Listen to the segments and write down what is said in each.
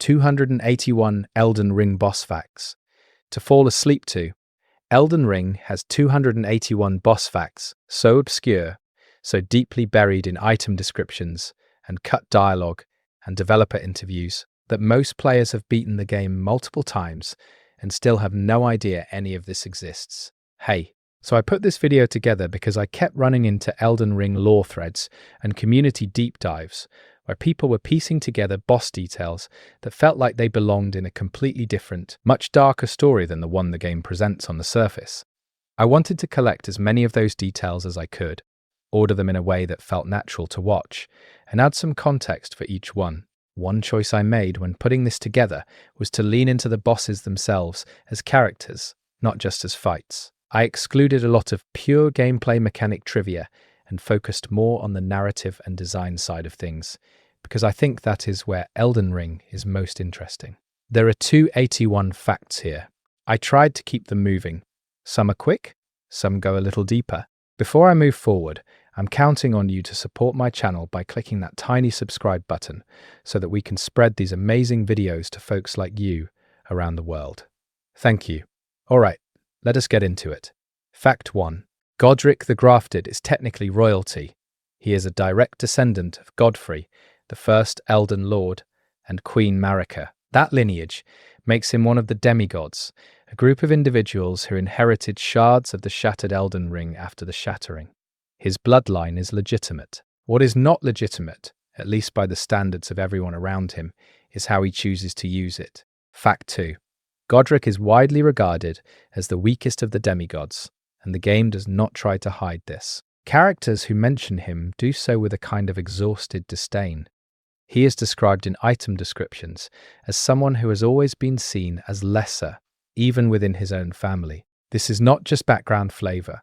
281 Elden Ring boss facts. To fall asleep to, Elden Ring has 281 boss facts, so obscure, so deeply buried in item descriptions and cut dialogue and developer interviews that most players have beaten the game multiple times and still have no idea any of this exists. Hey, so I put this video together because I kept running into Elden Ring lore threads and community deep dives where people were piecing together boss details that felt like they belonged in a completely different, much darker story than the one the game presents on the surface. I wanted to collect as many of those details as I could, order them in a way that felt natural to watch, and add some context for each one. One choice I made when putting this together was to lean into the bosses themselves as characters, not just as fights. I excluded a lot of pure gameplay mechanic trivia and focused more on the narrative and design side of things, because I think that is where Elden Ring is most interesting. There are 281 facts here. I tried to keep them moving. Some are quick, some go a little deeper. Before I move forward, I'm counting on you to support my channel by clicking that tiny subscribe button so that we can spread these amazing videos to folks like you around the world. Thank you. All right, let us get into it. Fact 1. Godric the Grafted is technically royalty. He is a direct descendant of Godfrey, the first Elden Lord, and Queen Marika. That lineage makes him one of the demigods, a group of individuals who inherited shards of the shattered Elden Ring after the shattering. His bloodline is legitimate. What is not legitimate, at least by the standards of everyone around him, is how he chooses to use it. Fact 2. Godric is widely regarded as the weakest of the demigods, and the game does not try to hide this. Characters who mention him do so with a kind of exhausted disdain. He is described in item descriptions as someone who has always been seen as lesser, even within his own family. This is not just background flavor.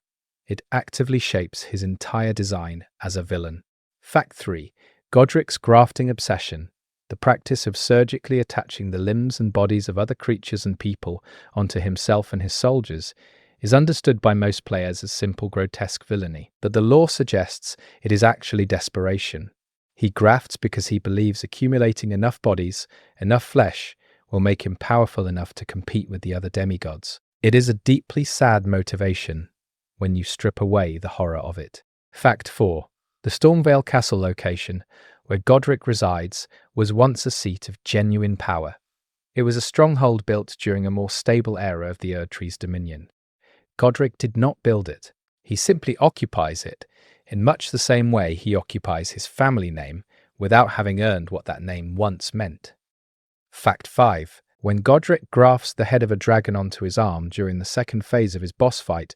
It actively shapes his entire design as a villain. Fact 3. Godric's grafting obsession, the practice of surgically attaching the limbs and bodies of other creatures and people onto himself and his soldiers, is understood by most players as simple grotesque villainy, but the lore suggests it is actually desperation. He grafts because he believes accumulating enough bodies, enough flesh, will make him powerful enough to compete with the other demigods. It is a deeply sad motivation when you strip away the horror of it. Fact 4. The Stormvale Castle location, where Godric resides, was once a seat of genuine power. It was a stronghold built during a more stable era of the Erdtree's dominion. Godric did not build it. He simply occupies it, in much the same way he occupies his family name without having earned what that name once meant. Fact 5. When Godric grafts the head of a dragon onto his arm during the second phase of his boss fight,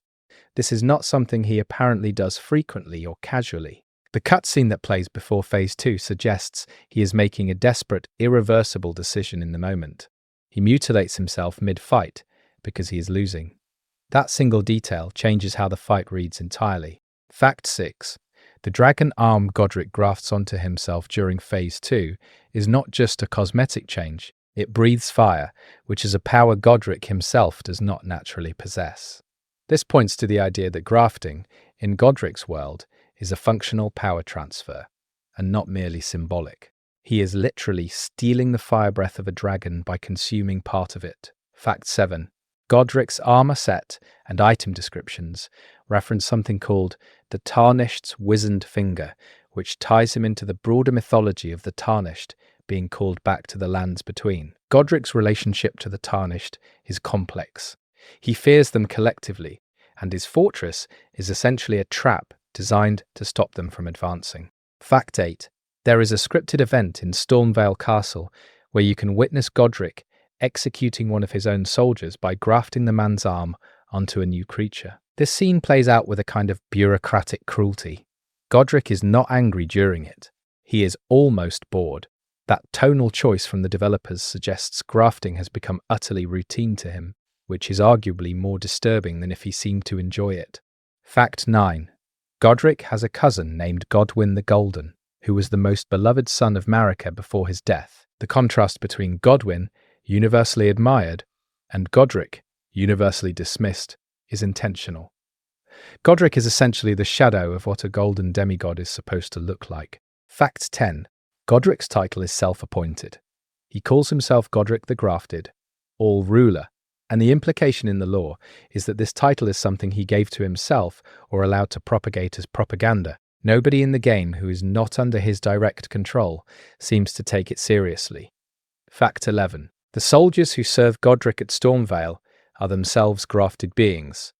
this is not something he apparently does frequently or casually. The cutscene that plays before Phase 2 suggests he is making a desperate, irreversible decision in the moment. He mutilates himself mid-fight because he is losing. That single detail changes how the fight reads entirely. Fact 6. The dragon arm Godric grafts onto himself during Phase 2 is not just a cosmetic change. It breathes fire, which is a power Godric himself does not naturally possess. This points to the idea that grafting, in Godric's world, is a functional power transfer, and not merely symbolic. He is literally stealing the fire breath of a dragon by consuming part of it. Fact 7. Godric's armor set and item descriptions reference something called the Tarnished's Wizened Finger, which ties him into the broader mythology of the Tarnished being called back to the lands between. Godric's relationship to the Tarnished is complex. He fears them collectively, and his fortress is essentially a trap designed to stop them from advancing. Fact 8. There is a scripted event in Stormvale Castle where you can witness Godric executing one of his own soldiers by grafting the man's arm onto a new creature. This scene plays out with a kind of bureaucratic cruelty. Godric is not angry during it. He is almost bored. That tonal choice from the developers suggests grafting has become utterly routine to him, which is arguably more disturbing than if he seemed to enjoy it. Fact 9. Godric has a cousin named Godwyn the Golden, who was the most beloved son of Marika before his death. The contrast between Godwyn, universally admired, and Godric, universally dismissed, is intentional. Godric is essentially the shadow of what a golden demigod is supposed to look like. Fact 10. Godric's title is self-appointed. He calls himself Godric the Grafted, all-ruler, and the implication in the lore is that this title is something he gave to himself or allowed to propagate as propaganda. Nobody in the game who is not under his direct control seems to take it seriously. Fact 11. The soldiers who serve Godric at Stormvale are themselves grafted beings.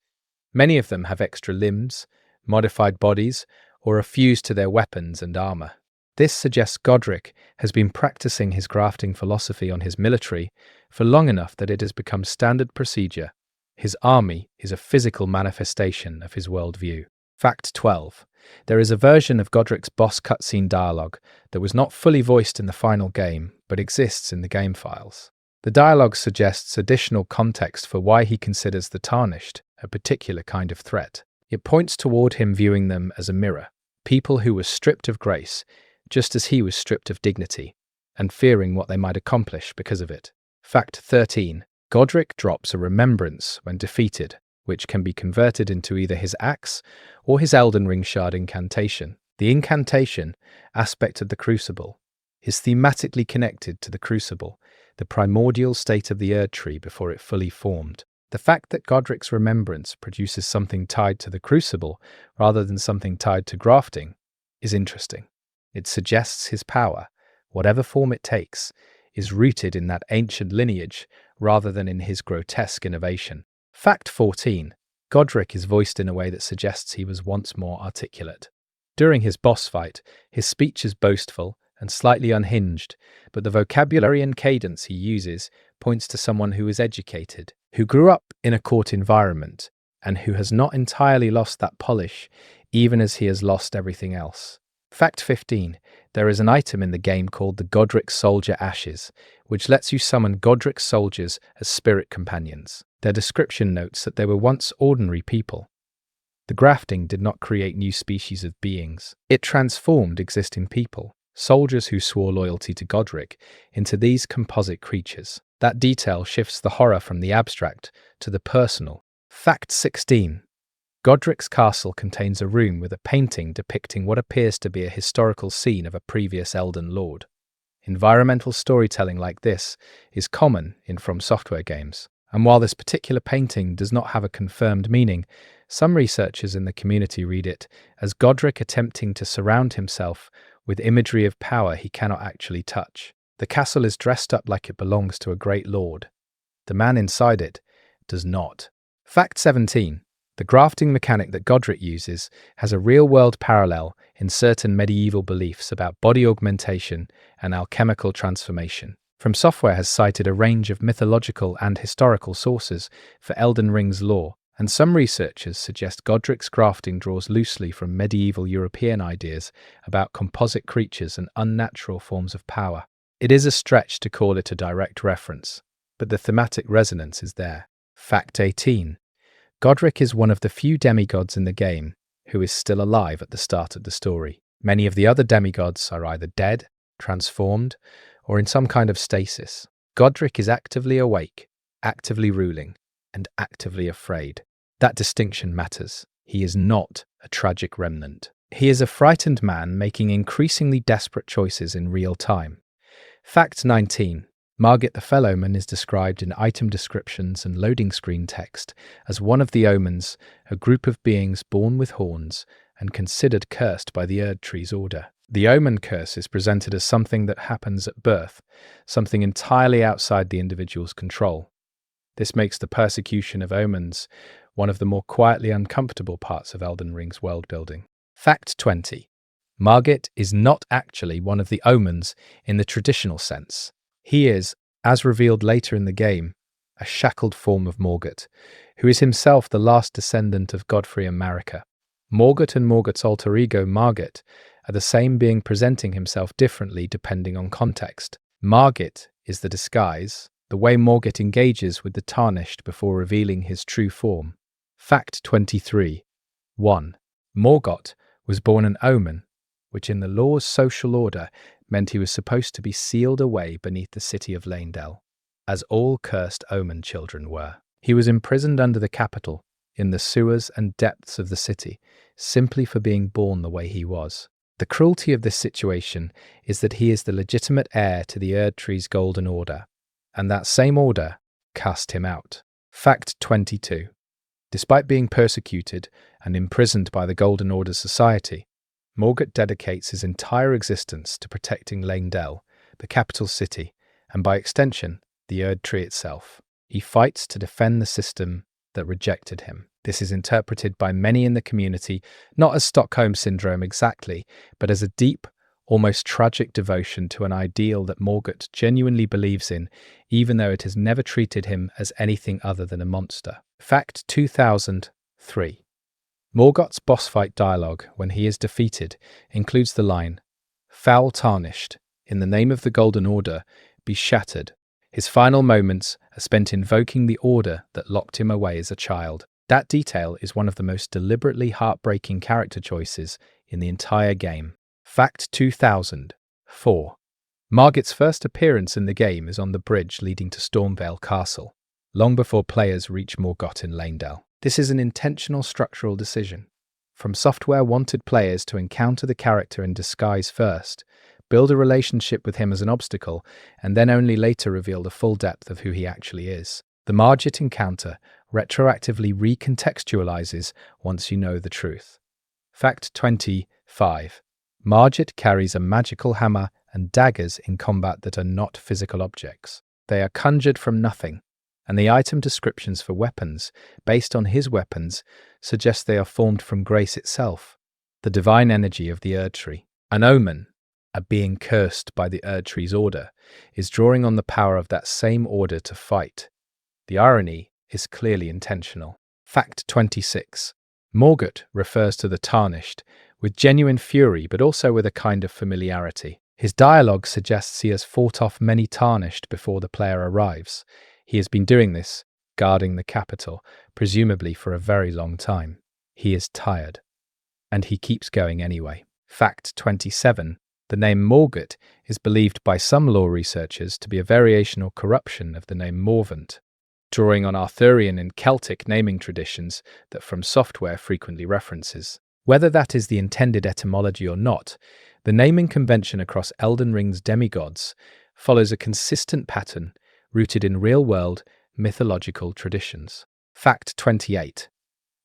Many of them have extra limbs, modified bodies, or are fused to their weapons and armor. This suggests Godric has been practicing his grafting philosophy on his military for long enough that it has become standard procedure. His army is a physical manifestation of his worldview. Fact 12. There is a version of Godric's boss cutscene dialogue that was not fully voiced in the final game, but exists in the game files. The dialogue suggests additional context for why he considers the Tarnished a particular kind of threat. It points toward him viewing them as a mirror, people who were stripped of grace, just as he was stripped of dignity, and fearing what they might accomplish because of it. Fact 13. Godric drops a remembrance when defeated, which can be converted into either his axe or his Elden Ring shard incantation. The incantation aspect of the Crucible is thematically connected to the Crucible, the primordial state of the Erd Tree before it fully formed. The fact that Godric's remembrance produces something tied to the Crucible rather than something tied to grafting is interesting. It suggests his power, whatever form it takes, is rooted in that ancient lineage rather than in his grotesque innovation. Fact 14. Godric is voiced in a way that suggests he was once more articulate. During his boss fight, his speech is boastful and slightly unhinged, but the vocabulary and cadence he uses points to someone who is educated, who grew up in a court environment, and who has not entirely lost that polish, even as he has lost everything else. Fact 15. There is an item in the game called the Godric Soldier Ashes, which lets you summon Godric soldiers as spirit companions. Their description notes that they were once ordinary people. The grafting did not create new species of beings. It transformed existing people, soldiers who swore loyalty to Godric, into these composite creatures. That detail shifts the horror from the abstract to the personal. Fact 16. Godric's castle contains a room with a painting depicting what appears to be a historical scene of a previous Elden Lord. Environmental storytelling like this is common in From Software games, and while this particular painting does not have a confirmed meaning, some researchers in the community read it as Godric attempting to surround himself with imagery of power he cannot actually touch. The castle is dressed up like it belongs to a great lord. The man inside it does not. Fact 17. The grafting mechanic that Godric uses has a real-world parallel in certain medieval beliefs about body augmentation and alchemical transformation. From Software has cited a range of mythological and historical sources for Elden Ring's lore, and some researchers suggest Godric's grafting draws loosely from medieval European ideas about composite creatures and unnatural forms of power. It is a stretch to call it a direct reference, but the thematic resonance is there. Fact 18. Godric is one of the few demigods in the game who is still alive at the start of the story. Many of the other demigods are either dead, transformed, or in some kind of stasis. Godric is actively awake, actively ruling, and actively afraid. That distinction matters. He is not a tragic remnant. He is a frightened man making increasingly desperate choices in real time. Fact 19. Margit the Fell-Omen is described in item descriptions and loading screen text as one of the omens, a group of beings born with horns and considered cursed by the Erd Tree's order. The omen curse is presented as something that happens at birth, something entirely outside the individual's control. This makes the persecution of omens one of the more quietly uncomfortable parts of Elden Ring's world building. Fact 20. Margit is not actually one of the omens in the traditional sense. He is, as revealed later in the game, a shackled form of Morgott, who is himself the last descendant of Godfrey and Marika. Morgott and Morgott's alter ego Margit are the same being presenting himself differently depending on context. Margit is the disguise, the way Morgott engages with the Tarnished before revealing his true form. Fact 23. 1. Morgott was born an omen, which in the lore's social order meant he was supposed to be sealed away beneath the city of Leyndell, as all cursed omen children were. He was imprisoned under the capital, in the sewers and depths of the city, simply for being born the way he was. The cruelty of this situation is that he is the legitimate heir to the Erd Tree's golden order, and that same order cast him out. Fact 22. Despite being persecuted and imprisoned by the Golden Order Society, Morgott dedicates his entire existence to protecting Leyndell, the capital city, and by extension, the Erd Tree itself. He fights to defend the system that rejected him. This is interpreted by many in the community not as Stockholm Syndrome exactly, but as a deep, almost tragic devotion to an ideal that Morgott genuinely believes in, even though it has never treated him as anything other than a monster. Fact 2003. Morgott's boss fight dialogue when he is defeated includes the line, "Foul tarnished, in the name of the Golden Order, be shattered." His final moments are spent invoking the order that locked him away as a child. That detail is one of the most deliberately heartbreaking character choices in the entire game. Fact 2004. Margit's first appearance in the game is on the bridge leading to Stormvale Castle, long before players reach Morgott in Leyndell. This is an intentional structural decision. From Software wanted players to encounter the character in disguise first, build a relationship with him as an obstacle, and then only later reveal the full depth of who he actually is. The Margit encounter retroactively recontextualizes once you know the truth. Fact 25. Margit carries a magical hammer and daggers in combat that are not physical objects. They are conjured from nothing, and the item descriptions for weapons, based on his weapons, suggest they are formed from grace itself, the divine energy of the Erd Tree. An omen, a being cursed by the Erd Tree's order, is drawing on the power of that same order to fight. The irony is clearly intentional. Fact 26. Morgott refers to the Tarnished with genuine fury but also with a kind of familiarity. His dialogue suggests he has fought off many Tarnished before the player arrives. He has been doing this, guarding the capital, presumably for a very long time. He is tired. And he keeps going anyway. Fact 27. The name Morgott is believed by some lore researchers to be a variation or corruption of the name Morvant, drawing on Arthurian and Celtic naming traditions that From Software frequently references. Whether that is the intended etymology or not, the naming convention across Elden Ring's demigods follows a consistent pattern rooted in real-world mythological traditions. Fact 28.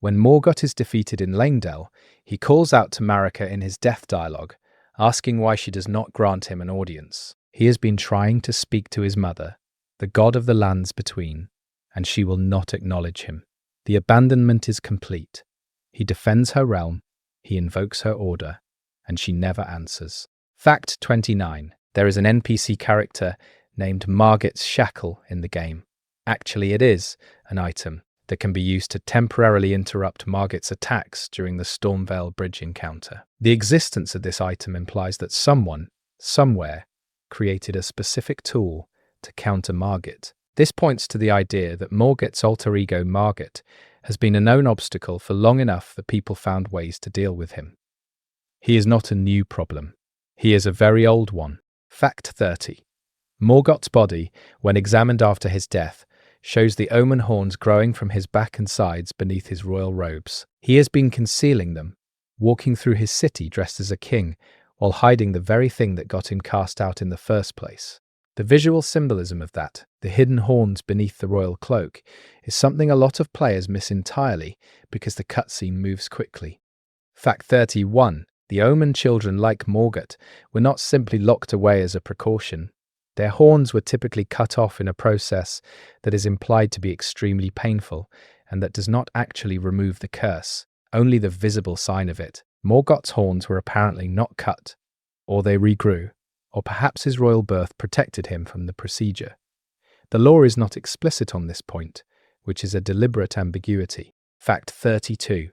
When Morgott is defeated in Leyndell, he calls out to Marika in his death dialogue, asking why she does not grant him an audience. He has been trying to speak to his mother, the god of the lands between, and she will not acknowledge him. The abandonment is complete. He defends her realm, he invokes her order, and she never answers. Fact 29. There is an NPC character named Margit's Shackle in the game. Actually, it is an item that can be used to temporarily interrupt Margit's attacks during the Stormvale Bridge encounter. The existence of this item implies that someone, somewhere, created a specific tool to counter Margit. This points to the idea that Morgott's alter ego Margit has been a known obstacle for long enough that people found ways to deal with him. He is not a new problem. He is a very old one. Fact 30. Morgott's body, when examined after his death, shows the omen horns growing from his back and sides beneath his royal robes. He has been concealing them, walking through his city dressed as a king, while hiding the very thing that got him cast out in the first place. The visual symbolism of that, the hidden horns beneath the royal cloak, is something a lot of players miss entirely because the cutscene moves quickly. Fact 31. The Omen children, like Morgott, were not simply locked away as a precaution. Their horns were typically cut off in a process that is implied to be extremely painful and that does not actually remove the curse, only the visible sign of it. Morgott's horns were apparently not cut, or they regrew, or perhaps his royal birth protected him from the procedure. The lore is not explicit on this point, which is a deliberate ambiguity. Fact 32.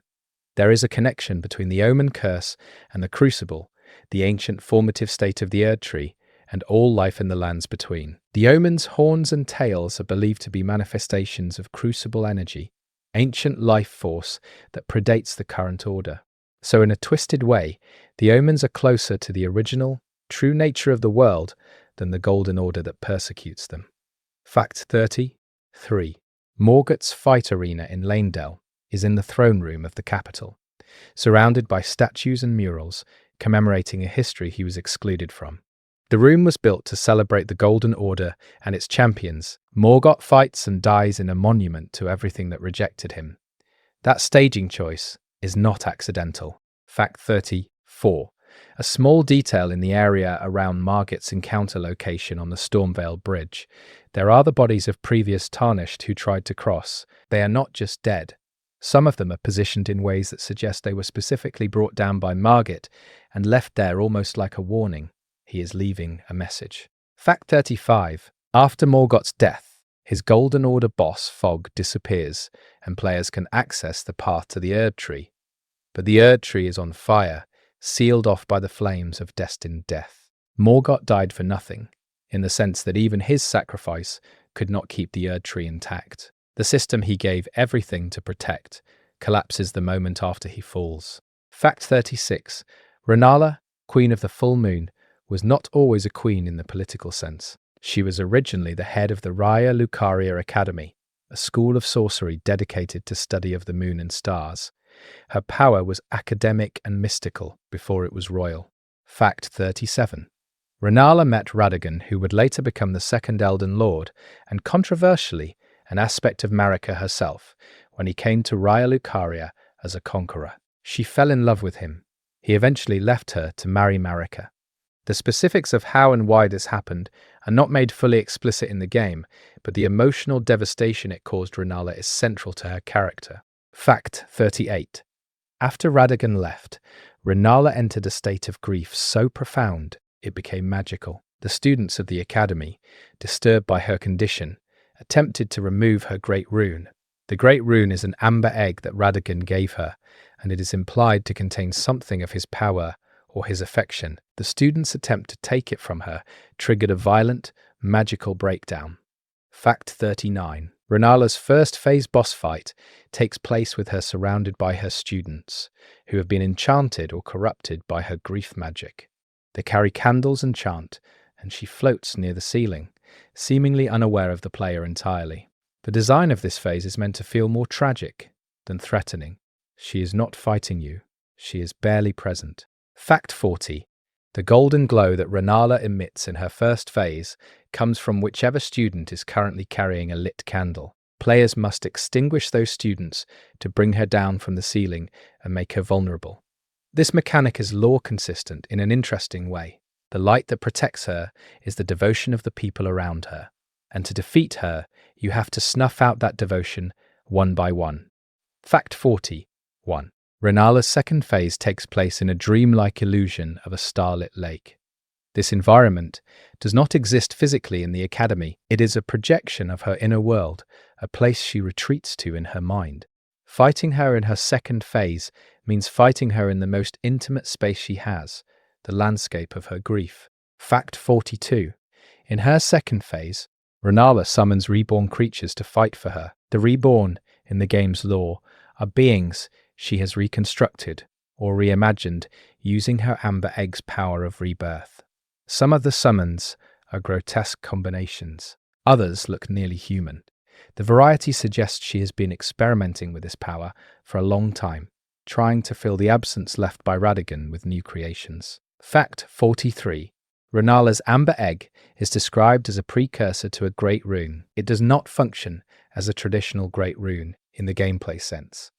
There is a connection between the Omen curse and the Crucible, the ancient formative state of the Erd Tree, and all life in the lands between. The Omen's horns and tails are believed to be manifestations of Crucible energy, ancient life force that predates the current order. So in a twisted way, the Omens are closer to the original, true nature of the world than the Golden Order that persecutes them. Fact 33. Morgott's fight arena in Leyndell is in the throne room of the capital. Surrounded by statues and murals, commemorating a history he was excluded from. The room was built to celebrate the Golden Order and its champions. Morgoth fights and dies in a monument to everything that rejected him. That staging choice is not accidental. Fact 34. A small detail in the area around Margit's encounter location on the Stormvale Bridge. There are the bodies of previous Tarnished who tried to cross. They are not just dead. Some of them are positioned in ways that suggest they were specifically brought down by Margit and left there almost like a warning. He is leaving a message. Fact 35. After Morgoth's death, his Golden Order boss, Fog, disappears, and players can access the path to the Erd Tree. But the Erd Tree is on fire, sealed off by the flames of destined death. Morgoth died for nothing, in the sense that even his sacrifice could not keep the Erd Tree intact. The system he gave everything to protect collapses the moment after he falls. Fact 36. Rennala, Queen of the Full Moon, was not always a queen in the political sense. She was originally the head of the Raya Lucaria Academy, a school of sorcery dedicated to study of the moon and stars. Her power was academic and mystical before it was royal. Fact 37. Rennala met Radagon, who would later become the second Elden Lord, and controversially, an aspect of Marika herself, when he came to Raya Lucaria as a conqueror. She fell in love with him. He eventually left her to marry Marika. The specifics of how and why this happened are not made fully explicit in the game, but the emotional devastation it caused Rennala is central to her character. Fact 38. After Radagon left, Rennala entered a state of grief so profound it became magical. The students of the academy, disturbed by her condition, attempted to remove her Great Rune. The Great Rune is an amber egg that Radagon gave her, and it is implied to contain something of his power or his affection. The students' attempt to take it from her triggered a violent, magical breakdown. Fact 39. Rennala's first phase boss fight takes place with her surrounded by her students, who have been enchanted or corrupted by her grief magic. They carry candles and chant, and she floats near the ceiling, seemingly unaware of the player entirely. The design of this phase is meant to feel more tragic than threatening. She is not fighting you. She is barely present. Fact 40. The golden glow that Rennala emits in her first phase comes from whichever student is currently carrying a lit candle. Players must extinguish those students to bring her down from the ceiling and make her vulnerable. This mechanic is lore-consistent in an interesting way. The light that protects her is the devotion of the people around her, and to defeat her, you have to snuff out that devotion one by one. Fact 41. Rennala's second phase takes place in a dreamlike illusion of a starlit lake. This environment does not exist physically in the academy. It is a projection of her inner world, a place she retreats to in her mind. Fighting her in her second phase means fighting her in the most intimate space she has, the landscape of her grief. Fact 42. In her second phase, Rennala summons reborn creatures to fight for her. The reborn, in the game's lore, are beings she has reconstructed or reimagined using her amber egg's power of rebirth. Some of the summons are grotesque combinations. Others look nearly human. The variety suggests she has been experimenting with this power for a long time, trying to fill the absence left by Radagon with new creations. Fact 43. Rennala's amber egg is described as a precursor to a Great Rune. It does not function as a traditional Great Rune in the gameplay sense.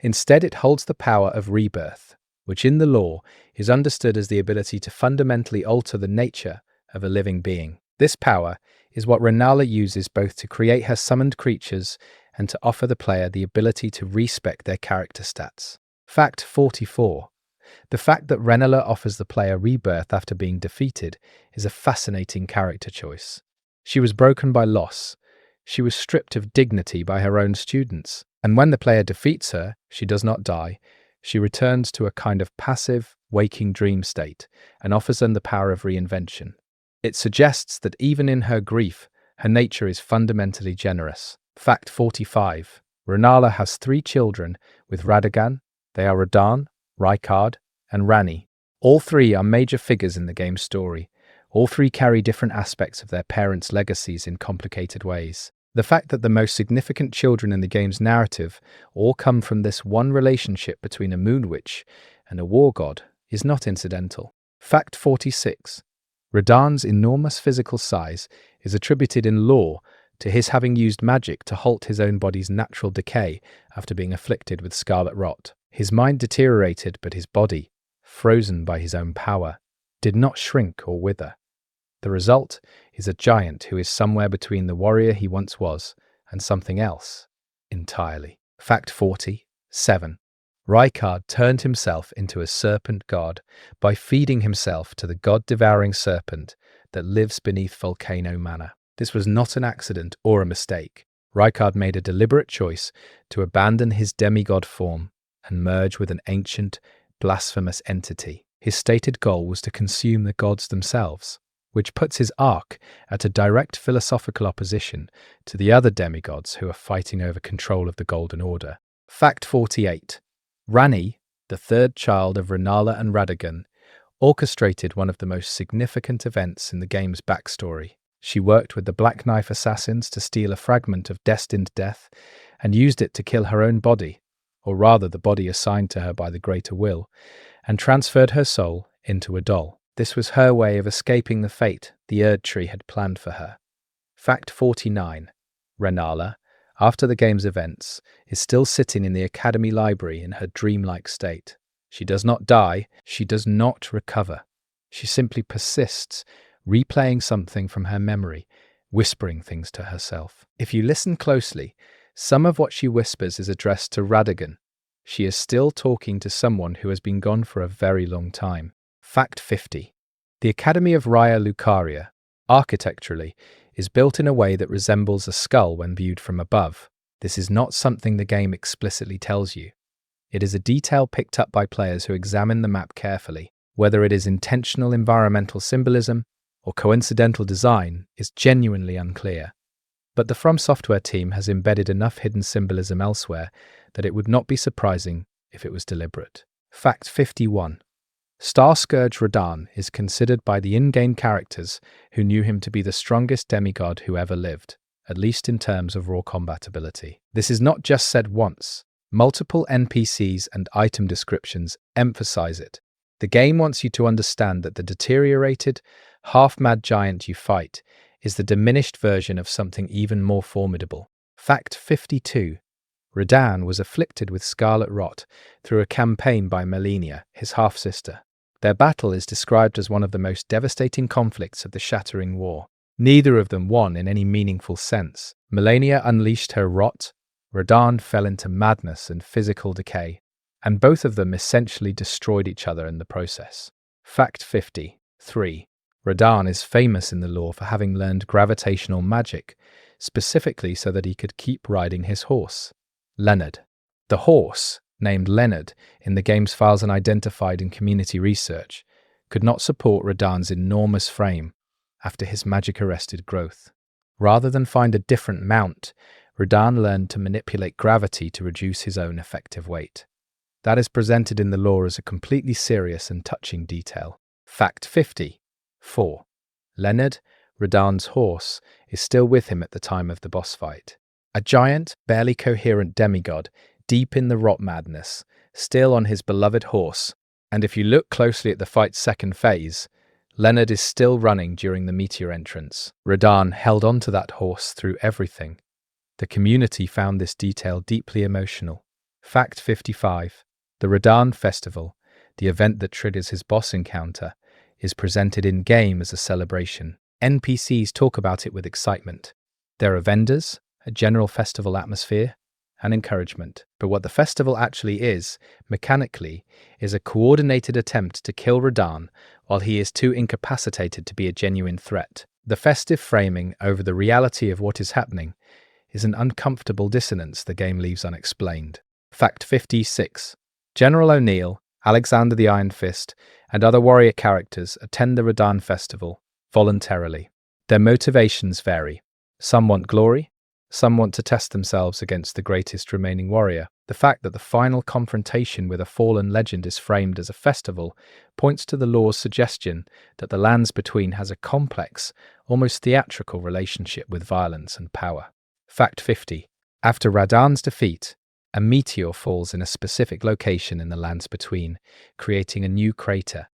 Instead, it holds the power of rebirth, which in the lore is understood as the ability to fundamentally alter the nature of a living being. This power is what Rennala uses both to create her summoned creatures and to offer the player the ability to respec their character stats. Fact 44. The fact that Rennala offers the player rebirth after being defeated is a fascinating character choice. She was broken by loss. She was stripped of dignity by her own students. And when the player defeats her, she does not die. She returns to a kind of passive, waking dream state and offers them the power of reinvention. It suggests that even in her grief, her nature is fundamentally generous. Fact 45. Rennala has 3 children with Radagon. They are Radahn, Rykard, and Ranni. All 3 are major figures in the game's story. All 3 carry different aspects of their parents' legacies in complicated ways. The fact that the most significant children in the game's narrative all come from this one relationship between a moon witch and a war god is not incidental. Fact 46. Radahn's enormous physical size is attributed in lore to his having used magic to halt his own body's natural decay after being afflicted with scarlet rot. His mind deteriorated, but his body, frozen by his own power, did not shrink or wither. The result is a giant who is somewhere between the warrior he once was and something else entirely. Fact 47. Rykard turned himself into a serpent god by feeding himself to the god-devouring serpent that lives beneath Volcano Manor. This was not an accident or a mistake. Rykard made a deliberate choice to abandon his demigod form and merge with an ancient, blasphemous entity. His stated goal was to consume the gods themselves, which puts his arc at a direct philosophical opposition to the other demigods who are fighting over control of the Golden Order. Fact 48. Ranni, the third child of Rennala and Radagon, orchestrated one of the most significant events in the game's backstory. She worked with the Black Knife assassins to steal a fragment of destined death and used it to kill her own body, or rather the body assigned to her by the Greater Will, and transferred her soul into a doll. This was her way of escaping the fate the Erd Tree had planned for her. Fact 49. Rennala, after the game's events, is still sitting in the Academy Library in her dreamlike state. She does not die, she does not recover. She simply persists, replaying something from her memory, whispering things to herself. If you listen closely, some of what she whispers is addressed to Radagon. She is still talking to someone who has been gone for a very long time. Fact 50. The Academy of Raya Lucaria, architecturally, is built in a way that resembles a skull when viewed from above. This is not something the game explicitly tells you. It is a detail picked up by players who examine the map carefully. Whether it is intentional environmental symbolism or coincidental design is genuinely unclear. But the From Software team has embedded enough hidden symbolism elsewhere that it would not be surprising if it was deliberate. Fact 51. Starscourge Radahn is considered by the in-game characters who knew him to be the strongest demigod who ever lived, at least in terms of raw combat ability. This is not just said once. Multiple NPCs and item descriptions emphasize it. The game wants you to understand that the deteriorated, half-mad giant you fight is the diminished version of something even more formidable. Fact 52. Radahn was afflicted with scarlet rot through a campaign by Malenia, his half-sister. Their battle is described as one of the most devastating conflicts of the Shattering War. Neither of them won in any meaningful sense. Malenia unleashed her rot, Radahn fell into madness and physical decay, and both of them essentially destroyed each other in the process. Fact 53. Radahn is famous in the lore for having learned gravitational magic, specifically so that he could keep riding his horse, Leonard. The horse, named Leonard in the game's files and identified in community research, could not support Radahn's enormous frame after his magic-arrested growth. Rather than find a different mount, Radahn learned to manipulate gravity to reduce his own effective weight. That is presented in the lore as a completely serious and touching detail. Fact 54. Leonard, Radahn's horse, is still with him at the time of the boss fight. A giant, barely coherent demigod, deep in the rot madness, still on his beloved horse, and if you look closely at the fight's second phase, Leonard is still running during the meteor entrance. Radahn held on to that horse through everything. The community found this detail deeply emotional. Fact 55. The Radahn Festival, the event that triggers his boss encounter, is presented in-game as a celebration. NPCs talk about it with excitement. There are vendors, a general festival atmosphere, and encouragement. But what the festival actually is, mechanically, is a coordinated attempt to kill Radahn while he is too incapacitated to be a genuine threat. The festive framing over the reality of what is happening is an uncomfortable dissonance the game leaves unexplained. Fact 56. General O'Neill, Alexander the Iron Fist, and other warrior characters attend the Radahn Festival voluntarily. Their motivations vary. Some want glory, some want to test themselves against the greatest remaining warrior. The fact that the final confrontation with a fallen legend is framed as a festival points to the lore's suggestion that the lands between has a complex, almost theatrical relationship with violence and power. Fact 50. After Radahn's defeat, A meteor falls in a specific location in the lands between, creating a new crater.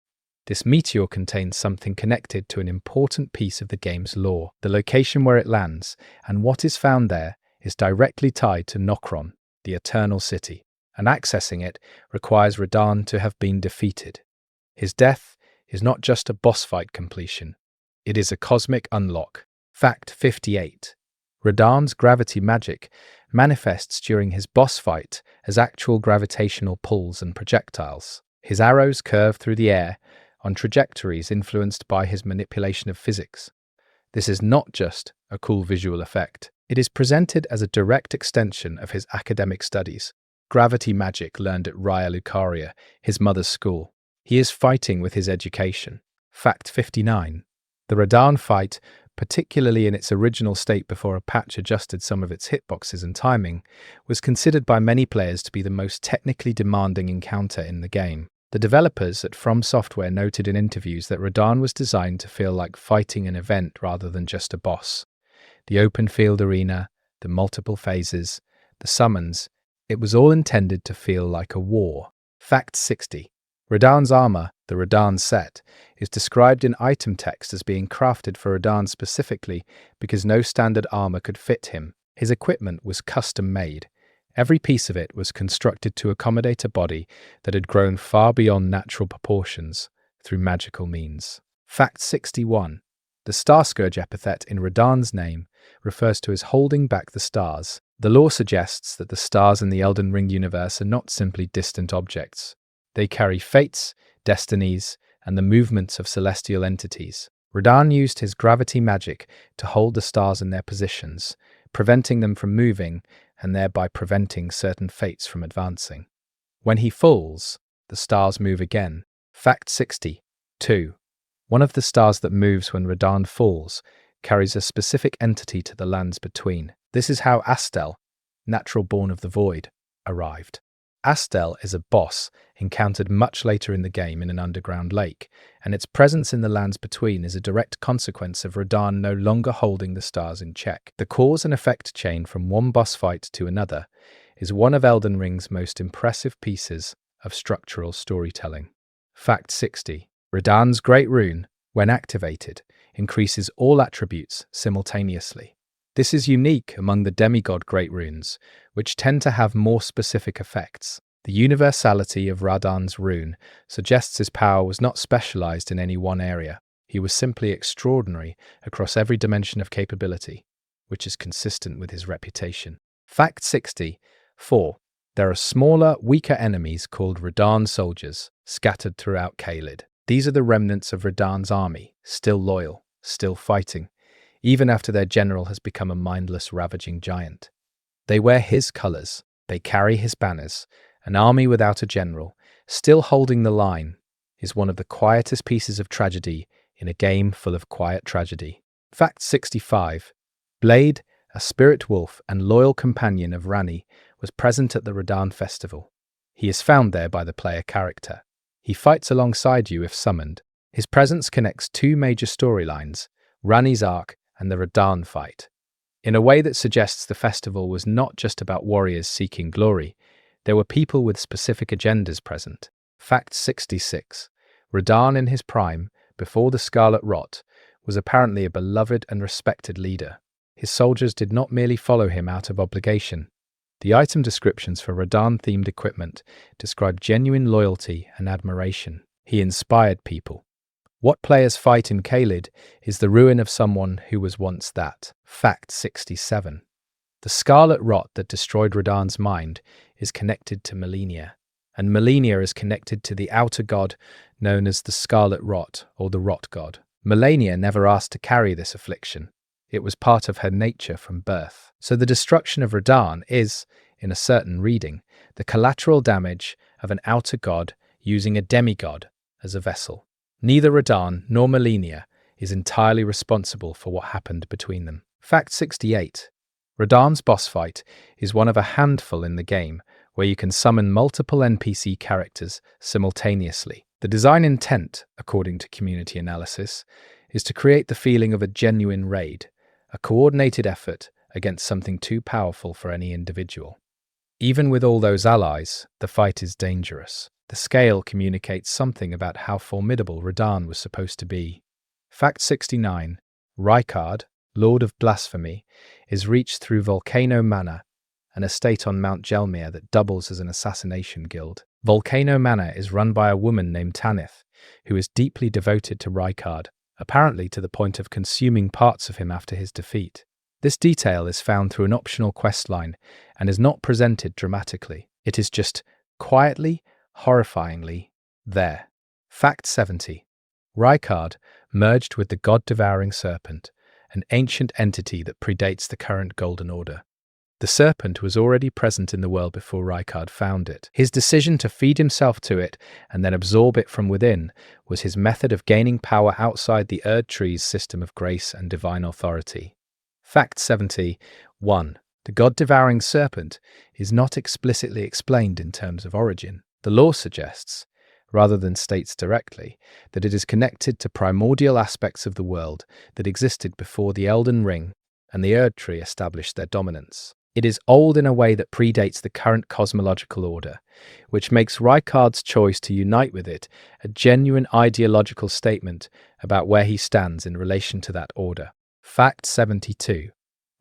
This meteor contains something connected to an important piece of the game's lore. The location where it lands and what is found there is directly tied to Nokron, the Eternal City, and accessing it requires Radahn to have been defeated. His death is not just a boss fight completion, it is a cosmic unlock. Fact 58. Radahn's gravity magic manifests during his boss fight as actual gravitational pulls and projectiles. His arrows curve through the air on trajectories influenced by his manipulation of physics. This is not just a cool visual effect. It is presented as a direct extension of his academic studies, gravity magic learned at Raya Lucaria, his mother's school. He is fighting with his education. Fact 59. The Radahn fight, particularly in its original state before a patch adjusted some of its hitboxes and timing, was considered by many players to be the most technically demanding encounter in the game. The developers at From Software noted in interviews that Radahn was designed to feel like fighting an event rather than just a boss. The open field arena, the multiple phases, the summons, it was all intended to feel like a war. Fact 60. Radahn's armor, the Radahn set, is described in item text as being crafted for Radahn specifically because no standard armor could fit him. His equipment was custom-made. Every piece of it was constructed to accommodate a body that had grown far beyond natural proportions through magical means. Fact 61. The Star Scourge epithet in Radahn's name refers to his holding back the stars. The lore suggests that the stars in the Elden Ring universe are not simply distant objects. They carry fates, destinies, and the movements of celestial entities. Radahn used his gravity magic to hold the stars in their positions, preventing them from moving and thereby preventing certain fates from advancing. When he falls, the stars move again. Fact 62. One of the stars that moves when Radahn falls carries a specific entity to the lands between. This is how Astel, natural born of the void, arrived. Astel is a boss encountered much later in the game in an underground lake, and its presence in the lands between is a direct consequence of Radahn no longer holding the stars in check. The cause and effect chain from one boss fight to another is one of Elden Ring's most impressive pieces of structural storytelling. Fact 60. Radahn's Great Rune, when activated, increases all attributes simultaneously. This is unique among the demigod Great Runes, which tend to have more specific effects. The universality of Radahn's rune suggests his power was not specialized in any one area. He was simply extraordinary across every dimension of capability, which is consistent with his reputation. Fact 64. There are smaller, weaker enemies called Radahn soldiers scattered throughout Caelid. These are the remnants of Radahn's army, still loyal, still fighting, even after their general has become a mindless, ravaging giant. They wear his colors, they carry his banners. An army without a general, still holding the line, is one of the quietest pieces of tragedy in a game full of quiet tragedy. Fact 65. Blade, a spirit wolf and loyal companion of Ranni, was present at the Radahn festival. He is found there by the player character. He fights alongside you if summoned. His presence connects two major storylines, Ranni's arc and the Radahn fight, in a way that suggests the festival was not just about warriors seeking glory. There were people with specific agendas present. Fact 66. Radahn in his prime, before the Scarlet Rot, was apparently a beloved and respected leader. His soldiers did not merely follow him out of obligation. The item descriptions for Radahn-themed equipment describe genuine loyalty and admiration. He inspired people. What players fight in Caelid is the ruin of someone who was once that. Fact 67. The Scarlet Rot that destroyed Radahn's mind is connected to Malenia, and Malenia is connected to the outer god known as the Scarlet Rot or the Rot God. Malenia never asked to carry this affliction. It was part of her nature from birth. So the destruction of Radahn is, in a certain reading, the collateral damage of an outer god using a demigod as a vessel. Neither Radahn nor Malenia is entirely responsible for what happened between them. Fact 68. Radahn's boss fight is one of a handful in the game where you can summon multiple NPC characters simultaneously. The design intent, according to community analysis, is to create the feeling of a genuine raid, a coordinated effort against something too powerful for any individual. Even with all those allies, the fight is dangerous. The scale communicates something about how formidable Radahn was supposed to be. Fact 69. Rykard, Lord of Blasphemy, is reached through Volcano Manor, an estate on Mount Gelmir that doubles as an assassination guild. Volcano Manor is run by a woman named Tanith, who is deeply devoted to Rykard, apparently to the point of consuming parts of him after his defeat. This detail is found through an optional questline and is not presented dramatically. It is just quietly, horrifyingly there. Fact 70. Rykard merged with the god-devouring serpent, an ancient entity that predates the current Golden Order. The serpent was already present in the world before Rykard found it. His decision to feed himself to it and then absorb it from within was his method of gaining power outside the Erd Tree's system of grace and divine authority. Fact 71. The god-devouring serpent is not explicitly explained in terms of origin. The lore suggests, rather than states directly, that it is connected to primordial aspects of the world that existed before the Elden Ring and the Erd Tree established their dominance. It is old in a way that predates the current cosmological order, which makes Rykard's choice to unite with it a genuine ideological statement about where he stands in relation to that order. Fact 72.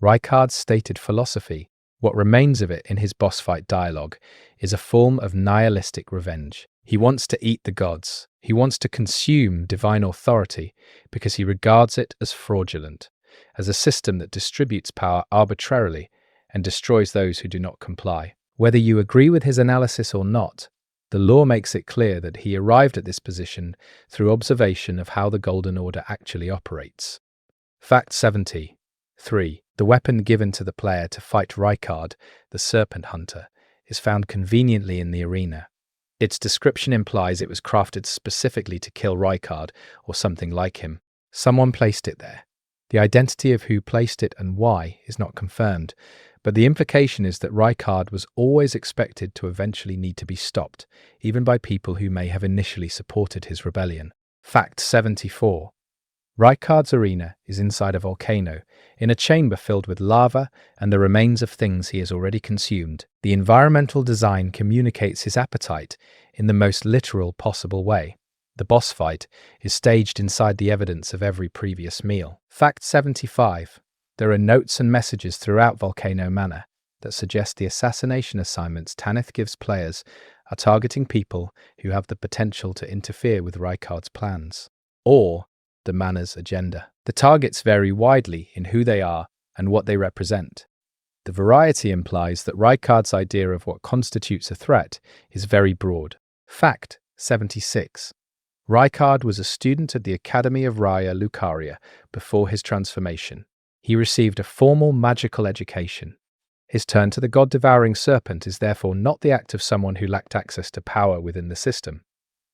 Rykard's stated philosophy, what remains of it in his boss fight dialogue, is a form of nihilistic revenge. He wants to eat the gods. He wants to consume divine authority because he regards it as fraudulent, as a system that distributes power arbitrarily and destroys those who do not comply. Whether you agree with his analysis or not, the lore makes it clear that he arrived at this position through observation of how the Golden Order actually operates. Fact 73. The weapon given to the player to fight Rykard, the Serpent Hunter, is found conveniently in the arena. Its description implies it was crafted specifically to kill Rykard or something like him. Someone placed it there. The identity of who placed it and why is not confirmed, but the implication is that Rykard was always expected to eventually need to be stopped, even by people who may have initially supported his rebellion. Fact 74. Rykard's arena is inside a volcano, in a chamber filled with lava and the remains of things he has already consumed. The environmental design communicates his appetite in the most literal possible way. The boss fight is staged inside the evidence of every previous meal. Fact 75. There are notes and messages throughout Volcano Manor that suggest the assassination assignments Tanith gives players are targeting people who have the potential to interfere with Rykard's plans, or the Manor's agenda. The targets vary widely in who they are and what they represent. The variety implies that Rykard's idea of what constitutes a threat is very broad. Fact 76. Rykard was a student at the Academy of Raya Lucaria before his transformation. He received a formal magical education. His turn to the god-devouring serpent is therefore not the act of someone who lacked access to power within the system.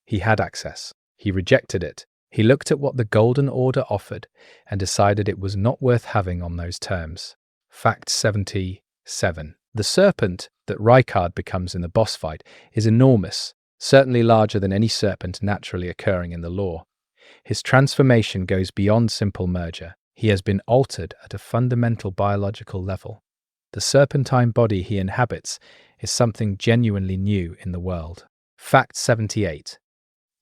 He had access. He rejected it. He looked at what the Golden Order offered and decided it was not worth having on those terms. Fact 77. The serpent that Rykard becomes in the boss fight is enormous, certainly larger than any serpent naturally occurring in the lore. His transformation goes beyond simple merger. He has been altered at a fundamental biological level. The serpentine body he inhabits is something genuinely new in the world. Fact 78.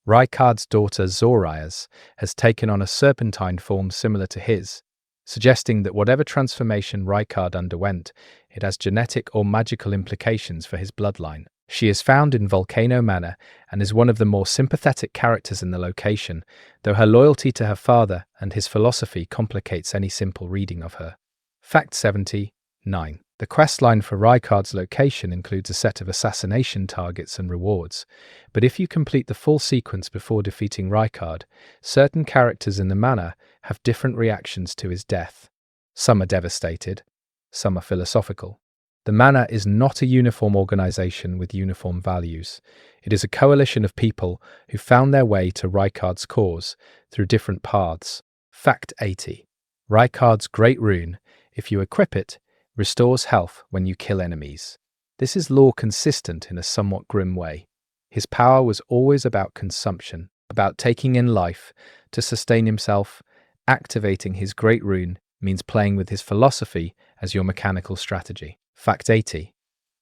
Rykard's daughter Zorias has taken on a serpentine form similar to his, suggesting that whatever transformation Rykard underwent, it has genetic or magical implications for his bloodline. She is found in Volcano Manor and is one of the more sympathetic characters in the location, though her loyalty to her father and his philosophy complicates any simple reading of her. Fact 79. The questline for Rykard's location includes a set of assassination targets and rewards, but if you complete the full sequence before defeating Rykard, certain characters in the manor have different reactions to his death. Some are devastated, some are philosophical. The manor is not a uniform organization with uniform values. It is a coalition of people who found their way to Rykard's cause through different paths. Fact 80. Rykard's Great Rune, if you equip it, restores health when you kill enemies. This is lore consistent in a somewhat grim way. His power was always about consumption, about taking in life to sustain himself. Activating his Great Rune means playing with his philosophy as your mechanical strategy. Fact 80.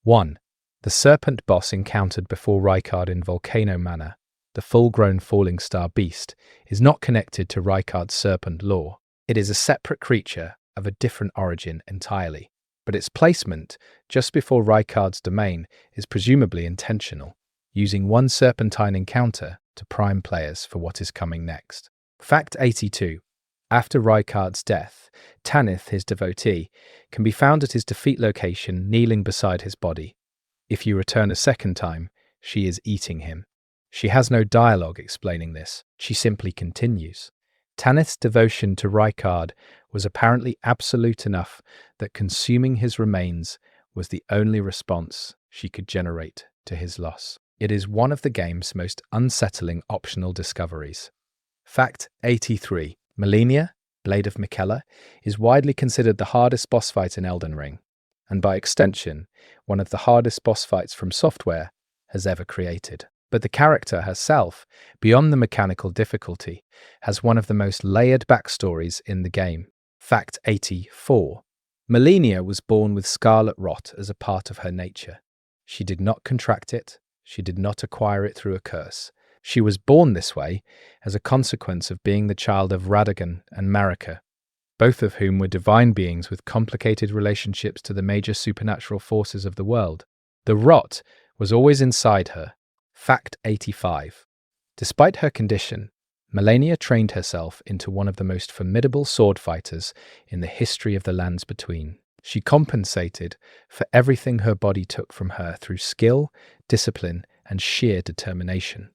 1. The serpent boss encountered before Rykard in Volcano Manor, the full-grown falling star beast, is not connected to Rykard's serpent lore. It is a separate creature of a different origin entirely, but its placement just before Rykard's domain is presumably intentional, using one serpentine encounter to prime players for what is coming next. Fact 82. After Rykard's death, Tanith, his devotee, can be found at his defeat location kneeling beside his body. If you return a second time, she is eating him. She has no dialogue explaining this, she simply continues. Tanith's devotion to Rykard was apparently absolute enough that consuming his remains was the only response she could generate to his loss. It is one of the game's most unsettling optional discoveries. Fact 83. Malenia, Blade of Miquella, is widely considered the hardest boss fight in Elden Ring, and by extension, one of the hardest boss fights from software has ever created. But the character herself, beyond the mechanical difficulty, has one of the most layered backstories in the game. Fact 84. Malenia was born with scarlet rot as a part of her nature. She did not contract it, she did not acquire it through a curse. She was born this way as a consequence of being the child of Radagon and Marika, both of whom were divine beings with complicated relationships to the major supernatural forces of the world. The rot was always inside her. Fact 85. Despite her condition, Malenia trained herself into one of the most formidable sword fighters in the history of the Lands Between. She compensated for everything her body took from her through skill, discipline, and sheer determination.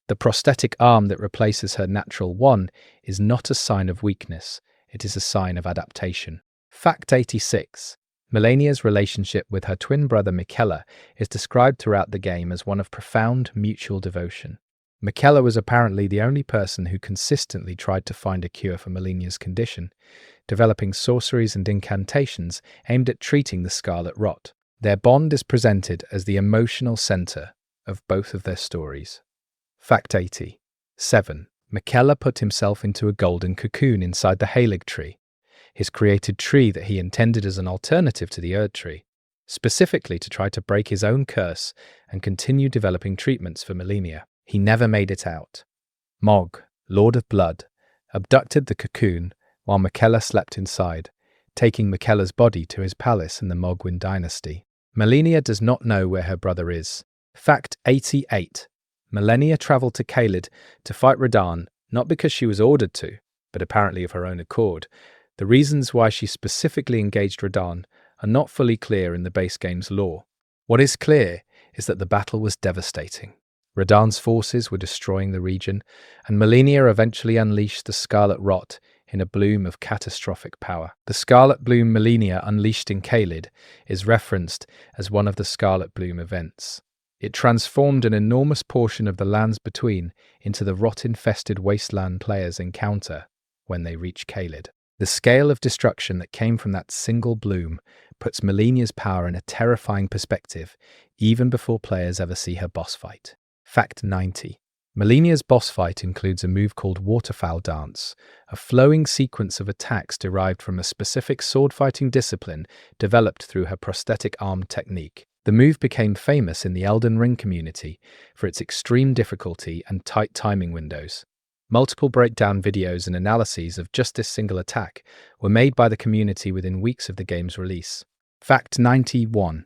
The prosthetic arm that replaces her natural one is not a sign of weakness, it is a sign of adaptation. Fact 86. Malenia's relationship with her twin brother Miquella is described throughout the game as one of profound mutual devotion. Miquella was apparently the only person who consistently tried to find a cure for Malenia's condition, developing sorceries and incantations aimed at treating the scarlet rot. Their bond is presented as the emotional center of both of their stories. Fact 80. 7. Miquella put himself into a golden cocoon inside the Halig tree, his created tree that he intended as an alternative to the Erd tree, specifically to try to break his own curse and continue developing treatments for Malenia. He never made it out. Mog, Lord of Blood, abducted the cocoon while Miquella slept inside, taking Miquella's body to his palace in the Mogwyn dynasty. Malenia does not know where her brother is. Fact 88. Malenia travelled to Caelid to fight Radahn, not because she was ordered to, but apparently of her own accord. The reasons why she specifically engaged Radahn are not fully clear in the base game's lore. What is clear is that the battle was devastating. Radahn's forces were destroying the region, and Malenia eventually unleashed the Scarlet Rot in a bloom of catastrophic power. The Scarlet Bloom Malenia unleashed in Caelid is referenced as one of the Scarlet Bloom events. It transformed an enormous portion of the Lands Between into the rot-infested wasteland players encounter when they reach Caelid. The scale of destruction that came from that single bloom puts Malenia's power in a terrifying perspective even before players ever see her boss fight. Fact 90. Malenia's boss fight includes a move called Waterfowl Dance, a flowing sequence of attacks derived from a specific sword-fighting discipline developed through her prosthetic arm technique. The move became famous in the Elden Ring community for its extreme difficulty and tight timing windows. Multiple breakdown videos and analyses of just this single attack were made by the community within weeks of the game's release. Fact 91.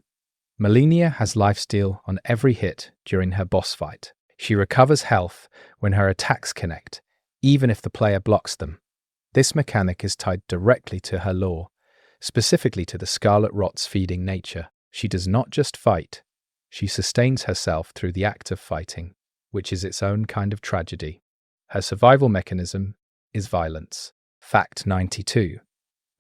Malenia has lifesteal on every hit during her boss fight. She recovers health when her attacks connect, even if the player blocks them. This mechanic is tied directly to her lore, specifically to the Scarlet Rot's feeding nature. She does not just fight, she sustains herself through the act of fighting, which is its own kind of tragedy. Her survival mechanism is violence. Fact 92.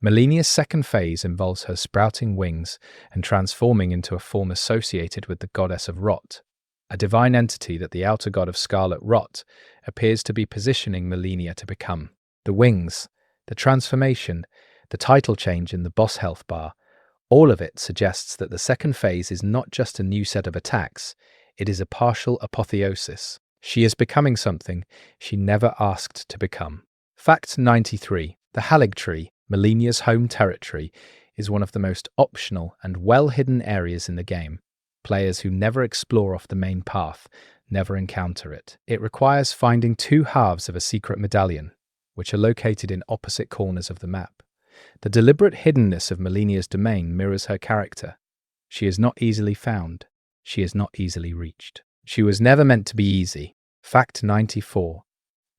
Malenia's second phase involves her sprouting wings and transforming into a form associated with the goddess of Rot, a divine entity that the outer god of Scarlet Rot appears to be positioning Malenia to become. The wings, the transformation, the title change in the boss health bar, all of it suggests that the second phase is not just a new set of attacks, it is a partial apotheosis. She is becoming something she never asked to become. Fact 93. The Halig Tree, Malenia's home territory, is one of the most optional and well-hidden areas in the game. Players who never explore off the main path never encounter it. It requires finding two halves of a secret medallion, which are located in opposite corners of the map. The deliberate hiddenness of Melinia's domain mirrors her character. She is not easily found. She is not easily reached. She was never meant to be easy. Fact 94.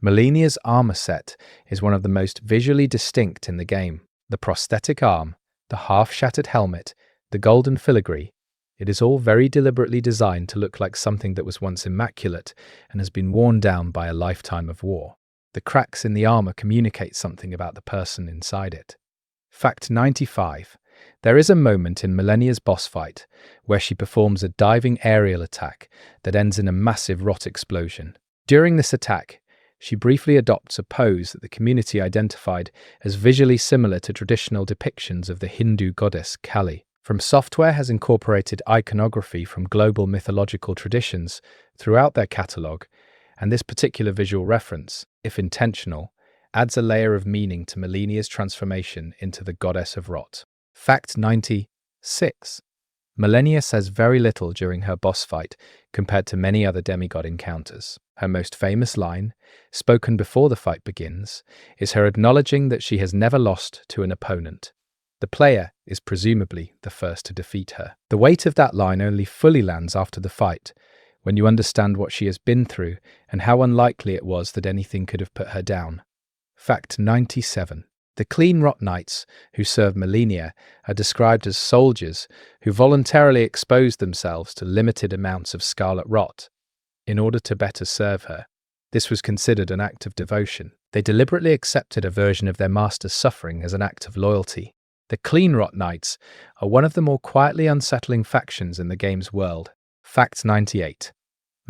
Melinia's armor set is one of the most visually distinct in the game. The prosthetic arm, the half-shattered helmet, the golden filigree, it is all very deliberately designed to look like something that was once immaculate and has been worn down by a lifetime of war. The cracks in the armor communicate something about the person inside it. Fact 95. There is a moment in Melinia's boss fight where she performs a diving aerial attack that ends in a massive rot explosion. During this attack, she briefly adopts a pose that the community identified as visually similar to traditional depictions of the Hindu goddess Kali. From Software has incorporated iconography from global mythological traditions throughout their catalogue, and this particular visual reference, if intentional, adds a layer of meaning to Melinia's transformation into the goddess of rot. Fact 96. Melinia says very little during her boss fight compared to many other demigod encounters. Her most famous line, spoken before the fight begins, is her acknowledging that she has never lost to an opponent. The player is presumably the first to defeat her. The weight of that line only fully lands after the fight, when you understand what she has been through and how unlikely it was that anything could have put her down. Fact 97. The Clean Rot Knights who serve Melinia are described as soldiers who voluntarily exposed themselves to limited amounts of scarlet rot in order to better serve her. This was considered an act of devotion. They deliberately accepted a version of their master's suffering as an act of loyalty. The Clean Rot Knights are one of the more quietly unsettling factions in the game's world. Fact 98.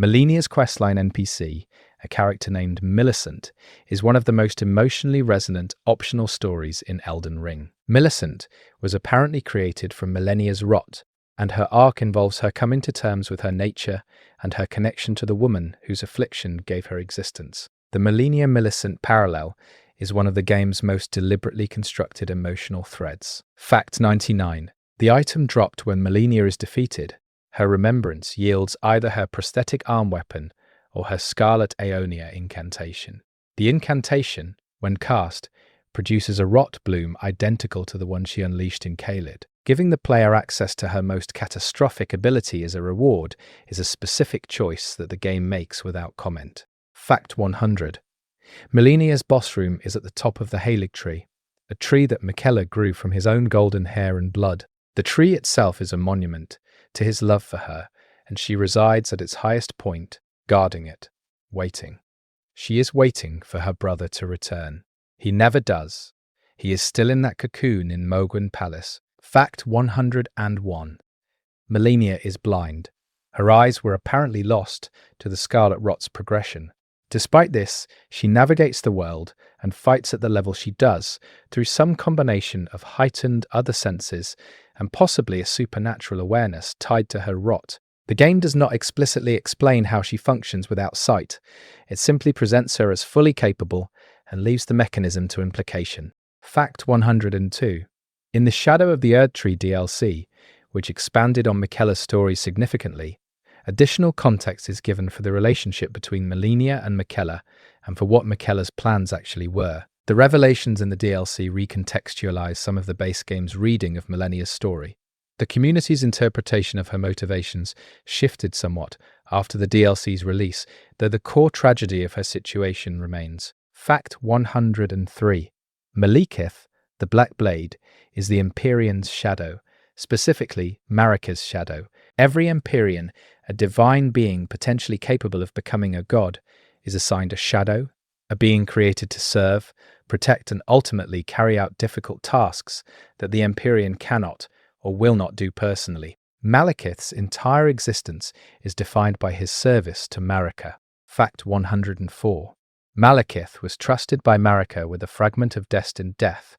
Melinia's questline NPC, a character named Millicent, is one of the most emotionally resonant optional stories in Elden Ring. Millicent was apparently created from Melinia's rot, and her arc involves her coming to terms with her nature and her connection to the woman whose affliction gave her existence. The Melinia-Millicent parallel is one of the game's most deliberately constructed emotional threads. Fact 99. The item dropped when Melinia is defeated, her remembrance, yields either her prosthetic arm weapon or her Scarlet Aeonia incantation. The incantation, when cast, produces a rot bloom identical to the one she unleashed in Caelid. Giving the player access to her most catastrophic ability as a reward is a specific choice that the game makes without comment. Fact 100. Melinia's boss room is at the top of the Halig tree, a tree that Miquella grew from his own golden hair and blood. The tree itself is a monument to his love for her, and she resides at its highest point, guarding it, waiting. She is waiting for her brother to return. He never does. He is still in that cocoon in Mogwyn Palace. Fact 101. Melinia is blind. Her eyes were apparently lost to the Scarlet Rot's progression. Despite this, she navigates the world and fights at the level she does through some combination of heightened other senses and possibly a supernatural awareness tied to her rot. The game does not explicitly explain how she functions without sight. It simply presents her as fully capable and leaves the mechanism to implication. Fact 102. In the Shadow of the Erdtree DLC, which expanded on Miquella's story significantly, additional context is given for the relationship between Melinia and Miquella and for what Miquella's plans actually were. The revelations in the DLC recontextualize some of the base game's reading of Melinia's story. The community's interpretation of her motivations shifted somewhat after the DLC's release, though the core tragedy of her situation remains. Fact 103. Maliketh, the Black Blade, is the Empyrean's shadow, specifically Marika's shadow. Every Empyrean, a divine being potentially capable of becoming a god, is assigned a shadow, a being created to serve, protect, and ultimately carry out difficult tasks that the Empyrean cannot or will not do personally. Maliketh's entire existence is defined by his service to Marika. Fact 104. Maliketh was trusted by Marika with a fragment of destined death,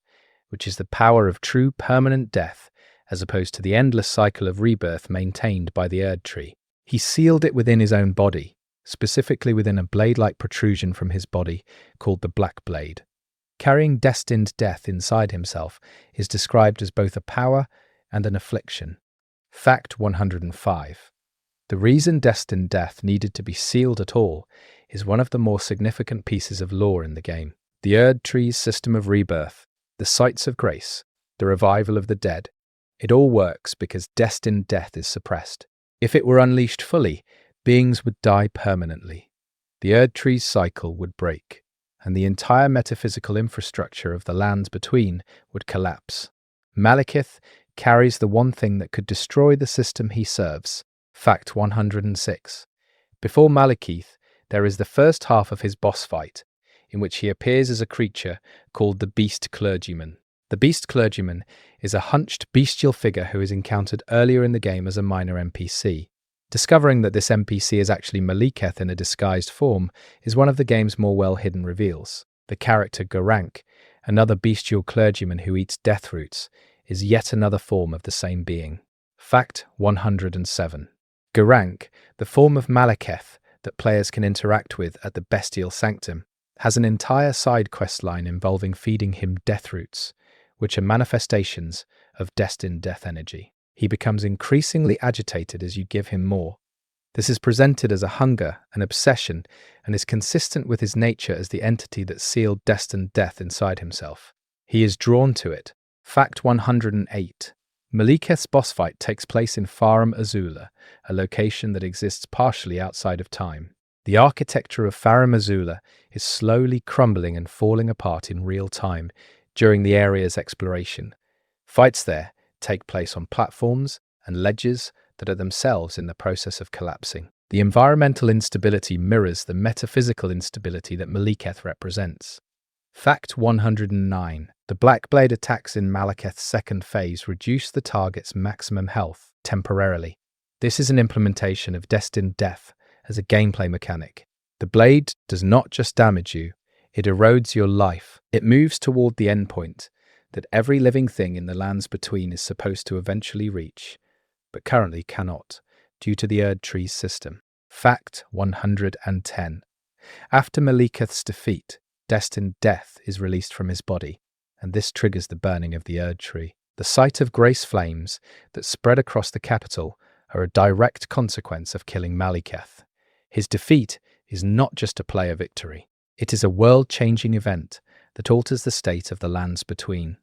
which is the power of true permanent death, as opposed to the endless cycle of rebirth maintained by the Erdtree. He sealed it within his own body, specifically within a blade-like protrusion from his body called the Black Blade. Carrying destined death inside himself is described as both a power and an affliction. Fact 105. The reason destined death needed to be sealed at all is one of the more significant pieces of lore in the game. The Erd Tree's system of rebirth, the sites of grace, the revival of the dead, it all works because destined death is suppressed. If it were unleashed fully, beings would die permanently. The Erd Tree's cycle would break, and the entire metaphysical infrastructure of the lands between would collapse. Malekith carries the one thing that could destroy the system he serves. Fact 106. Before Malekith, there is the first half of his boss fight, in which he appears as a creature called the Beast Clergyman. The Beast Clergyman is a hunched bestial figure who is encountered earlier in the game as a minor NPC. Discovering that this NPC is actually Malekith in a disguised form is one of the game's more well-hidden reveals. The character Geraint, another bestial clergyman who eats death roots, is yet another form of the same being. Fact 107. Geraint, the form of Malekith that players can interact with at the Bestial Sanctum, has an entire side quest line involving feeding him death roots, which are manifestations of destined death energy. He becomes increasingly agitated as you give him more. This is presented as a hunger, an obsession, and is consistent with his nature as the entity that sealed destined death inside himself. He is drawn to it. Fact 108. Malekith's boss fight takes place in Farum Azula, a location that exists partially outside of time. The architecture of Farum Azula is slowly crumbling and falling apart in real time during the area's exploration. Fights there take place on platforms and ledges that are themselves in the process of collapsing. The environmental instability mirrors the metaphysical instability that Malekith represents. Fact 109. The Blackblade attacks in Malekith's second phase reduce the target's maximum health temporarily. This is an implementation of destined death as a gameplay mechanic. The blade does not just damage you, it erodes your life. It moves toward the endpoint that every living thing in the lands between is supposed to eventually reach, but currently cannot, due to the Erd Tree's system. Fact 110. After Malekith's defeat, destined death is released from his body, and this triggers the burning of the Erd Tree. The sight of grace flames that spread across the capital are a direct consequence of killing Malekith. His defeat is not just a player victory. It is a world-changing event that alters the state of the lands between.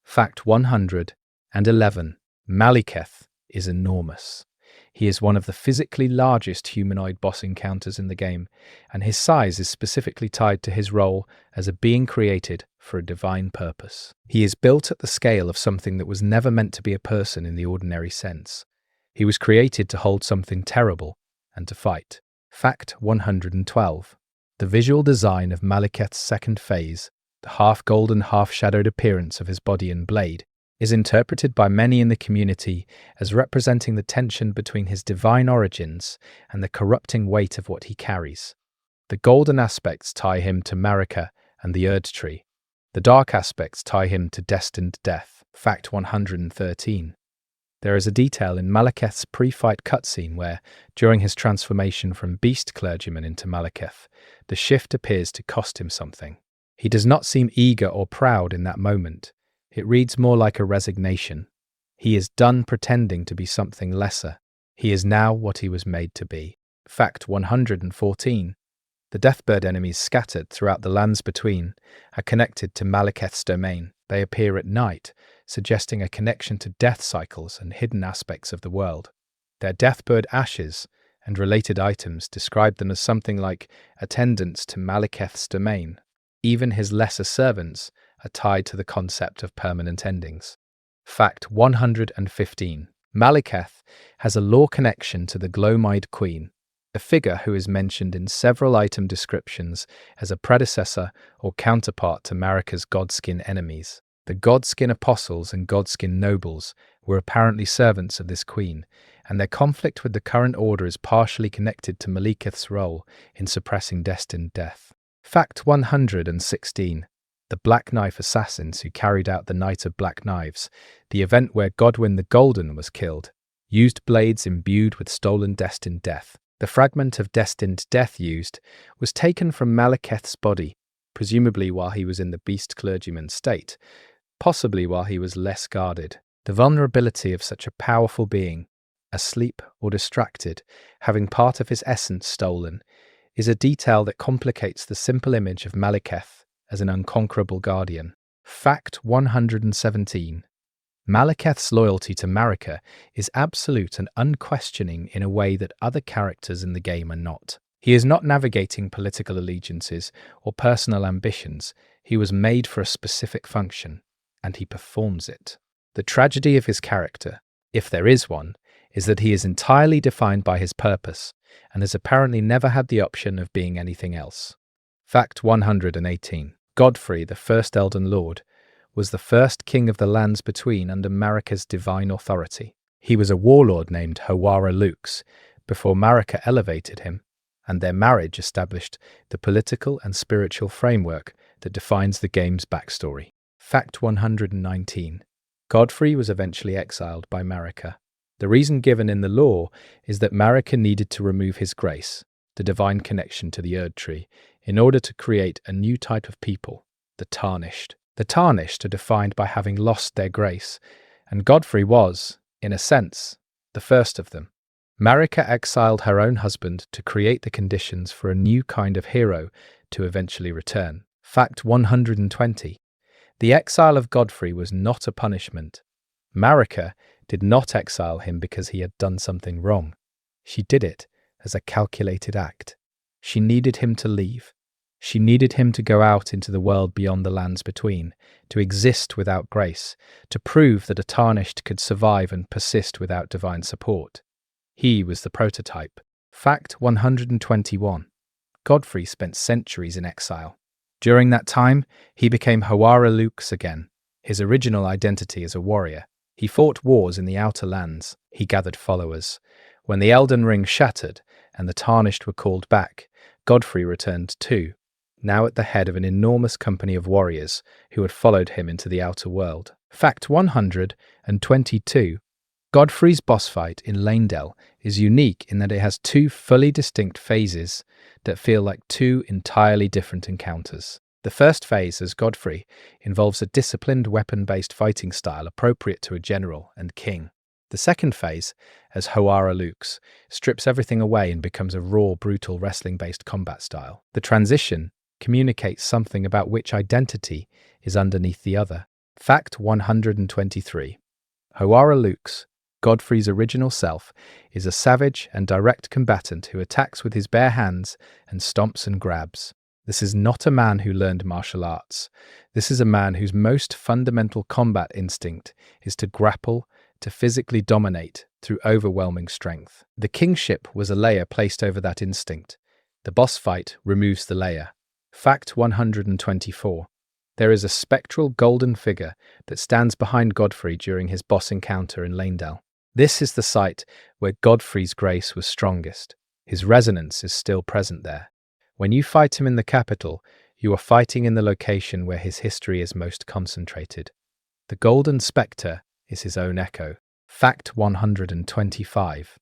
Fact 111. Malekith is enormous. He is one of the physically largest humanoid boss encounters in the game, and his size is specifically tied to his role as a being created for a divine purpose. He is built at the scale of something that was never meant to be a person in the ordinary sense. He was created to hold something terrible and to fight. Fact 112. The visual design of Malekith's second phase, the half-golden, half-shadowed appearance of his body and blade, is interpreted by many in the community as representing the tension between his divine origins and the corrupting weight of what he carries. The golden aspects tie him to Marika and the Erd Tree. The dark aspects tie him to destined death. Fact 113. There is a detail in Malekith's pre-fight cutscene where, during his transformation from Beast Clergyman into Malekith, the shift appears to cost him something. He does not seem eager or proud in that moment. It reads more like a resignation. He is done pretending to be something lesser. He is now what he was made to be. Fact 114. The Deathbird enemies scattered throughout the lands between are connected to Malekith's domain. They appear at night, suggesting a connection to death cycles and hidden aspects of the world. Their Deathbird ashes and related items describe them as something like attendants to Malekith's domain. Even his lesser servants are tied to the concept of permanent endings. Fact 115. Malekith has a lore connection to the Glowmide Queen, a figure who is mentioned in several item descriptions as a predecessor or counterpart to Marika's Godskin enemies. The Godskin apostles and Godskin nobles were apparently servants of this queen, and their conflict with the current order is partially connected to Malekith's role in suppressing destined death. Fact 116. The Black Knife assassins who carried out the Night of Black Knives, the event where Godwyn the Golden was killed, used blades imbued with stolen destined death. The fragment of destined death used was taken from Malekith's body, presumably while he was in the Beast Clergyman state, possibly while he was less guarded. The vulnerability of such a powerful being, asleep or distracted, having part of his essence stolen, is a detail that complicates the simple image of Malekith as an unconquerable guardian. Fact 117. Malekith's loyalty to Marika is absolute and unquestioning in a way that other characters in the game are not. He is not navigating political allegiances or personal ambitions. He was made for a specific function, and he performs it. The tragedy of his character, if there is one, is that he is entirely defined by his purpose, and has apparently never had the option of being anything else. Fact 118. Godfrey, the first Elden Lord, was the first king of the lands between under Marika's divine authority. He was a warlord named Hawara Lux before Marika elevated him, and their marriage established the political and spiritual framework that defines the game's backstory. Fact 119. Godfrey was eventually exiled by Marika. The reason given in the lore is that Marika needed to remove his grace, the divine connection to the Erd Tree, in order to create a new type of people, the Tarnished. The Tarnished are defined by having lost their grace, and Godfrey was, in a sense, the first of them. Marika exiled her own husband to create the conditions for a new kind of hero to eventually return. Fact 120. The exile of Godfrey was not a punishment. Marika did not exile him because he had done something wrong. She did it as a calculated act. She needed him to leave. She needed him to go out into the world beyond the lands between, to exist without grace, to prove that a Tarnished could survive and persist without divine support. He was the prototype. Fact 121. Godfrey spent centuries in exile. During that time, he became Hawara Lux again, his original identity as a warrior. He fought wars in the outer lands. He gathered followers. When the Elden Ring shattered and the Tarnished were called back, Godfrey returned too, now at the head of an enormous company of warriors who had followed him into the outer world. Fact 122. Godfrey's boss fight in Leyndell is unique in that it has two fully distinct phases that feel like two entirely different encounters. The first phase, as Godfrey, involves a disciplined weapon-based fighting style appropriate to a general and king. The second phase, as Hawara Lux, strips everything away and becomes a raw, brutal wrestling-based combat style. The transition communicates something about which identity is underneath the other. Fact 123. Hawara Lux, Godfrey's original self, is a savage and direct combatant who attacks with his bare hands and stomps and grabs. This is not a man who learned martial arts. This is a man whose most fundamental combat instinct is to grapple, to physically dominate through overwhelming strength. The kingship was a layer placed over that instinct. The boss fight removes the layer. Fact 124. There is a spectral golden figure that stands behind Godfrey during his boss encounter in Leyndell. This is the site where Godfrey's grace was strongest. His resonance is still present there. When you fight him in the capital, you are fighting in the location where his history is most concentrated. The golden spectre is his own echo. Fact 125.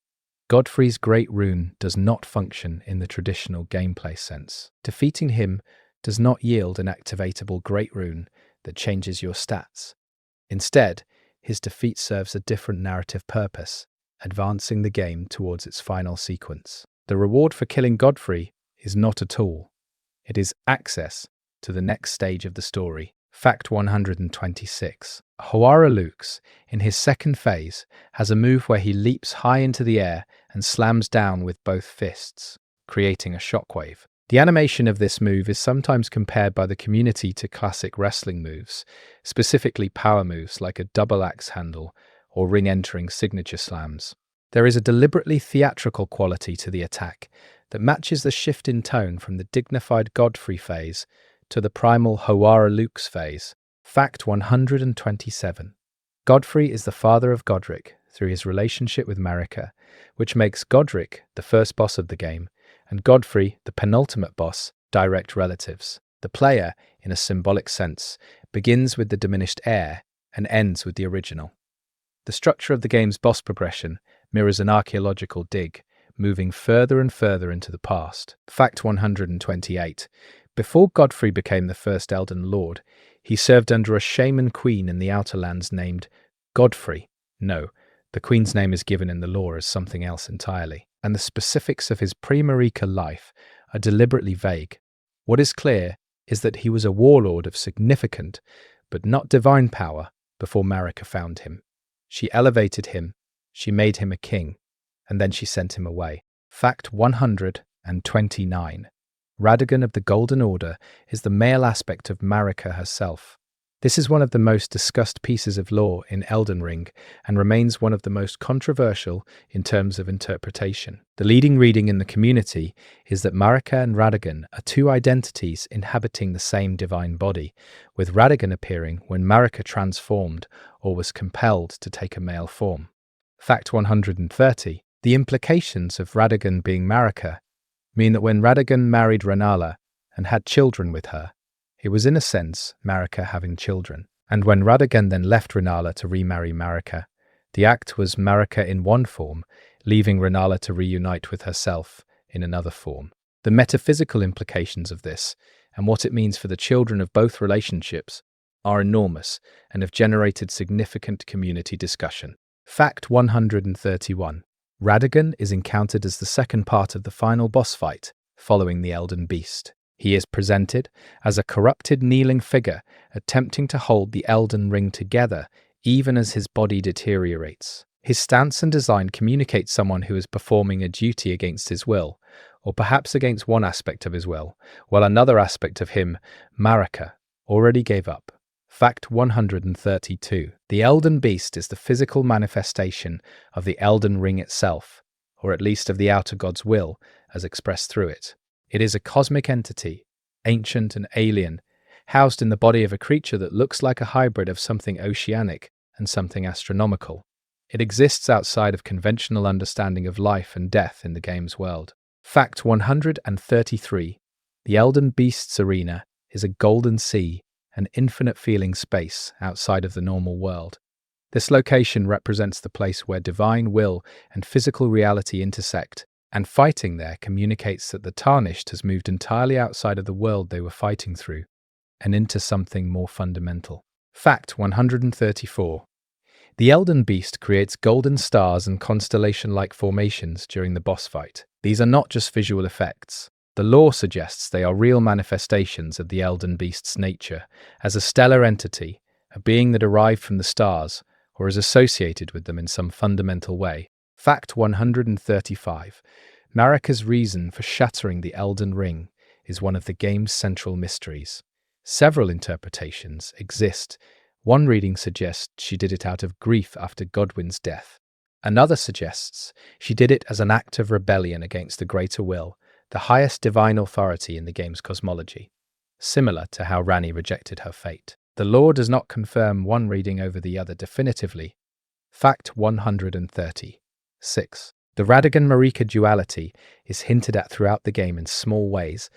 Godfrey's great rune does not function in the traditional gameplay sense. Defeating him does not yield an activatable great rune that changes your stats. Instead, his defeat serves a different narrative purpose, advancing the game towards its final sequence. The reward for killing Godfrey is not a tool. It is access to the next stage of the story. Fact 126. Hawara Lux, in his second phase, has a move where he leaps high into the air and slams down with both fists, creating a shockwave. The animation of this move is sometimes compared by the community to classic wrestling moves, specifically power moves like a double axe handle or ring-entering signature slams. There is a deliberately theatrical quality to the attack that matches the shift in tone from the dignified Godfrey phase to the primal Hawara Lux phase. Fact 127. Godfrey is the father of Godric through his relationship with Marika, which makes Godric the first boss of the game, and Godfrey, the penultimate boss, direct relatives. The player, in a symbolic sense, begins with the diminished heir and ends with the original. The structure of the game's boss progression mirrors an archaeological dig, moving further and further into the past. Fact 128. Before Godfrey became the first Elden Lord, he served under a shaman queen in the Outer Lands named Godfrey. No, the Queen's name is given in the lore as something else entirely, and the specifics of his pre-Marika life are deliberately vague. What is clear is that he was a warlord of significant, but not divine power before Marika found him. She elevated him, she made him a king, and then she sent him away. Fact 129. Radagon of the Golden Order is the male aspect of Marika herself. This is one of the most discussed pieces of lore in Elden Ring and remains one of the most controversial in terms of interpretation. The leading reading in the community is that Marika and Radagon are two identities inhabiting the same divine body, with Radagon appearing when Marika transformed or was compelled to take a male form. Fact 130. The implications of Radagon being Marika mean that when Radagon married Rennala and had children with her, it was in a sense Marika having children. And when Radagon then left Rennala to remarry Marika, the act was Marika in one form, leaving Rennala to reunite with herself in another form. The metaphysical implications of this, and what it means for the children of both relationships, are enormous and have generated significant community discussion. Fact 131. Radagon is encountered as the second part of the final boss fight, following the Elden Beast. He is presented as a corrupted kneeling figure attempting to hold the Elden Ring together even as his body deteriorates. His stance and design communicate someone who is performing a duty against his will, or perhaps against one aspect of his will, while another aspect of him, Marika, already gave up. Fact 132. The Elden Beast is the physical manifestation of the Elden Ring itself, or at least of the Outer God's will as expressed through it. It is a cosmic entity, ancient and alien, housed in the body of a creature that looks like a hybrid of something oceanic and something astronomical. It exists outside of conventional understanding of life and death in the game's world. Fact 133. The Elden Beast's arena is a golden sea, an infinite feeling space outside of the normal world. This location represents the place where divine will and physical reality intersect, and fighting there communicates that the Tarnished has moved entirely outside of the world they were fighting through, and into something more fundamental. Fact 134. The Elden Beast creates golden stars and constellation-like formations during the boss fight. These are not just visual effects. The lore suggests they are real manifestations of the Elden Beast's nature, as a stellar entity, a being that arrived from the stars, or is associated with them in some fundamental way. Fact 135. Marika's reason for shattering the Elden Ring is one of the game's central mysteries. Several interpretations exist. One reading suggests she did it out of grief after Godwyn's death. Another suggests she did it as an act of rebellion against the greater will, the highest divine authority in the game's cosmology, similar to how Ranni rejected her fate. The lore does not confirm one reading over the other definitively. Fact 130. 6. The Radagon-Marika duality is hinted at throughout the game in small ways,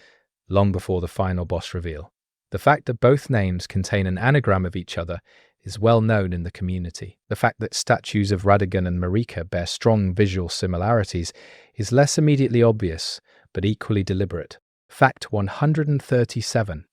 long before the final boss reveal. The fact that both names contain an anagram of each other is well known in the community. The fact that statues of Radagon and Marika bear strong visual similarities is less immediately obvious, but equally deliberate. Fact 137.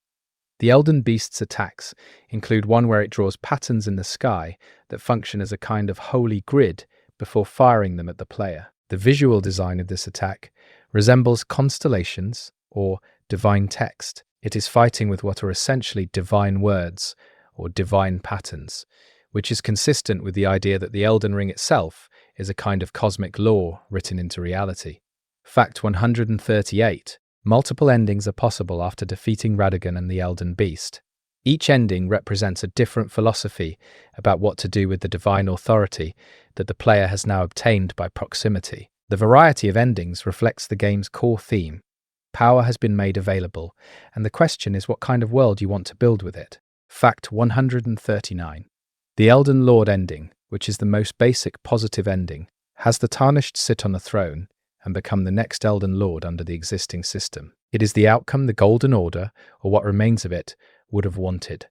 The Elden Beast's attacks include one where it draws patterns in the sky that function as a kind of holy grid before firing them at the player. The visual design of this attack resembles constellations or divine text. It is fighting with what are essentially divine words or divine patterns, which is consistent with the idea that the Elden Ring itself is a kind of cosmic law written into reality. Fact 138. Multiple endings are possible after defeating Radagon and the Elden Beast. Each ending represents a different philosophy about what to do with the divine authority that the player has now obtained by proximity. The variety of endings reflects the game's core theme. Power has been made available, and the question is what kind of world you want to build with it. Fact 139. The Elden Lord ending, which is the most basic positive ending, has the Tarnished sit on a throne and become the next Elden Lord under the existing system. It is the outcome the Golden Order, or what remains of it, would have wanted.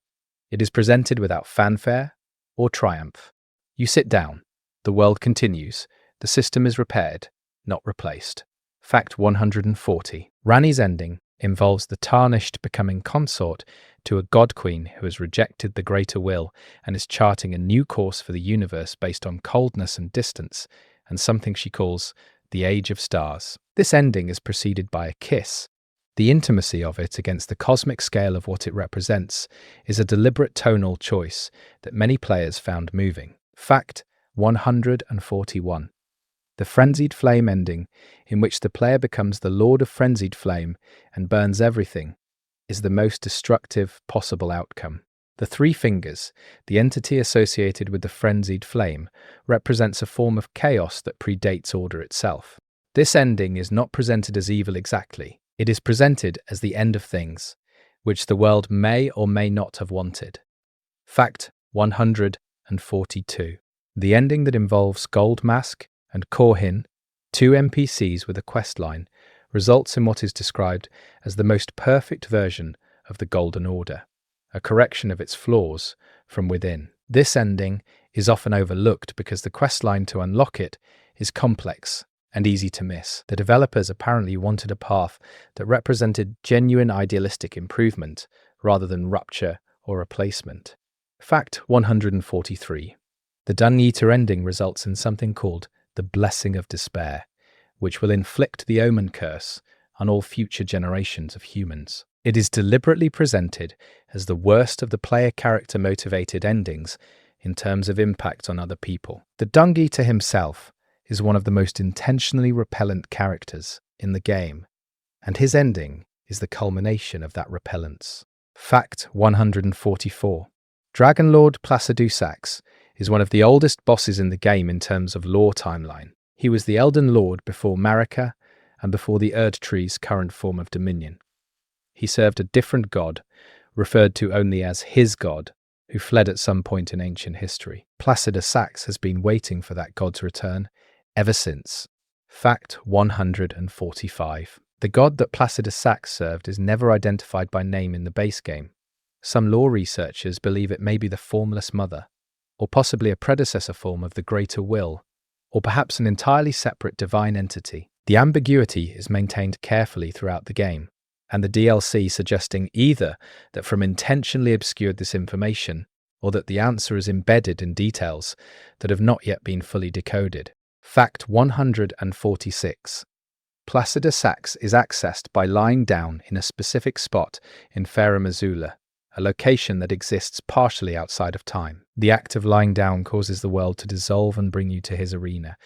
It is presented without fanfare or triumph. You sit down. The world continues. The system is repaired, not replaced. Fact 140. Ranni's ending, involves the tarnished becoming consort to a god queen who has rejected the greater will and is charting a new course for the universe based on coldness and distance and something she calls the Age of Stars. This ending is preceded by a kiss. The intimacy of it against the cosmic scale of what it represents is a deliberate tonal choice that many players found moving. Fact 141. The Frenzied Flame ending, in which the player becomes the Lord of Frenzied Flame and burns everything, is the most destructive possible outcome. The three fingers, the entity associated with the Frenzied Flame, represents a form of chaos that predates order itself. This ending is not presented as evil exactly. It is presented as the end of things, which the world may or may not have wanted. Fact 142. The ending that involves Gold Mask and Korhin, two NPCs with a quest line, results in what is described as the most perfect version of the Golden Order, a correction of its flaws from within. This ending is often overlooked because the questline to unlock it is complex and easy to miss. The developers apparently wanted a path that represented genuine idealistic improvement rather than rupture or replacement. Fact 143. The Dung Eater ending results in something called the Blessing of Despair, which will inflict the Omen Curse on all future generations of humans. It is deliberately presented as the worst of the player character motivated endings in terms of impact on other people. The Dung Eater himself is one of the most intentionally repellent characters in the game, and his ending is the culmination of that repellence. Fact 144. Dragonlord Placidusax is one of the oldest bosses in the game in terms of lore timeline. He was the Elden Lord before Marika and before the Erdtree's current form of dominion. He served a different god, referred to only as his god, who fled at some point in ancient history. Placidusax has been waiting for that god's return ever since. Fact 145. The god that Placidusax served is never identified by name in the base game. Some lore researchers believe it may be the Formless Mother, or possibly a predecessor form of the Greater Will, or perhaps an entirely separate divine entity. The ambiguity is maintained carefully throughout the game, and the DLC suggesting either that From intentionally obscured this information, or that the answer is embedded in details that have not yet been fully decoded. Fact 146. Placidusax is accessed by lying down in a specific spot in Farum Azula, a location that exists partially outside of time. The act of lying down causes the world to dissolve and bring you to his arena,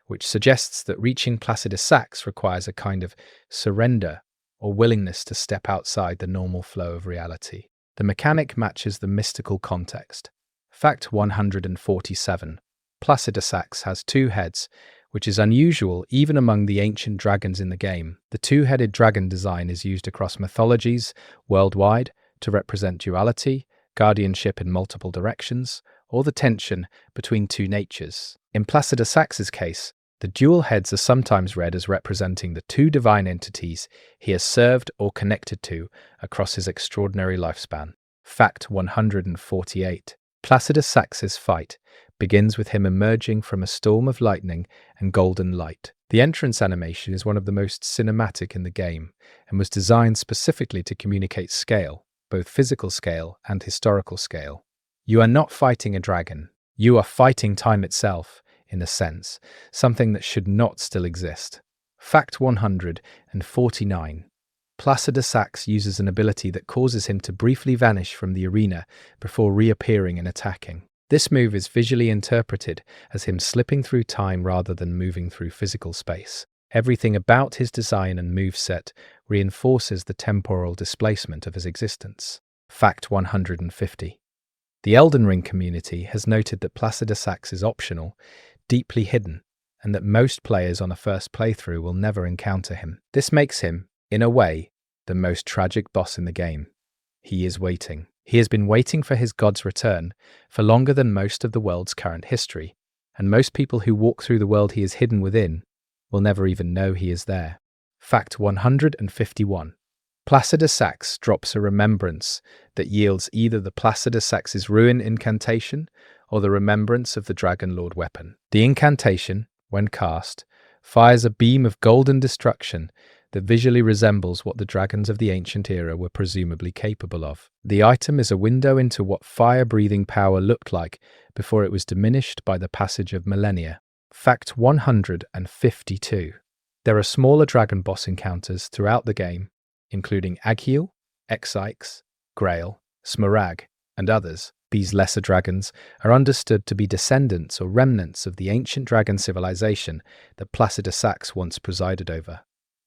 which suggests that reaching Placidusax requires a kind of surrender or willingness to step outside the normal flow of reality. The mechanic matches the mystical context. Fact 147. Placidusax has two heads, which is unusual even among the ancient dragons in the game. The two-headed dragon design is used across mythologies worldwide to represent duality, guardianship in multiple directions, or the tension between two natures. In Placidusax's case, the dual heads are sometimes read as representing the two divine entities he has served or connected to across his extraordinary lifespan. Fact 148. Placidusax's fight begins with him emerging from a storm of lightning and golden light. The entrance animation is one of the most cinematic in the game and was designed specifically to communicate scale, both physical scale and historical scale. You are not fighting a dragon. You are fighting time itself, in a sense, something that should not still exist. Fact 149. Placidusax uses an ability that causes him to briefly vanish from the arena before reappearing and attacking. This move is visually interpreted as him slipping through time rather than moving through physical space. Everything about his design and moveset reinforces the temporal displacement of his existence. Fact 150. The Elden Ring community has noted that Placidusax is optional, deeply hidden, and that most players on a first playthrough will never encounter him. This makes him, in a way, the most tragic boss in the game. He is waiting. He has been waiting for his god's return for longer than most of the world's current history, and most people who walk through the world he is hidden within will never even know he is there. Fact 151. Placidusax drops a remembrance that yields either the Placidusax's Ruin incantation or the remembrance of the Dragonlord weapon. The incantation, when cast, fires a beam of golden destruction that visually resembles what the dragons of the ancient era were presumably capable of. The item is a window into what fire-breathing power looked like before it was diminished by the passage of millennia. Fact 152. There are smaller dragon boss encounters throughout the game, including Aghiel, Exyx, Grail, Smaragd, and others. These lesser dragons are understood to be descendants or remnants of the ancient dragon civilization that Placider Sax once presided over.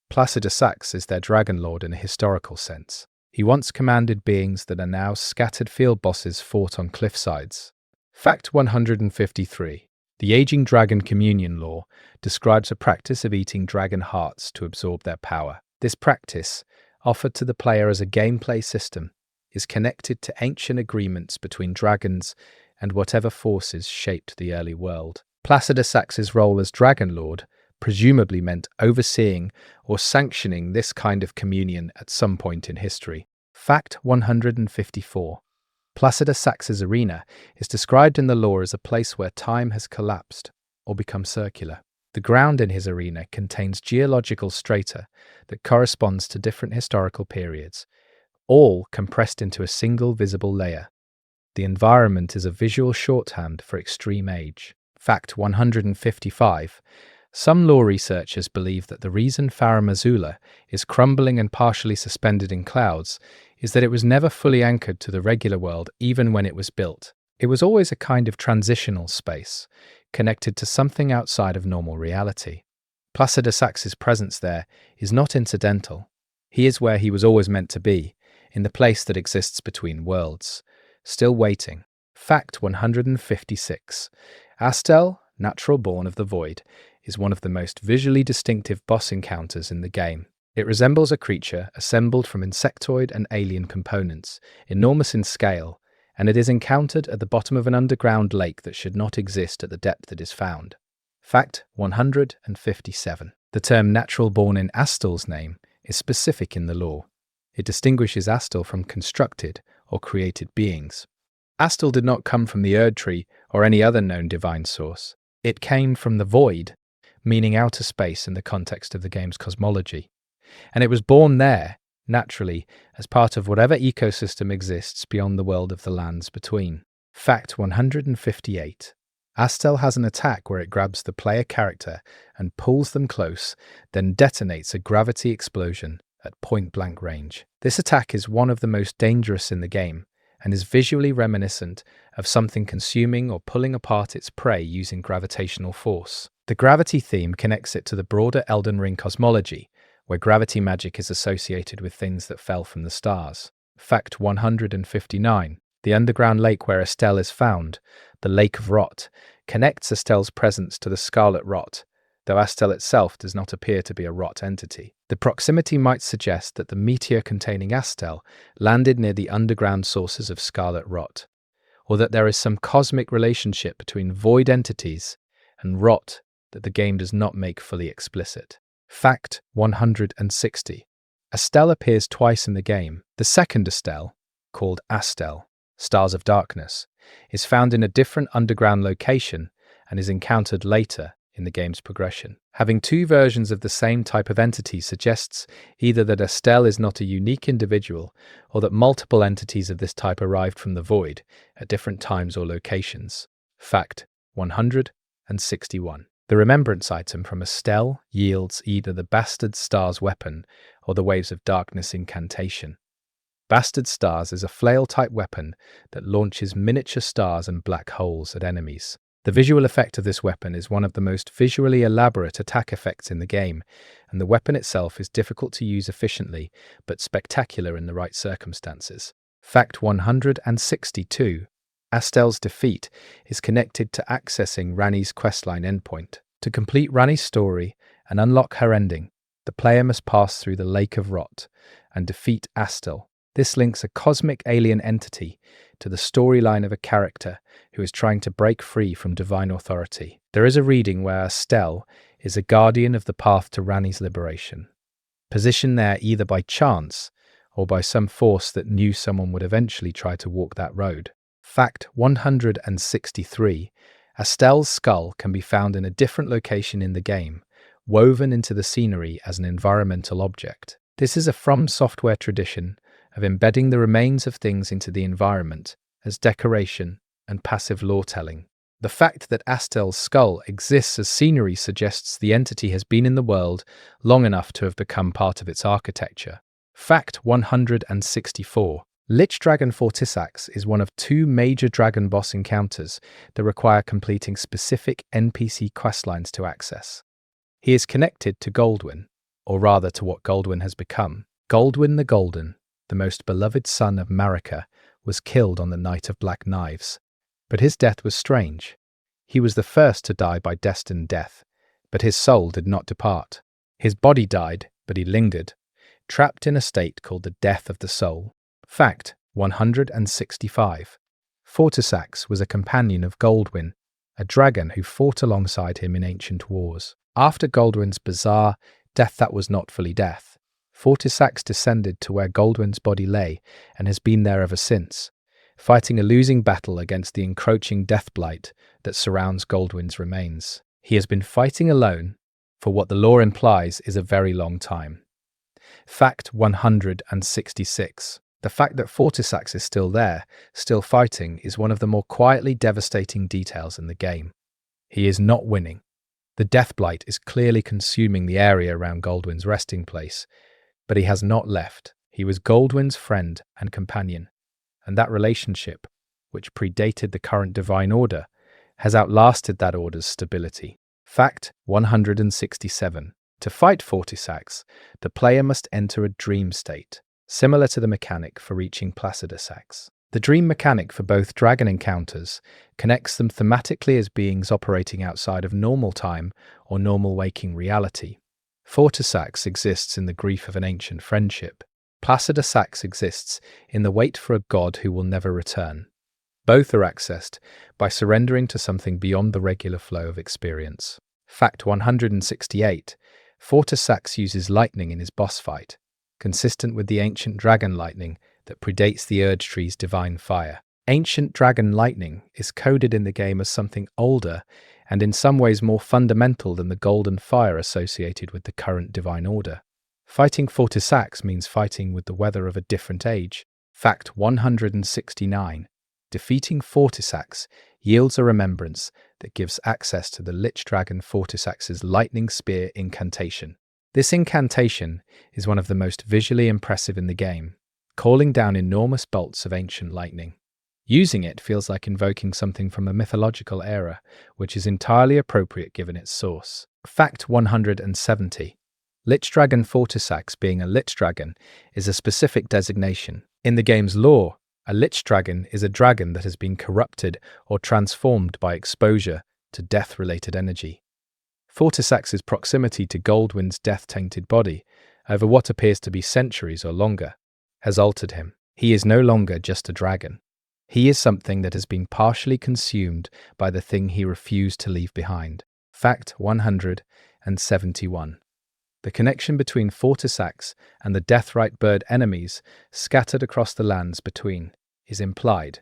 Placider Sax is their dragon lord in a historical sense. He once commanded beings that are now scattered field bosses fought on cliffsides. Fact 153. The aging dragon communion law describes a practice of eating dragon hearts to absorb their power. This practice, offered to the player as a gameplay system, is connected to ancient agreements between dragons and whatever forces shaped the early world. Placider Sax's role as Dragon Lord presumably meant overseeing or sanctioning this kind of communion at some point in history. Fact 154. Placider Sax's arena is described in the lore as a place where time has collapsed or become circular. The ground in his arena contains geological strata that corresponds to different historical periods, all compressed into a single visible layer. The environment is a visual shorthand for extreme age. Fact 155. Some lore researchers believe that the reason Farum Azula is crumbling and partially suspended in clouds is that it was never fully anchored to the regular world even when it was built. It was always a kind of transitional space, connected to something outside of normal reality. Placider Sax's presence there is not incidental. He is where he was always meant to be, in the place that exists between worlds, still waiting. Fact 156. Astel, natural born of the void, is one of the most visually distinctive boss encounters in the game. It resembles a creature assembled from insectoid and alien components, enormous in scale, and it is encountered at the bottom of an underground lake that should not exist at the depth it is found. Fact 157. The term natural born in Astel's name is specific in the lore. It distinguishes Astel from constructed or created beings. Astel did not come from the Erd Tree or any other known divine source. It came from the void, meaning outer space in the context of the game's cosmology. And it was born there, naturally, as part of whatever ecosystem exists beyond the world of the lands between. Fact 158. Astel has an attack where it grabs the player character and pulls them close, then detonates a gravity explosion at point-blank range. This attack is one of the most dangerous in the game, and is visually reminiscent of something consuming or pulling apart its prey using gravitational force. The gravity theme connects it to the broader Elden Ring cosmology, where gravity magic is associated with things that fell from the stars. Fact 159. The underground lake where Astel is found, the Lake of Rot, connects Astel's presence to the Scarlet Rot, though Astel itself does not appear to be a rot entity. The proximity might suggest that the meteor containing Astel landed near the underground sources of Scarlet Rot, or that there is some cosmic relationship between void entities and rot that the game does not make fully explicit. Fact 160. Astel appears twice in the game. The second Astel, called Astel, Stars of Darkness, is found in a different underground location and is encountered later in the game's progression. Having two versions of the same type of entity suggests either that Astel is not a unique individual or that multiple entities of this type arrived from the void at different times or locations. Fact 161. The remembrance item from Astel yields either the Bastard Stars weapon or the Waves of Darkness incantation. Bastard Stars is a flail-type weapon that launches miniature stars and black holes at enemies. The visual effect of this weapon is one of the most visually elaborate attack effects in the game, and the weapon itself is difficult to use efficiently, but spectacular in the right circumstances. Fact 162. Astel's defeat is connected to accessing Ranni's questline endpoint. To complete Ranni's story and unlock her ending, the player must pass through the Lake of Rot and defeat Astel. This links a cosmic alien entity to the storyline of a character who is trying to break free from divine authority. There is a reading where Astel is a guardian of the path to Ranni's liberation, positioned there either by chance or by some force that knew someone would eventually try to walk that road. Fact 163. Astel's skull can be found in a different location in the game, woven into the scenery as an environmental object. This is a From Software tradition of embedding the remains of things into the environment as decoration and passive lore-telling. The fact that Astel's skull exists as scenery suggests the entity has been in the world long enough to have become part of its architecture. Fact 164. Lich Dragon Fortisax is one of two major dragon boss encounters that require completing specific NPC questlines to access. He is connected to Goldwyn, or rather to what Goldwyn has become. Goldwyn the Golden, the most beloved son of Marika, was killed on the Night of Black Knives. But his death was strange. He was the first to die by destined death, but his soul did not depart. His body died, but he lingered, trapped in a state called the death of the soul. Fact 165. Fortisax was a companion of Goldwyn, a dragon who fought alongside him in ancient wars. After Goldwyn's bizarre death that was not fully death, Fortisax descended to where Goldwyn's body lay and has been there ever since, fighting a losing battle against the encroaching death blight that surrounds Goldwyn's remains. He has been fighting alone for what the lore implies is a very long time. Fact 166. The fact that Fortisax is still there, still fighting, is one of the more quietly devastating details in the game. He is not winning. The Deathblight is clearly consuming the area around Goldwyn's resting place, but he has not left. He was Goldwyn's friend and companion, and that relationship, which predated the current Divine Order, has outlasted that order's stability. Fact 167. To fight Fortisax, the player must enter a dream state, similar to the mechanic for reaching Placidusax. The dream mechanic for both dragon encounters connects them thematically as beings operating outside of normal time or normal waking reality. Fortisax exists in the grief of an ancient friendship. Placidusax exists in the wait for a god who will never return. Both are accessed by surrendering to something beyond the regular flow of experience. Fact 168. Fortisax uses lightning in his boss fight, consistent with the ancient dragon lightning that predates the Erd Tree's divine fire. Ancient dragon lightning is coded in the game as something older and in some ways more fundamental than the golden fire associated with the current divine order. Fighting Fortisax means fighting with the weather of a different age. Fact 169. Defeating Fortisax yields a remembrance that gives access to the Lich Dragon Fortisax's lightning spear incantation. This incantation is one of the most visually impressive in the game, calling down enormous bolts of ancient lightning. Using it feels like invoking something from a mythological era, which is entirely appropriate given its source. Fact 170. Lich Dragon Fortisax being a Lich Dragon is a specific designation. In the game's lore, a Lich Dragon is a dragon that has been corrupted or transformed by exposure to death-related energy. Fortisax's proximity to Goldwyn's death-tainted body, over what appears to be centuries or longer, has altered him. He is no longer just a dragon. He is something that has been partially consumed by the thing he refused to leave behind. Fact 171. The connection between Fortisax and the Deathrite bird enemies scattered across the lands between is implied,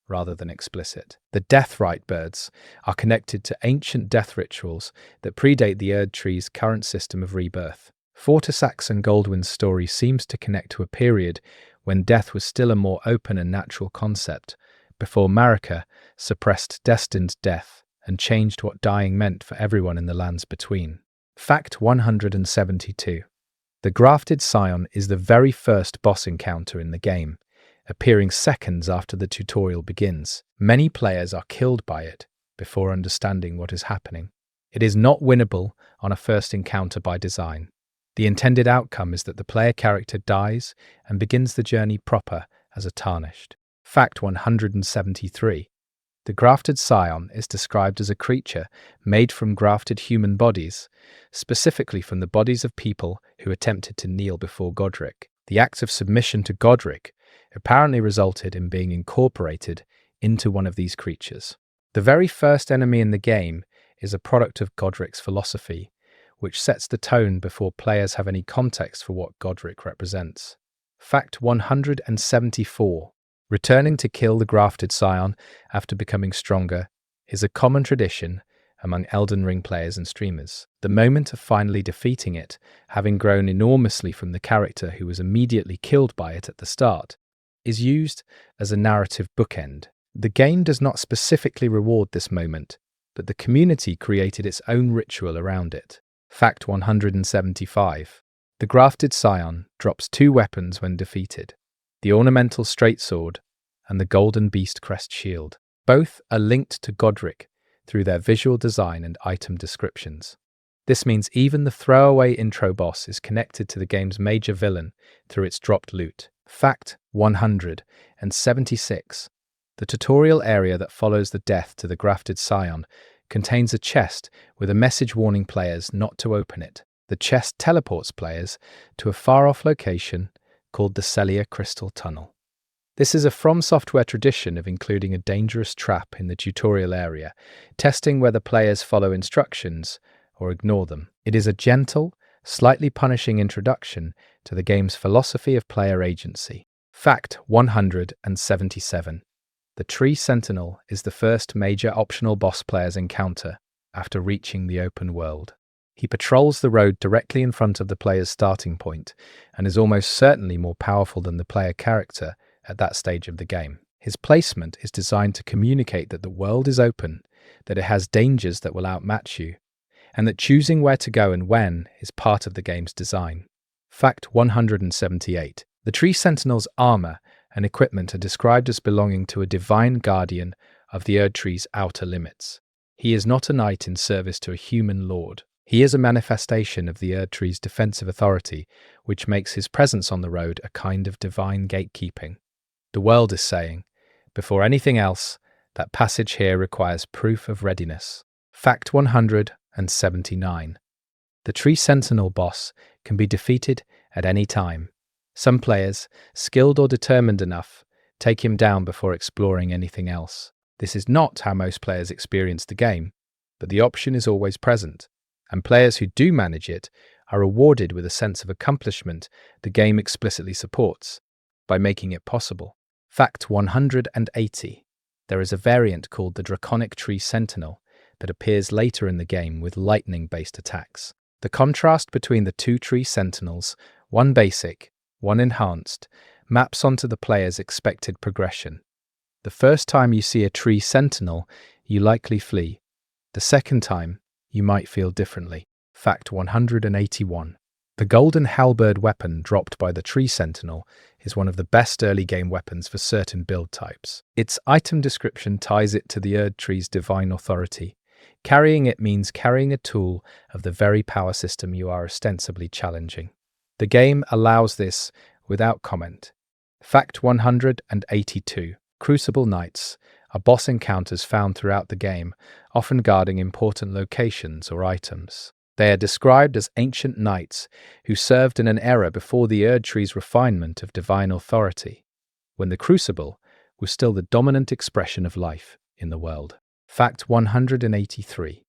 rather than explicit. The Deathrite birds are connected to ancient death rituals that predate the Erd Tree's current system of rebirth. Fortisax and Goldwyn's story seems to connect to a period when death was still a more open and natural concept, before Marika suppressed destined death and changed what dying meant for everyone in the lands between. Fact 172. The Grafted Scion is the very first boss encounter in the game, appearing seconds after the tutorial begins. Many players are killed by it before understanding what is happening. It is not winnable on a first encounter by design. The intended outcome is that the player character dies and begins the journey proper as a tarnished. Fact 173. The Grafted Scion is described as a creature made from grafted human bodies, specifically from the bodies of people who attempted to kneel before Godric. The act of submission to Godric apparently resulted in being incorporated into one of these creatures. The very first enemy in the game is a product of Godric's philosophy, which sets the tone before players have any context for what Godric represents. Fact 174. Returning to kill the Grafted Scion after becoming stronger is a common tradition among Elden Ring players and streamers. The moment of finally defeating it, having grown enormously from the character who was immediately killed by it at the start, is used as a narrative bookend. The game does not specifically reward this moment, but the community created its own ritual around it. Fact 175. The grafted scion drops 2 weapons when defeated: the ornamental straight sword and the golden beast crest shield. Both are linked to Godric through their visual design and item descriptions. This means even the throwaway intro boss is connected to the game's major villain through its dropped loot. Fact 176. The tutorial area that follows the death to the grafted scion contains a chest with a message warning players not to open it. The chest teleports players to a far-off location called the Celia Crystal Tunnel. This is a From Software tradition of including a dangerous trap in the tutorial area, testing whether players follow instructions or ignore them. It is a gentle, slightly punishing introduction to the game's philosophy of player agency. Fact 177. The Tree Sentinel is the first major optional boss players encounter after reaching the open world. He patrols the road directly in front of the player's starting point and is almost certainly more powerful than the player character at that stage of the game. His placement is designed to communicate that the world is open, that it has dangers that will outmatch you, and that choosing where to go and when is part of the game's design. Fact 178. The Tree Sentinel's armor and equipment are described as belonging to a divine guardian of the Erd Tree's outer limits. He is not a knight in service to a human lord. He is a manifestation of the Erd Tree's defensive authority, which makes his presence on the road a kind of divine gatekeeping. The world is saying, before anything else, that passage here requires proof of readiness. Fact 179. The Tree Sentinel boss can be defeated at any time. Some players, skilled or determined enough, take him down before exploring anything else. This is not how most players experience the game, but the option is always present, and players who do manage it are rewarded with a sense of accomplishment the game explicitly supports, by making it possible. Fact 180. There is a variant called the Draconic Tree Sentinel that appears later in the game with lightning-based attacks. The contrast between the 2 Tree Sentinels, one basic, one enhanced, maps onto the player's expected progression. The first time you see a Tree Sentinel, you likely flee. The second time, you might feel differently. Fact 181. The golden halberd weapon dropped by the Tree Sentinel is one of the best early game weapons for certain build types. Its item description ties it to the Erd Tree's divine authority. Carrying it means carrying a tool of the very power system you are ostensibly challenging. The game allows this without comment. Fact 182. Crucible Knights are boss encounters found throughout the game, often guarding important locations or items. They are described as ancient knights who served in an era before the Erd Tree's refinement of divine authority, when the Crucible was still the dominant expression of life in the world. Fact 183.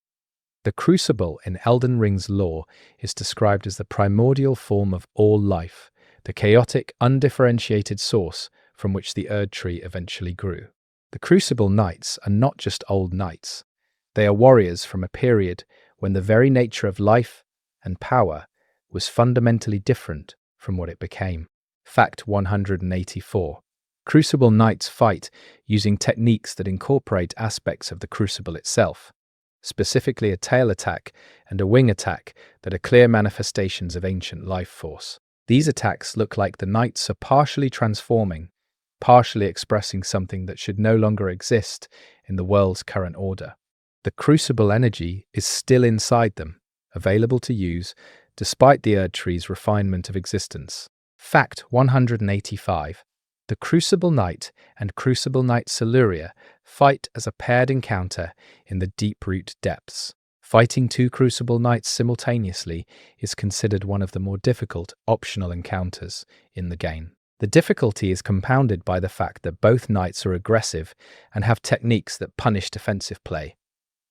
The Crucible in Elden Ring's lore is described as the primordial form of all life, the chaotic, undifferentiated source from which the Erd Tree eventually grew. The Crucible Knights are not just old knights. They are warriors from a period when the very nature of life and power was fundamentally different from what it became. Fact 184. Crucible Knights fight using techniques that incorporate aspects of the Crucible itself, specifically a tail attack and a wing attack that are clear manifestations of ancient life force. These attacks look like the knights are partially transforming, partially expressing something that should no longer exist in the world's current order. The Crucible energy is still inside them, available to use despite the Erd Tree's refinement of existence. Fact 185. The Crucible Knight and Crucible Knight Siluria fight as a paired encounter in the Deep-Root Depths. Fighting 2 Crucible Knights simultaneously is considered one of the more difficult optional encounters in the game. The difficulty is compounded by the fact that both knights are aggressive and have techniques that punish defensive play.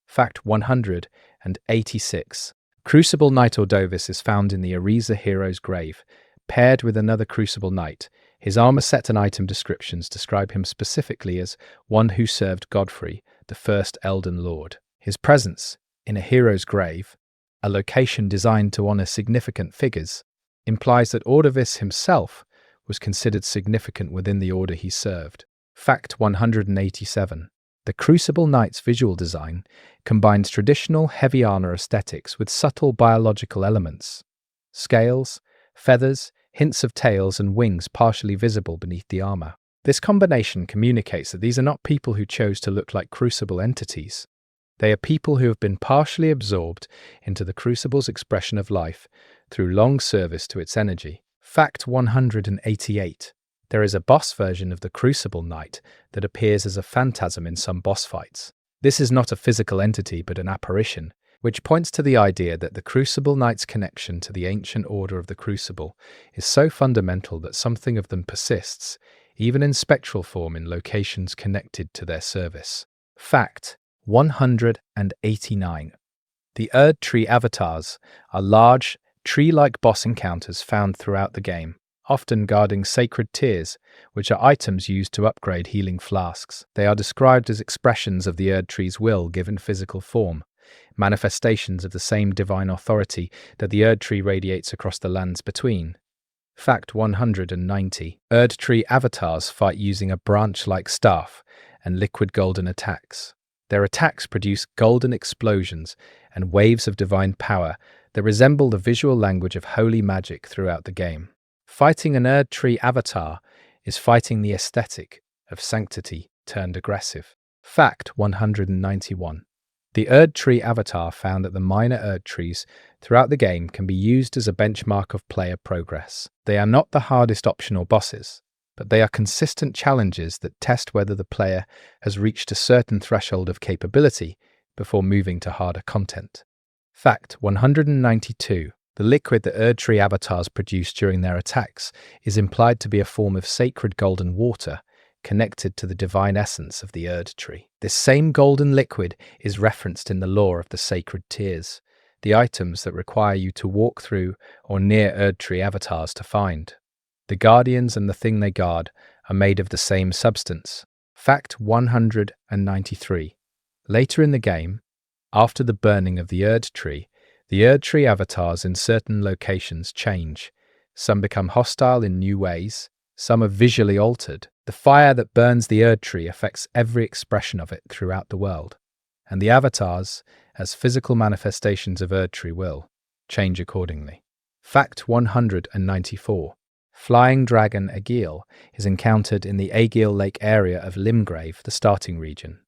Fact 186. Crucible Knight Ordovis is found in the Ariza hero's grave, paired with another Crucible Knight. His armor set and item descriptions describe him specifically as one who served Godfrey, the first Elden Lord. His presence in a hero's grave, a location designed to honor significant figures, implies that Ordovis himself was considered significant within the order he served. Fact 187. The Crucible Knight's visual design combines traditional heavy armor aesthetics with subtle biological elements. Scales, feathers, hints of tails and wings partially visible beneath the armor. This combination communicates that these are not people who chose to look like Crucible entities. They are people who have been partially absorbed into the Crucible's expression of life through long service to its energy. Fact 188. There is a boss version of the Crucible Knight that appears as a phantasm in some boss fights. This is not a physical entity but an apparition, which points to the idea that the Crucible Knight's connection to the ancient order of the Crucible is so fundamental that something of them persists, even in spectral form in locations connected to their service. Fact 189. The Erd Tree avatars are large, tree-like boss encounters found throughout the game, often guarding sacred tears, which are items used to upgrade healing flasks. They are described as expressions of the Erd Tree's will given physical form, manifestations of the same divine authority that the Erd Tree radiates across the lands between. Fact 190. Erd Tree avatars fight using a branch-like staff and liquid golden attacks. Their attacks produce golden explosions and waves of divine power that resemble the visual language of holy magic throughout the game. Fighting an Erd Tree avatar is fighting the aesthetic of sanctity turned aggressive. Fact 191. The Erd Tree avatar found at the minor Erd Trees throughout the game can be used as a benchmark of player progress. They are not the hardest optional bosses, but they are consistent challenges that test whether the player has reached a certain threshold of capability before moving to harder content. Fact 192. The liquid that Erd Tree avatars produce during their attacks is implied to be a form of sacred golden water connected to the divine essence of the Erd Tree. This same golden liquid is referenced in the lore of the sacred tears, the items that require you to walk through or near Erd Tree avatars to find. The guardians and the thing they guard are made of the same substance. Fact 193. Later in the game, after the burning of the Erd Tree avatars in certain locations change. Some become hostile in new ways, some are visually altered. The fire that burns the Erd Tree affects every expression of it throughout the world, and the avatars, as physical manifestations of Erd Tree will, change accordingly. Fact 194. Flying dragon Aegil is encountered in the Aegil Lake area of Limgrave, the starting region.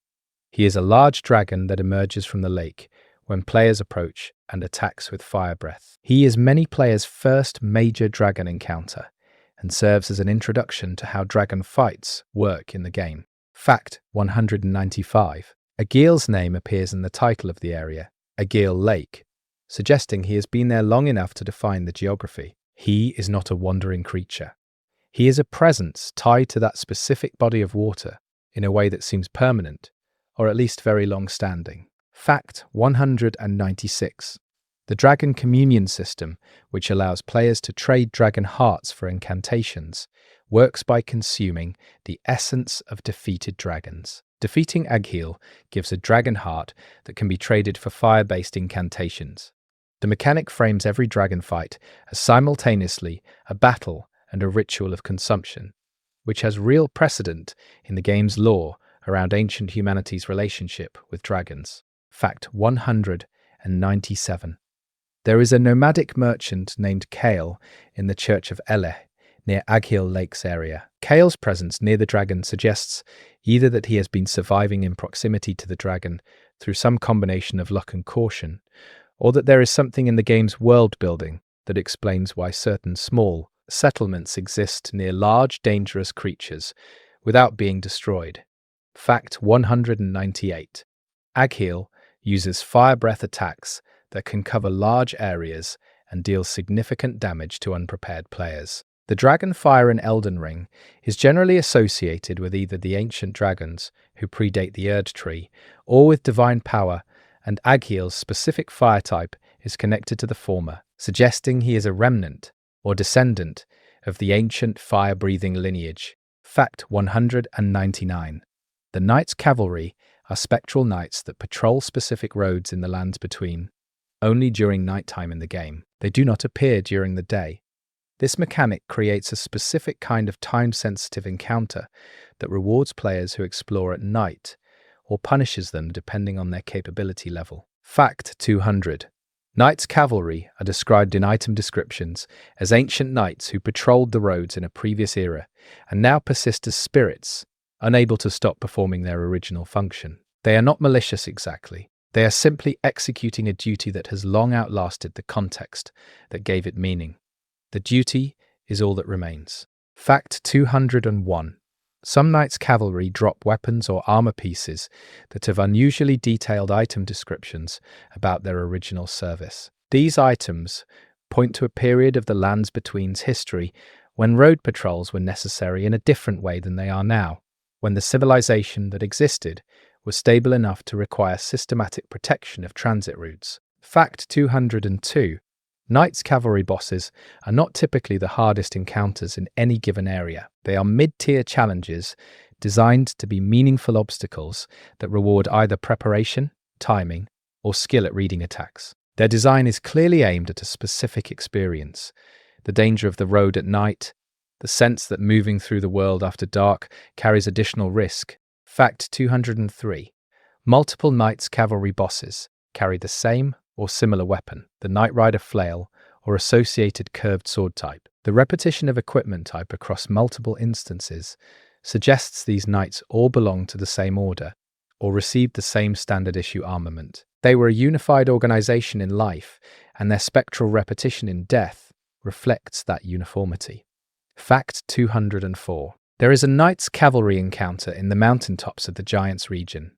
He is a large dragon that emerges from the lake when players approach and attacks with fire breath. He is many players' first major dragon encounter and serves as an introduction to how dragon fights work in the game. Fact 195. Aegil's name appears in the title of the area, Aegil Lake, suggesting he has been there long enough to define the geography. He is not a wandering creature. He is a presence tied to that specific body of water in a way that seems permanent, or at least very long-standing. Fact 196. The Dragon Communion system, which allows players to trade dragon hearts for incantations, works by consuming the essence of defeated dragons. Defeating Aegil gives a dragon heart that can be traded for fire-based incantations. The mechanic frames every dragon fight as simultaneously a battle and a ritual of consumption, which has real precedent in the game's lore around ancient humanity's relationship with dragons. Fact 197. There is a nomadic merchant named Kale in the Church of Eleh, near Aegil Lake's area. Kale's presence near the dragon suggests either that he has been surviving in proximity to the dragon through some combination of luck and caution, or that there is something in the game's world building that explains why certain small settlements exist near large, dangerous creatures without being destroyed. Fact 198. Aegil uses fire breath attacks that can cover large areas and deal significant damage to unprepared players. The dragon fire in Elden Ring is generally associated with either the ancient dragons who predate the Erd Tree or with divine power, and Aegil's specific fire type is connected to the former, suggesting he is a remnant or descendant of the ancient fire-breathing lineage. Fact 199. The Knight's Cavalry are spectral knights that patrol specific roads in the lands between, only during nighttime in the game. They do not appear during the day. This mechanic creates a specific kind of time-sensitive encounter that rewards players who explore at night, or punishes them depending on their capability level. Fact 200. Knights cavalry are described in item descriptions as ancient knights who patrolled the roads in a previous era and now persist as spirits, unable to stop performing their original function. They are not malicious exactly. They are simply executing a duty that has long outlasted the context that gave it meaning. The duty is all that remains. Fact 201. Some knights cavalry drop weapons or armor pieces that have unusually detailed item descriptions about their original service. These items point to a period of the Lands Between's history when road patrols were necessary in a different way than they are now, when the civilization that existed was stable enough to require systematic protection of transit routes. Fact 202. Knights cavalry bosses are not typically the hardest encounters in any given area. They are mid-tier challenges designed to be meaningful obstacles that reward either preparation, timing, or skill at reading attacks. Their design is clearly aimed at a specific experience: the danger of the road at night, the sense that moving through the world after dark carries additional risk. Fact 203. Multiple Knights cavalry bosses carry the same or similar weapon, the Knight Rider flail or associated curved sword type. The repetition of equipment type across multiple instances suggests these knights all belong to the same order or received the same standard issue armament. They were a unified organization in life, and their spectral repetition in death reflects that uniformity. Fact 204. There is a Knights cavalry encounter in the mountaintops of the Giants region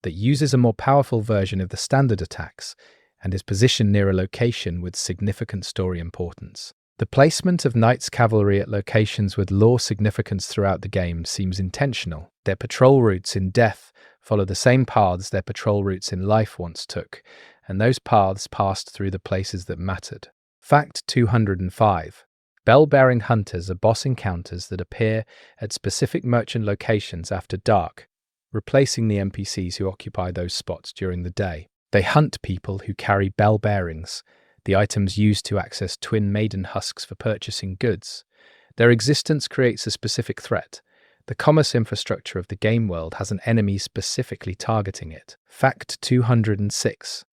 that uses a more powerful version of the standard attacks and is positioned near a location with significant story importance. The placement of Knights cavalry at locations with lore significance throughout the game seems intentional. Their patrol routes in death follow the same paths their patrol routes in life once took, and those paths passed through the places that mattered. Fact 205. Bell-bearing hunters are boss encounters that appear at specific merchant locations after dark, replacing the NPCs who occupy those spots during the day. They hunt people who carry bell bearings, the items used to access twin maiden husks for purchasing goods. Their existence creates a specific threat. The commerce infrastructure of the game world has an enemy specifically targeting it. Fact 206.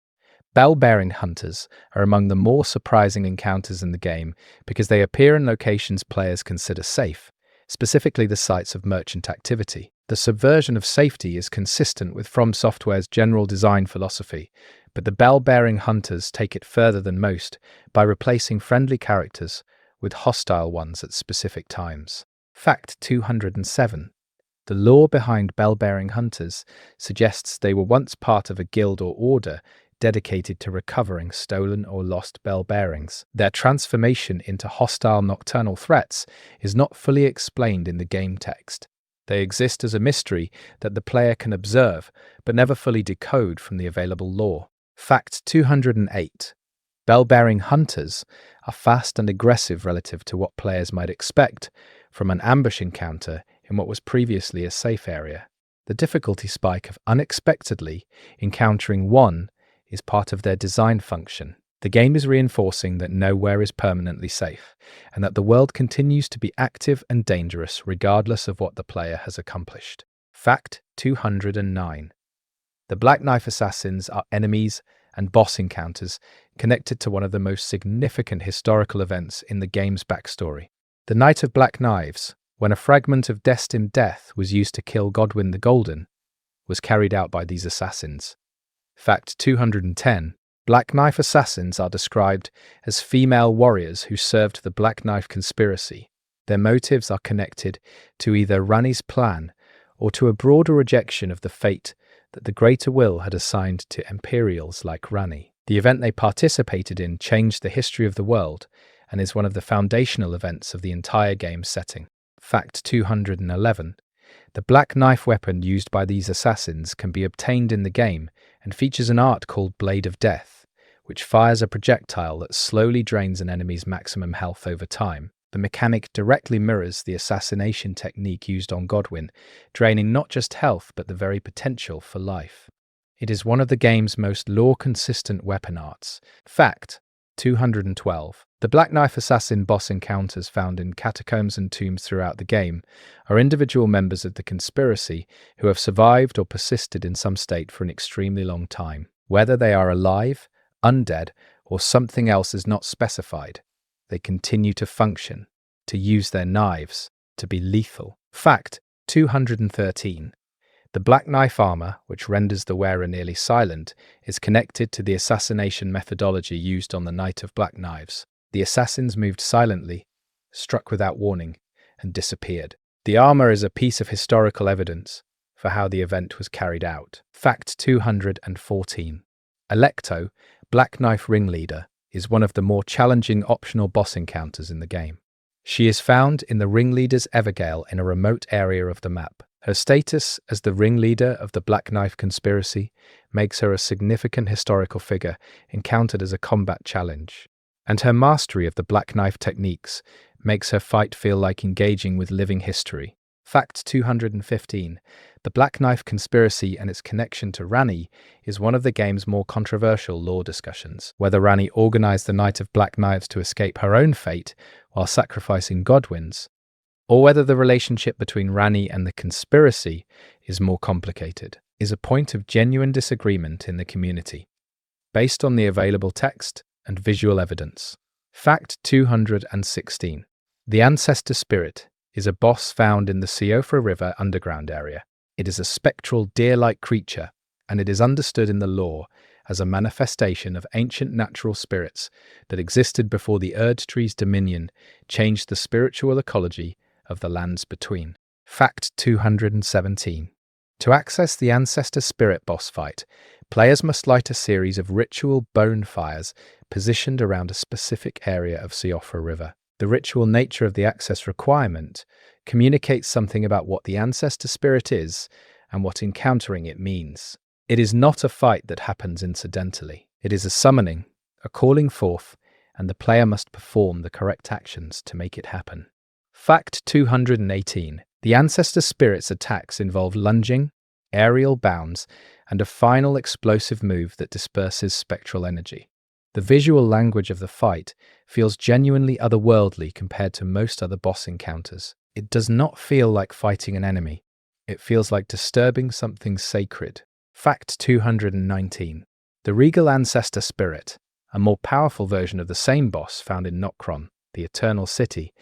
Bell-bearing hunters are among the more surprising encounters in the game because they appear in locations players consider safe, specifically the sites of merchant activity. The subversion of safety is consistent with From Software's general design philosophy, but the bell-bearing hunters take it further than most by replacing friendly characters with hostile ones at specific times. Fact 207. The lore behind bell-bearing hunters suggests they were once part of a guild or order dedicated to recovering stolen or lost bell bearings. Their transformation into hostile nocturnal threats is not fully explained in the game text. They exist as a mystery that the player can observe, but never fully decode from the available lore. Fact 208. Bell-bearing hunters are fast and aggressive relative to what players might expect from an ambush encounter in what was previously a safe area. The difficulty spike of unexpectedly encountering one is part of their design function. The game is reinforcing that nowhere is permanently safe, and that the world continues to be active and dangerous regardless of what the player has accomplished. Fact 209. The Black Knife Assassins are enemies and boss encounters connected to one of the most significant historical events in the game's backstory. The Night of Black Knives, when a fragment of destined death was used to kill Godwyn the Golden, was carried out by these assassins. Fact 210. Black Knife Assassins are described as female warriors who served the Black Knife conspiracy. Their motives are connected to either Rani's plan or to a broader rejection of the fate that the Greater Will had assigned to Imperials like Rani. The event they participated in changed the history of the world and is one of the foundational events of the entire game setting. Fact 211. The black knife weapon used by these assassins can be obtained in the game and features an art called Blade of Death, which fires a projectile that slowly drains an enemy's maximum health over time. The mechanic directly mirrors the assassination technique used on Godwyn, draining not just health but the very potential for life. It is one of the game's most lore-consistent weapon arts. Fact 212. The Black Knife Assassin boss encounters found in catacombs and tombs throughout the game are individual members of the conspiracy who have survived or persisted in some state for an extremely long time. Whether they are alive, undead, or something else is not specified. They continue to function, to use their knives, to be lethal. Fact 213. The black knife armor, which renders the wearer nearly silent, is connected to the assassination methodology used on the Knight of Black Knives. The assassins moved silently, struck without warning, and disappeared. The armor is a piece of historical evidence for how the event was carried out. Fact 214. Alecto, Black Knife Ringleader, is one of the more challenging optional boss encounters in the game. She is found in the Ringleader's Evergale in a remote area of the map. Her status as the ringleader of the Black Knife conspiracy makes her a significant historical figure encountered as a combat challenge. And her mastery of the Black Knife techniques makes her fight feel like engaging with living history. Fact 215. The Black Knife conspiracy and its connection to Ranni is one of the game's more controversial lore discussions. Whether Ranni organized the Knight of Black Knives to escape her own fate while sacrificing Godwyn's, or whether the relationship between Ranni and the conspiracy is more complicated, is a point of genuine disagreement in the community, based on the available text and visual evidence. Fact 216. The Ancestor Spirit is a boss found in the Siofra River underground area. It is a spectral deer-like creature, and it is understood in the lore as a manifestation of ancient natural spirits that existed before the Erd Tree's dominion changed the spiritual ecology of the lands between. Fact 217. To access the Ancestor Spirit boss fight, players must light a series of ritual bone fires positioned around a specific area of Siofra River. The ritual nature of the access requirement communicates something about what the Ancestor Spirit is and what encountering it means. It is not a fight that happens incidentally. It is a summoning, a calling forth, and the player must perform the correct actions to make it happen. Fact 218. The Ancestor Spirit's attacks involve lunging, aerial bounds, and a final explosive move that disperses spectral energy. The visual language of the fight feels genuinely otherworldly compared to most other boss encounters. It does not feel like fighting an enemy. It feels like disturbing something sacred. Fact 219. The Regal Ancestor Spirit, a more powerful version of the same boss found in Nokron, the Eternal City,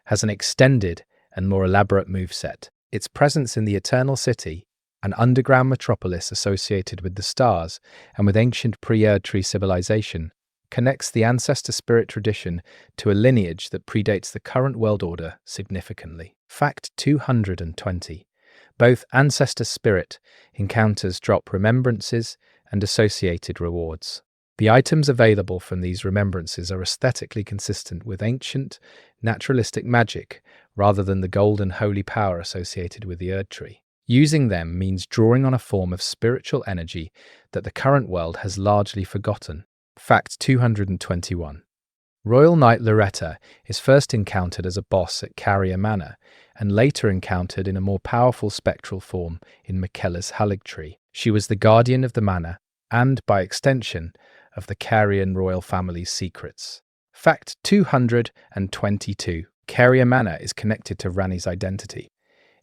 has an extended and more elaborate moveset. Its presence in the Eternal City, an underground metropolis associated with the stars and with ancient pre-Erd Tree civilization, connects the Ancestor Spirit tradition to a lineage that predates the current world order significantly. Fact 220. Both Ancestor Spirit encounters drop remembrances and associated rewards. The items available from these remembrances are aesthetically consistent with ancient, naturalistic magic rather than the golden holy power associated with the Erd Tree. Using them means drawing on a form of spiritual energy that the current world has largely forgotten. Fact 221. Royal Knight Loretta is first encountered as a boss at Carrier Manor and later encountered in a more powerful spectral form in Miquella's Haligtree. She was the guardian of the manor and, by extension, of the Carrion royal family's secrets. Fact 222. Carrier Manor is connected to Ranni's identity.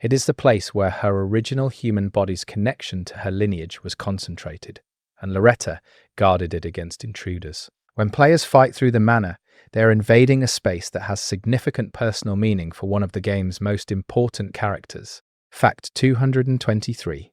It is the place where her original human body's connection to her lineage was concentrated, and Loretta guarded it against intruders. When players fight through the manor, they are invading a space that has significant personal meaning for one of the game's most important characters. Fact 223.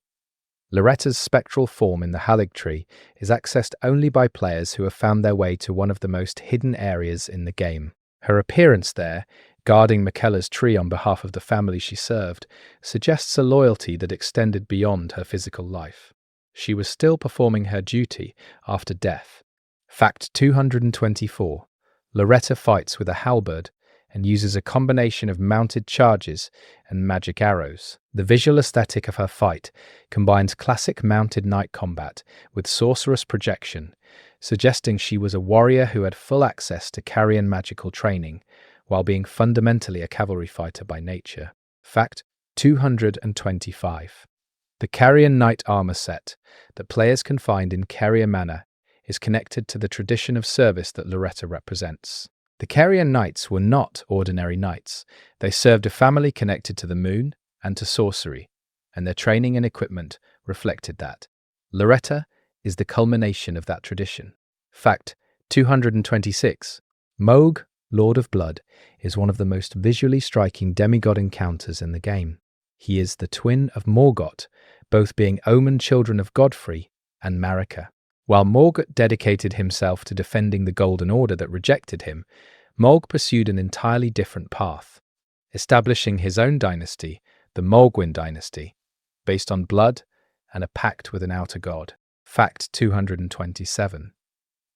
Loretta's spectral form in the Haligtree is accessed only by players who have found their way to one of the most hidden areas in the game. Her appearance there, guarding Miquella's tree on behalf of the family she served, suggests a loyalty that extended beyond her physical life. She was still performing her duty after death. Fact 224. Loretta fights with a halberd and uses a combination of mounted charges and magic arrows. The visual aesthetic of her fight combines classic mounted knight combat with sorceress projection, suggesting she was a warrior who had full access to Carrion magical training, while being fundamentally a cavalry fighter by nature. Fact 225. The Carrier Knight armor set that players can find in Carrier Manor is connected to the tradition of service that Loretta represents. The Carrier Knights were not ordinary knights. They served a family connected to the moon and to sorcery, and their training and equipment reflected that. Loretta is the culmination of that tradition. Fact 226. Mohg, Lord of Blood, is one of the most visually striking demigod encounters in the game. He is the twin of Morgoth, both being omen children of Godfrey and Marika. While Morgoth dedicated himself to defending the Golden Order that rejected him, Mohg pursued an entirely different path, establishing his own dynasty, the Mohgwyn dynasty, based on blood and a pact with an outer god. Fact 227.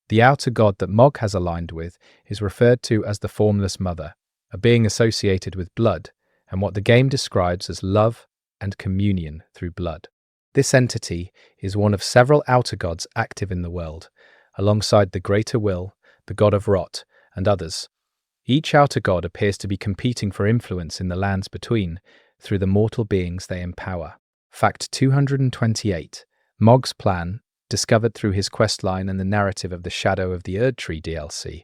The outer god that Mohg has aligned with is referred to as the Formless Mother, a being associated with blood, and what the game describes as love and communion through blood. This entity is one of several outer gods active in the world, alongside the Greater Will, the god of Rot, and others. Each outer god appears to be competing for influence in the lands between through the mortal beings they empower. Fact 228. Mohg's plan, discovered through his questline and the narrative of the Shadow of the Erdtree DLC,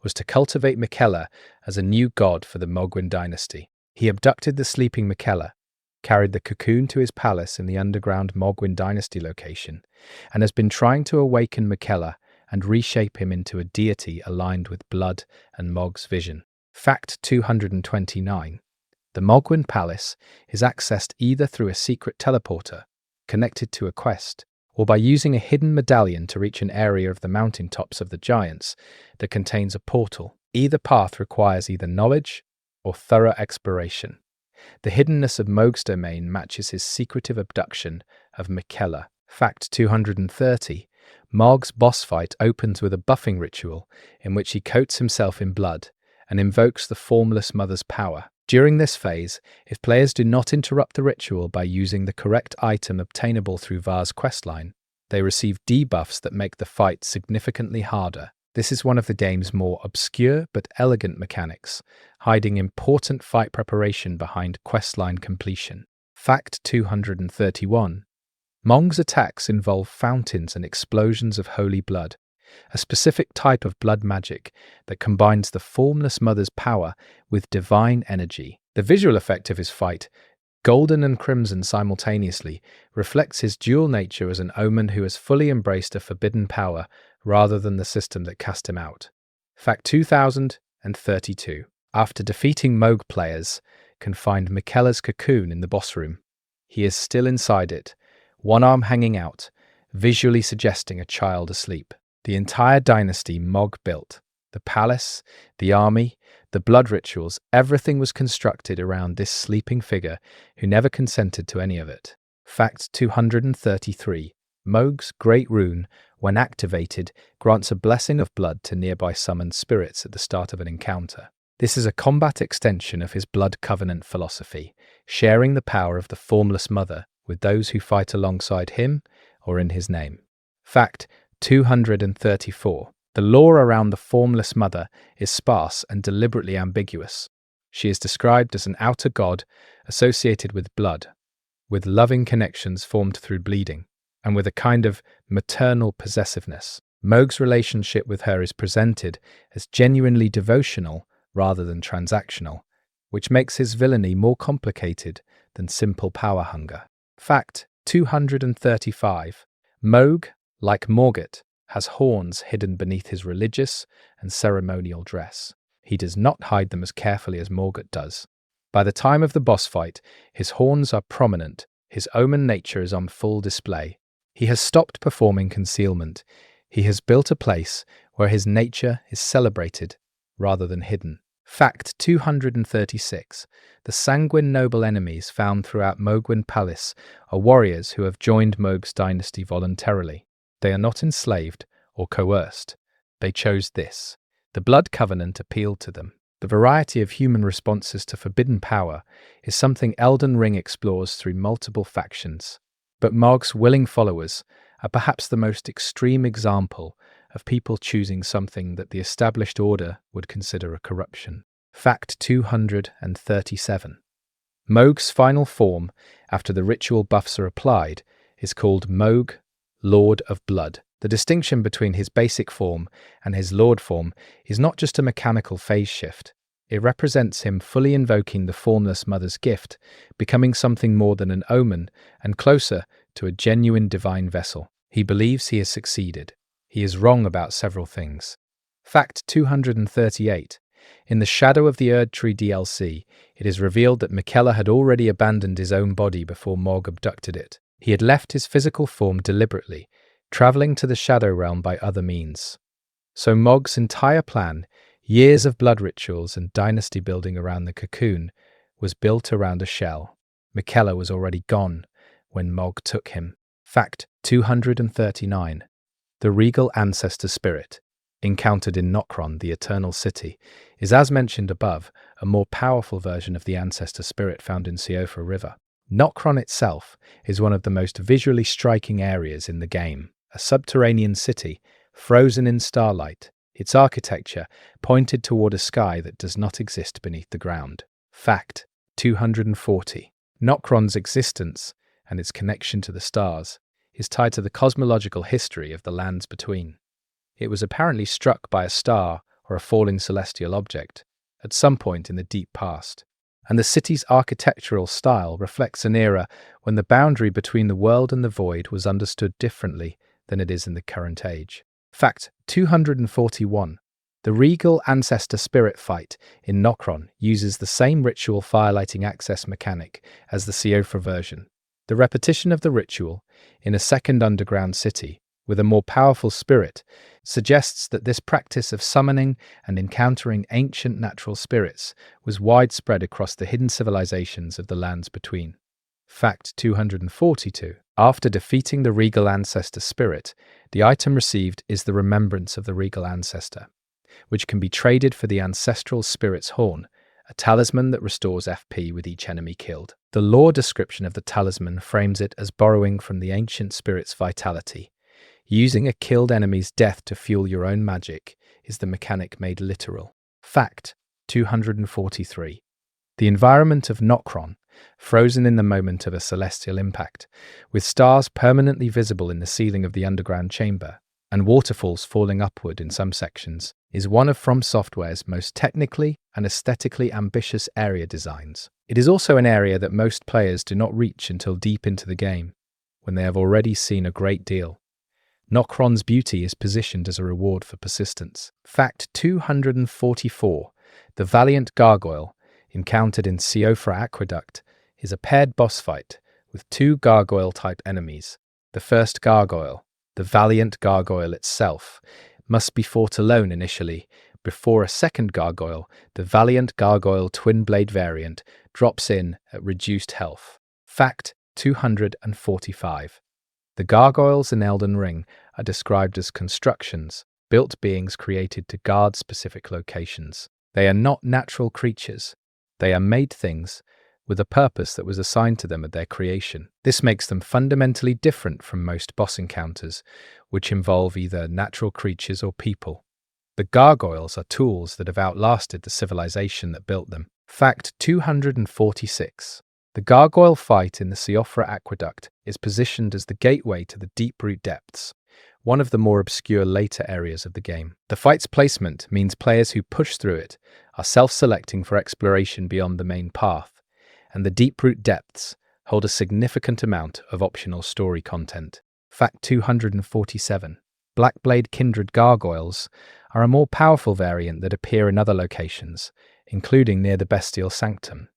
was to cultivate Miquella as a new god for the Mohgwyn dynasty. He abducted the sleeping Miquella, carried the cocoon to his palace in the underground Mohgwyn dynasty location, and has been trying to awaken Miquella and reshape him into a deity aligned with blood and Mohg's vision. Fact 229. The Mohgwyn Palace is accessed either through a secret teleporter, connected to a quest, or by using a hidden medallion to reach an area of the mountaintops of the Giants that contains a portal. Either path requires either knowledge or thorough exploration. The hiddenness of Mohg's domain matches his secretive abduction of Miquella. Fact 230. Mohg's boss fight opens with a buffing ritual in which he coats himself in blood and invokes the Formless Mother's power. During this phase, if players do not interrupt the ritual by using the correct item obtainable through Var's questline, they receive debuffs that make the fight significantly harder. This is one of the game's more obscure but elegant mechanics, hiding important fight preparation behind questline completion. Fact 231. Mohg's attacks involve fountains and explosions of holy blood, a specific type of blood magic that combines the Formless Mother's power with divine energy. The visual effect of his fight, golden and crimson simultaneously, reflects his dual nature as an omen who has fully embraced a forbidden power rather than the system that cast him out. Fact 2032. After defeating Mohg, players can find Miquella's cocoon in the boss room. He is still inside it, one arm hanging out, visually suggesting a child asleep. The entire dynasty Mohg built, the palace, the army, the blood rituals, everything was constructed around this sleeping figure who never consented to any of it. Fact 233. Mohg's Great Rune, when activated, grants a blessing of blood to nearby summoned spirits at the start of an encounter. This is a combat extension of his blood covenant philosophy, sharing the power of the Formless Mother with those who fight alongside him or in his name. Fact 234. The lore around the Formless Mother is sparse and deliberately ambiguous. She is described as an outer god associated with blood, with loving connections formed through bleeding, and with a kind of maternal possessiveness. Mohg's relationship with her is presented as genuinely devotional rather than transactional, which makes his villainy more complicated than simple power hunger. Fact 235. Mohg, like Morgoth, has horns hidden beneath his religious and ceremonial dress. He does not hide them as carefully as Morgoth does. By the time of the boss fight, his horns are prominent, his omen nature is on full display. He has stopped performing concealment. He has built a place where his nature is celebrated rather than hidden. Fact 236. The sanguine noble enemies found throughout Mohgwyn Palace are warriors who have joined Mohg's dynasty voluntarily. They are not enslaved or coerced. They chose this. The blood covenant appealed to them. The variety of human responses to forbidden power is something Elden Ring explores through multiple factions. But Mohg's willing followers are perhaps the most extreme example of people choosing something that the established order would consider a corruption. Fact 237. Mohg's final form, after the ritual buffs are applied, is called Mohg, Lord of Blood. The distinction between his basic form and his Lord form is not just a mechanical phase shift. It represents him fully invoking the formless mother's gift, becoming something more than an omen and closer to a genuine divine vessel. He believes he has succeeded. He is wrong about several things. Fact 238. In the Shadow of the Erdtree DLC, it is revealed that Miquella had already abandoned his own body before Mohg abducted it. He had left his physical form deliberately, traveling to the Shadow Realm by other means. So Mohg's entire plan, years of blood rituals and dynasty building around the cocoon, was built around a shell. Miquella was already gone when Mohg took him. Fact 239. The regal ancestor spirit, encountered in Nokron, the Eternal City, is, as mentioned above, a more powerful version of the ancestor spirit found in Siofra River. Nokron itself is one of the most visually striking areas in the game, a subterranean city, frozen in starlight, its architecture pointed toward a sky that does not exist beneath the ground. Fact 240. Nokron's existence and its connection to the stars is tied to the cosmological history of the lands between. It was apparently struck by a star or a falling celestial object at some point in the deep past, and the city's architectural style reflects an era when the boundary between the world and the void was understood differently than it is in the current age. Fact 241. The regal ancestor spirit fight in Nokron uses the same ritual firelighting access mechanic as the Siofra version. The repetition of the ritual in a second underground city with a more powerful spirit suggests that this practice of summoning and encountering ancient natural spirits was widespread across the hidden civilizations of the lands between. Fact 242. After defeating the regal ancestor spirit, the item received is the remembrance of the regal ancestor, which can be traded for the ancestral spirit's horn, a talisman that restores FP with each enemy killed. The lore description of the talisman frames it as borrowing from the ancient spirit's vitality. Using a killed enemy's death to fuel your own magic is the mechanic made literal. Fact 243. The environment of Nokron, frozen in the moment of a celestial impact, with stars permanently visible in the ceiling of the underground chamber, and waterfalls falling upward in some sections, is one of From Software's most technically and aesthetically ambitious area designs. It is also an area that most players do not reach until deep into the game, when they have already seen a great deal. Nokron's beauty is positioned as a reward for persistence. Fact 244. The Valiant Gargoyle, encountered in Siofra Aqueduct, is a paired boss fight with two gargoyle-type enemies. The first gargoyle, the Valiant Gargoyle itself, must be fought alone initially, before a second gargoyle, the Valiant Gargoyle Twin Blade variant, drops in at reduced health. Fact 245. The gargoyles in Elden Ring are described as constructions, built beings created to guard specific locations. They are not natural creatures. They are made things with a purpose that was assigned to them at their creation. This makes them fundamentally different from most boss encounters, which involve either natural creatures or people. The gargoyles are tools that have outlasted the civilization that built them. Fact 246. The gargoyle fight in the Siofra Aqueduct is positioned as the gateway to the Deep-Root Depths, one of the more obscure later areas of the game. The fight's placement means players who push through it are self-selecting for exploration beyond the main path, and the Deep-Root Depths hold a significant amount of optional story content. Fact 247. Blackblade Kindred Gargoyles are a more powerful variant that appear in other locations, including near the Bestial Sanctum.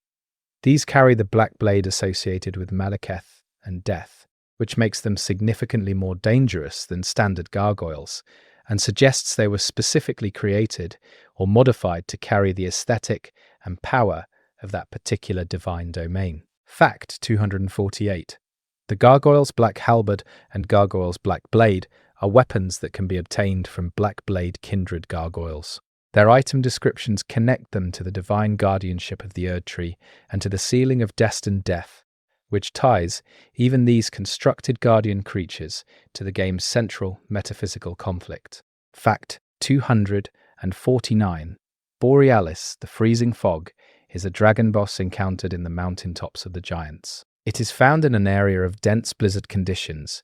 These carry the black blade associated with Malekith and death, which makes them significantly more dangerous than standard gargoyles, and suggests they were specifically created or modified to carry the aesthetic and power of that particular divine domain. Fact 248. The gargoyle's black halberd and gargoyle's black blade are weapons that can be obtained from Blackblade Kindred Gargoyles. Their item descriptions connect them to the divine guardianship of the Erdtree and to the sealing of destined death, which ties even these constructed guardian creatures to the game's central metaphysical conflict. Fact 249. Borealis, the freezing fog, is a dragon boss encountered in the mountaintops of the giants. It is found in an area of dense blizzard conditions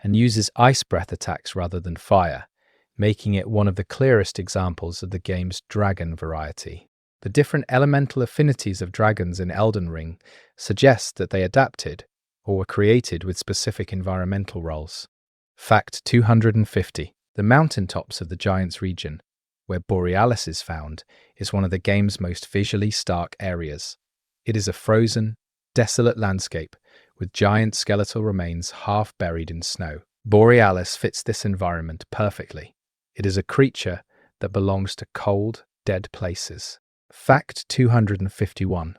and uses ice breath attacks rather than fire, making it one of the clearest examples of the game's dragon variety. The different elemental affinities of dragons in Elden Ring suggest that they adapted or were created with specific environmental roles. Fact 250. The mountaintops of the Giants region, where Borealis is found, is one of the game's most visually stark areas. It is a frozen, desolate landscape with giant skeletal remains half buried in snow. Borealis fits this environment perfectly. It is a creature that belongs to cold, dead places. Fact 251.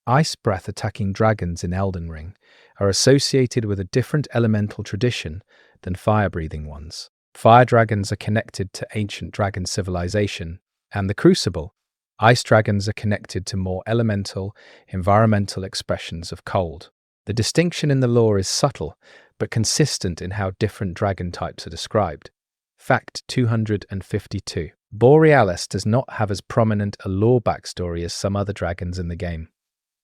Ice breath attacking dragons in Elden Ring are associated with a different elemental tradition than fire-breathing ones. Fire dragons are connected to ancient dragon civilization and the Crucible. Ice dragons are connected to more elemental, environmental expressions of cold. The distinction in the lore is subtle, but consistent in how different dragon types are described. Fact 252. Borealis does not have as prominent a lore backstory as some other dragons in the game.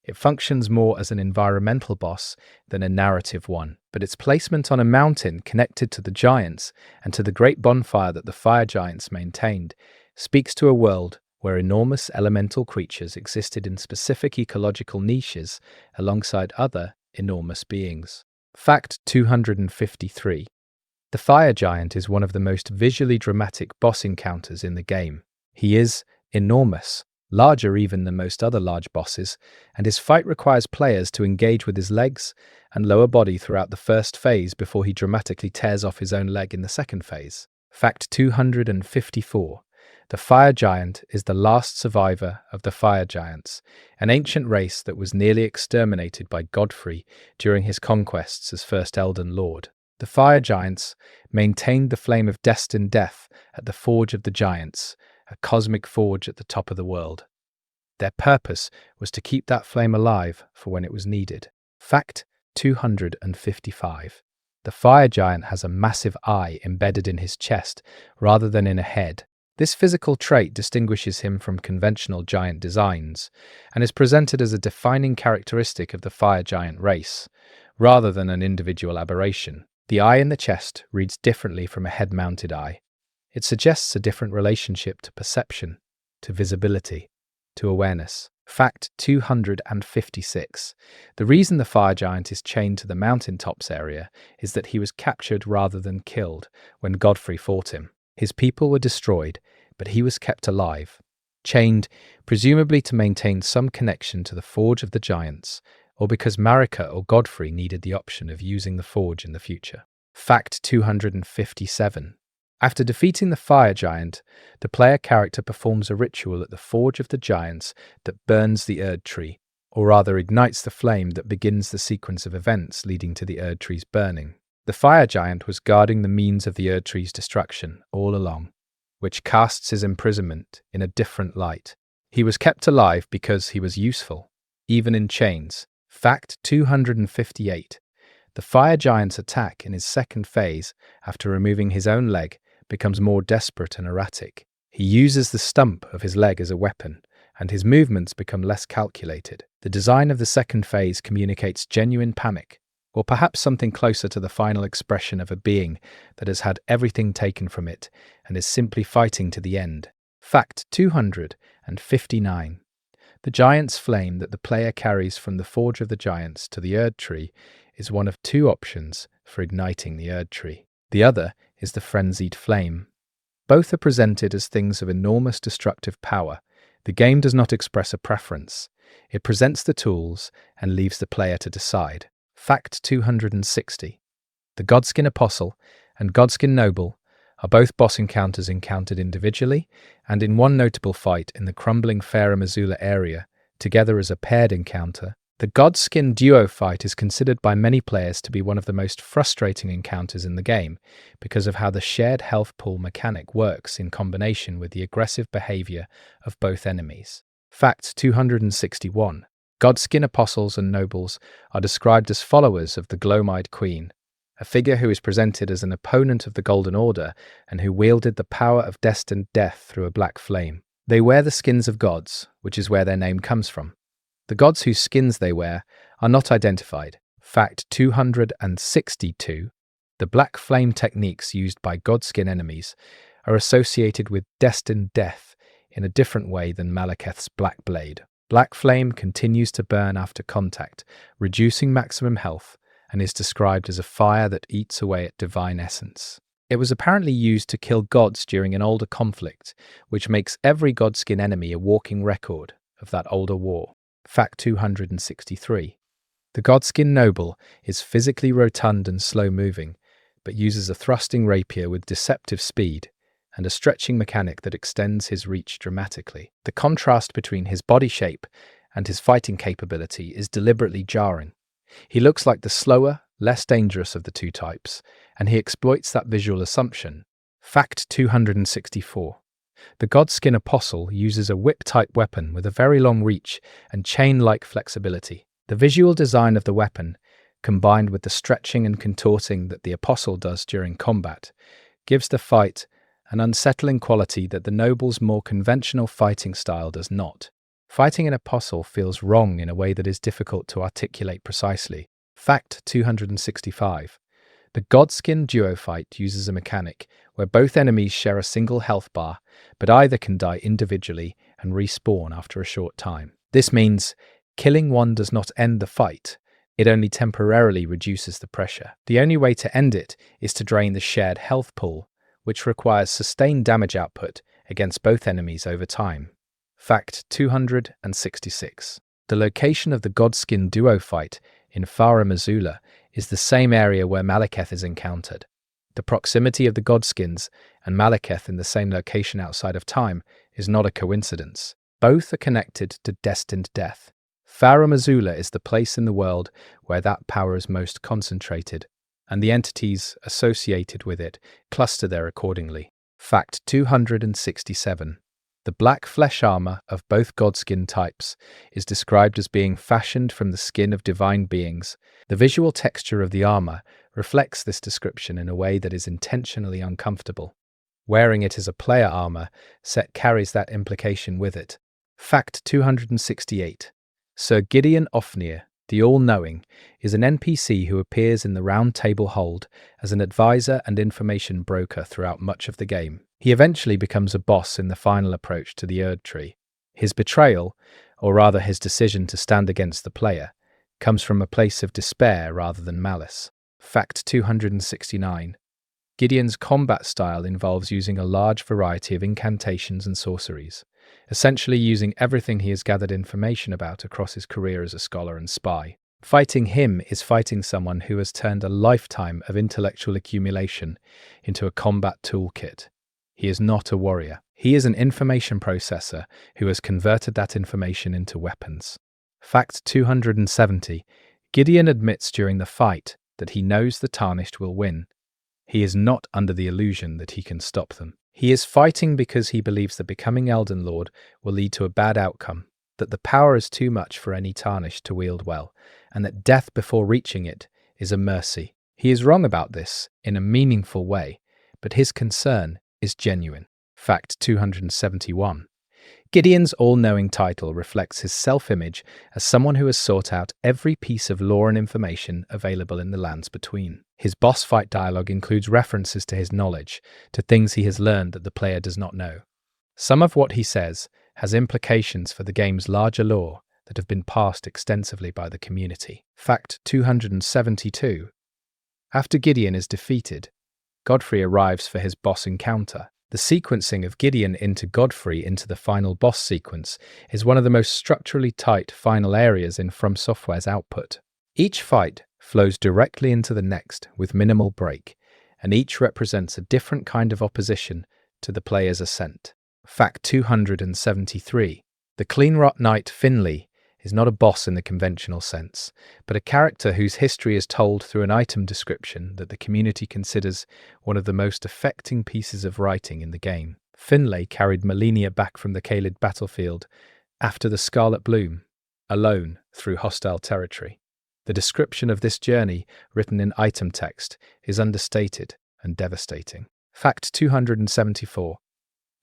It functions more as an environmental boss than a narrative one, but its placement on a mountain connected to the giants and to the great bonfire that the fire giants maintained speaks to a world where enormous elemental creatures existed in specific ecological niches alongside other enormous beings. Fact 253. The fire giant is one of the most visually dramatic boss encounters in the game. He is enormous, larger even than most other large bosses, and his fight requires players to engage with his legs and lower body throughout the first phase before he dramatically tears off his own leg in the second phase. Fact 254. The fire giant is the last survivor of the fire giants, an ancient race that was nearly exterminated by Godfrey during his conquests as first Elden Lord. The fire giants maintained the flame of destined death at the Forge of the Giants, a cosmic forge at the top of the world. Their purpose was to keep that flame alive for when it was needed. Fact 255. The fire giant has a massive eye embedded in his chest rather than in a head. This physical trait distinguishes him from conventional giant designs and is presented as a defining characteristic of the fire giant race, rather than an individual aberration. The eye in the chest reads differently from a head-mounted eye. It suggests a different relationship to perception, to visibility, to awareness. Fact 256. The reason the fire giant is chained to the mountaintops area is that he was captured rather than killed when Godfrey fought him. His people were destroyed, but he was kept alive, chained presumably to maintain some connection to the Forge of the Giants, or because Marika or Godfrey needed the option of using the forge in the future. Fact 257. After defeating the fire giant, the player character performs a ritual at the Forge of the Giants that burns the Erd Tree, or rather ignites the flame that begins the sequence of events leading to the Erd Tree's burning. The fire giant was guarding the means of the Erd Tree's destruction all along, which casts his imprisonment in a different light. He was kept alive because he was useful, even in chains. Fact 258. The fire giant's attack in his second phase, after removing his own leg, becomes more desperate and erratic. He uses the stump of his leg as a weapon, and his movements become less calculated. The design of the second phase communicates genuine panic, or perhaps something closer to the final expression of a being that has had everything taken from it and is simply fighting to the end. Fact 259. The giant's flame that the player carries from the Forge of the Giants to the Erd Tree is one of two options for igniting the Erd Tree. The other is the frenzied flame. Both are presented as things of enormous destructive power. The game does not express a preference. It presents the tools and leaves the player to decide. Fact 260. The Godskin Apostle and Godskin Noble are both boss encounters encountered individually and in one notable fight in the crumbling Farum Azula area, together as a paired encounter. The Godskin duo fight is considered by many players to be one of the most frustrating encounters in the game because of how the shared health pool mechanic works in combination with the aggressive behavior of both enemies. Fact 261. Godskin Apostles and Nobles are described as followers of the Glowmide Queen, a figure who is presented as an opponent of the Golden Order and who wielded the power of destined death through a black flame. They wear the skins of gods, which is where their name comes from. The gods whose skins they wear are not identified. Fact 262. The black flame techniques used by godskin enemies are associated with destined death in a different way than Malekith's black blade. Black flame continues to burn after contact, reducing maximum health, and is described as a fire that eats away at divine essence. It was apparently used to kill gods during an older conflict, which makes every godskin enemy a walking record of that older war. Fact 263. The godskin noble is physically rotund and slow-moving, but uses a thrusting rapier with deceptive speed and a stretching mechanic that extends his reach dramatically. The contrast between his body shape and his fighting capability is deliberately jarring. He looks like the slower, less dangerous of the two types, and he exploits that visual assumption. Fact 264. The godskin apostle uses a whip-type weapon with a very long reach and chain-like flexibility. The visual design of the weapon, combined with the stretching and contorting that the apostle does during combat, gives the fight an unsettling quality that the noble's more conventional fighting style does not. Fighting an apostle feels wrong in a way that is difficult to articulate precisely. Fact 265. The godskin duo fight uses a mechanic where both enemies share a single health bar, but either can die individually and respawn after a short time. This means killing one does not end the fight, it only temporarily reduces the pressure. The only way to end it is to drain the shared health pool, which requires sustained damage output against both enemies over time. Fact 266. The location of the godskin duo fight in Fara Missoula is the same area where Malekith is encountered. The proximity of the godskins and Malekith in the same location outside of time is not a coincidence. Both are connected to destined death. Fara Missoula is the place in the world where that power is most concentrated, and the entities associated with it cluster there accordingly. Fact 267. The black flesh armor of both godskin types is described as being fashioned from the skin of divine beings. The visual texture of the armor reflects this description in a way that is intentionally uncomfortable. Wearing it as a player armor set carries that implication with it. Fact 268. Sir Gideon Ofnir, the All-Knowing, is an NPC who appears in the Round Table Hold as an advisor and information broker throughout much of the game. He eventually becomes a boss in the final approach to the Erd Tree. His betrayal, or rather his decision to stand against the player, comes from a place of despair rather than malice. Fact 269. Gideon's combat style involves using a large variety of incantations and sorceries, essentially using everything he has gathered information about across his career as a scholar and spy. Fighting him is fighting someone who has turned a lifetime of intellectual accumulation into a combat toolkit. He is not a warrior. He is an information processor who has converted that information into weapons. Fact 270. Gideon admits during the fight that he knows the Tarnished will win. He is not under the illusion that he can stop them. He is fighting because he believes that becoming Elden Lord will lead to a bad outcome, that the power is too much for any Tarnished to wield well, and that death before reaching it is a mercy. He is wrong about this in a meaningful way, but his concern is genuine. Fact 271. Gideon's all-knowing title reflects his self-image as someone who has sought out every piece of lore and information available in the lands between. His boss fight dialogue includes references to his knowledge, to things he has learned that the player does not know. Some of what he says has implications for the game's larger lore that have been passed extensively by the community. Fact 272. After Gideon is defeated, Godfrey arrives for his boss encounter. The sequencing of Gideon into Godfrey into the final boss sequence is one of the most structurally tight final areas in From Software's output. Each fight flows directly into the next with minimal break, and each represents a different kind of opposition to the player's ascent. Fact 273. The Cleanrot Knight Finley is not a boss in the conventional sense, but a character whose history is told through an item description that the community considers one of the most affecting pieces of writing in the game. Finlay carried Melania back from the Caelid battlefield after the Scarlet Bloom, alone through hostile territory. The description of this journey, written in item text, is understated and devastating. Fact 274.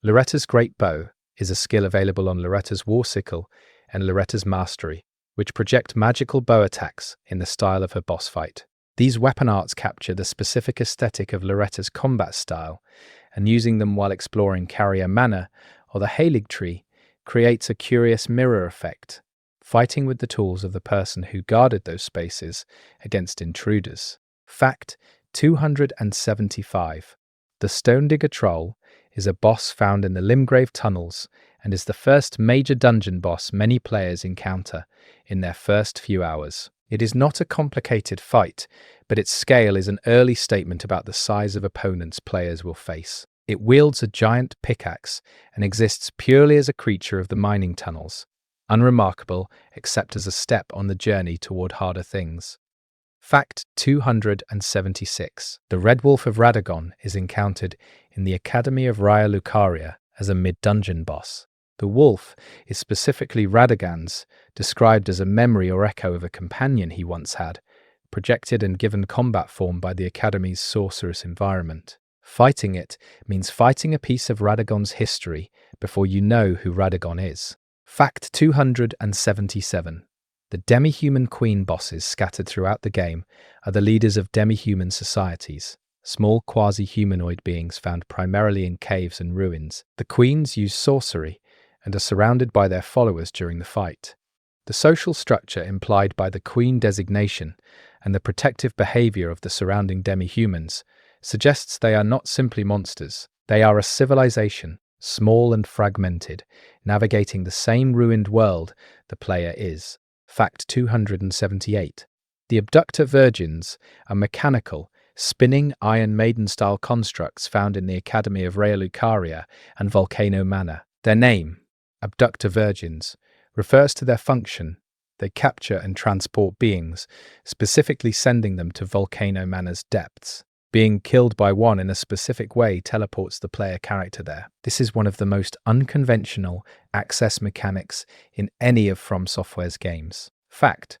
Loretta's great bow is a skill available on Loretta's War Sickle and Loretta's Mastery, which project magical bow attacks in the style of her boss fight. These weapon arts capture the specific aesthetic of Loretta's combat style, and using them while exploring Carrier Manor or the Heilig Tree creates a curious mirror effect, fighting with the tools of the person who guarded those spaces against intruders. Fact 275. The Stone Digger Troll is a boss found in the Limgrave tunnels and is the first major dungeon boss many players encounter in their first few hours. It is not a complicated fight, but its scale is an early statement about the size of opponents players will face. It wields a giant pickaxe and exists purely as a creature of the mining tunnels, unremarkable except as a step on the journey toward harder things. Fact 276. The Red Wolf of Radagon is encountered in the Academy of Raya Lucaria as a mid-dungeon boss. The wolf is specifically Radagon's, described as a memory or echo of a companion he once had, projected and given combat form by the Academy's sorcerous environment. Fighting it means fighting a piece of Radagon's history before you know who Radagon is. Fact 277. The demi-human queen bosses scattered throughout the game are the leaders of demi-human societies, small quasi-humanoid beings found primarily in caves and ruins. The queens use sorcery and are surrounded by their followers during the fight. The social structure implied by the queen designation and the protective behavior of the surrounding demi-humans suggests they are not simply monsters. They are a civilization, small and fragmented, navigating the same ruined world the player is. Fact 278. The abductor virgins are mechanical, spinning Iron Maiden-style constructs found in the Academy of Raya Lucaria and Volcano Manor. Their name, abductor virgins, refers to their function. They capture and transport beings, specifically sending them to Volcano Manor's depths. Being killed by one in a specific way teleports the player character there. This is one of the most unconventional access mechanics in any of From Software's games. Fact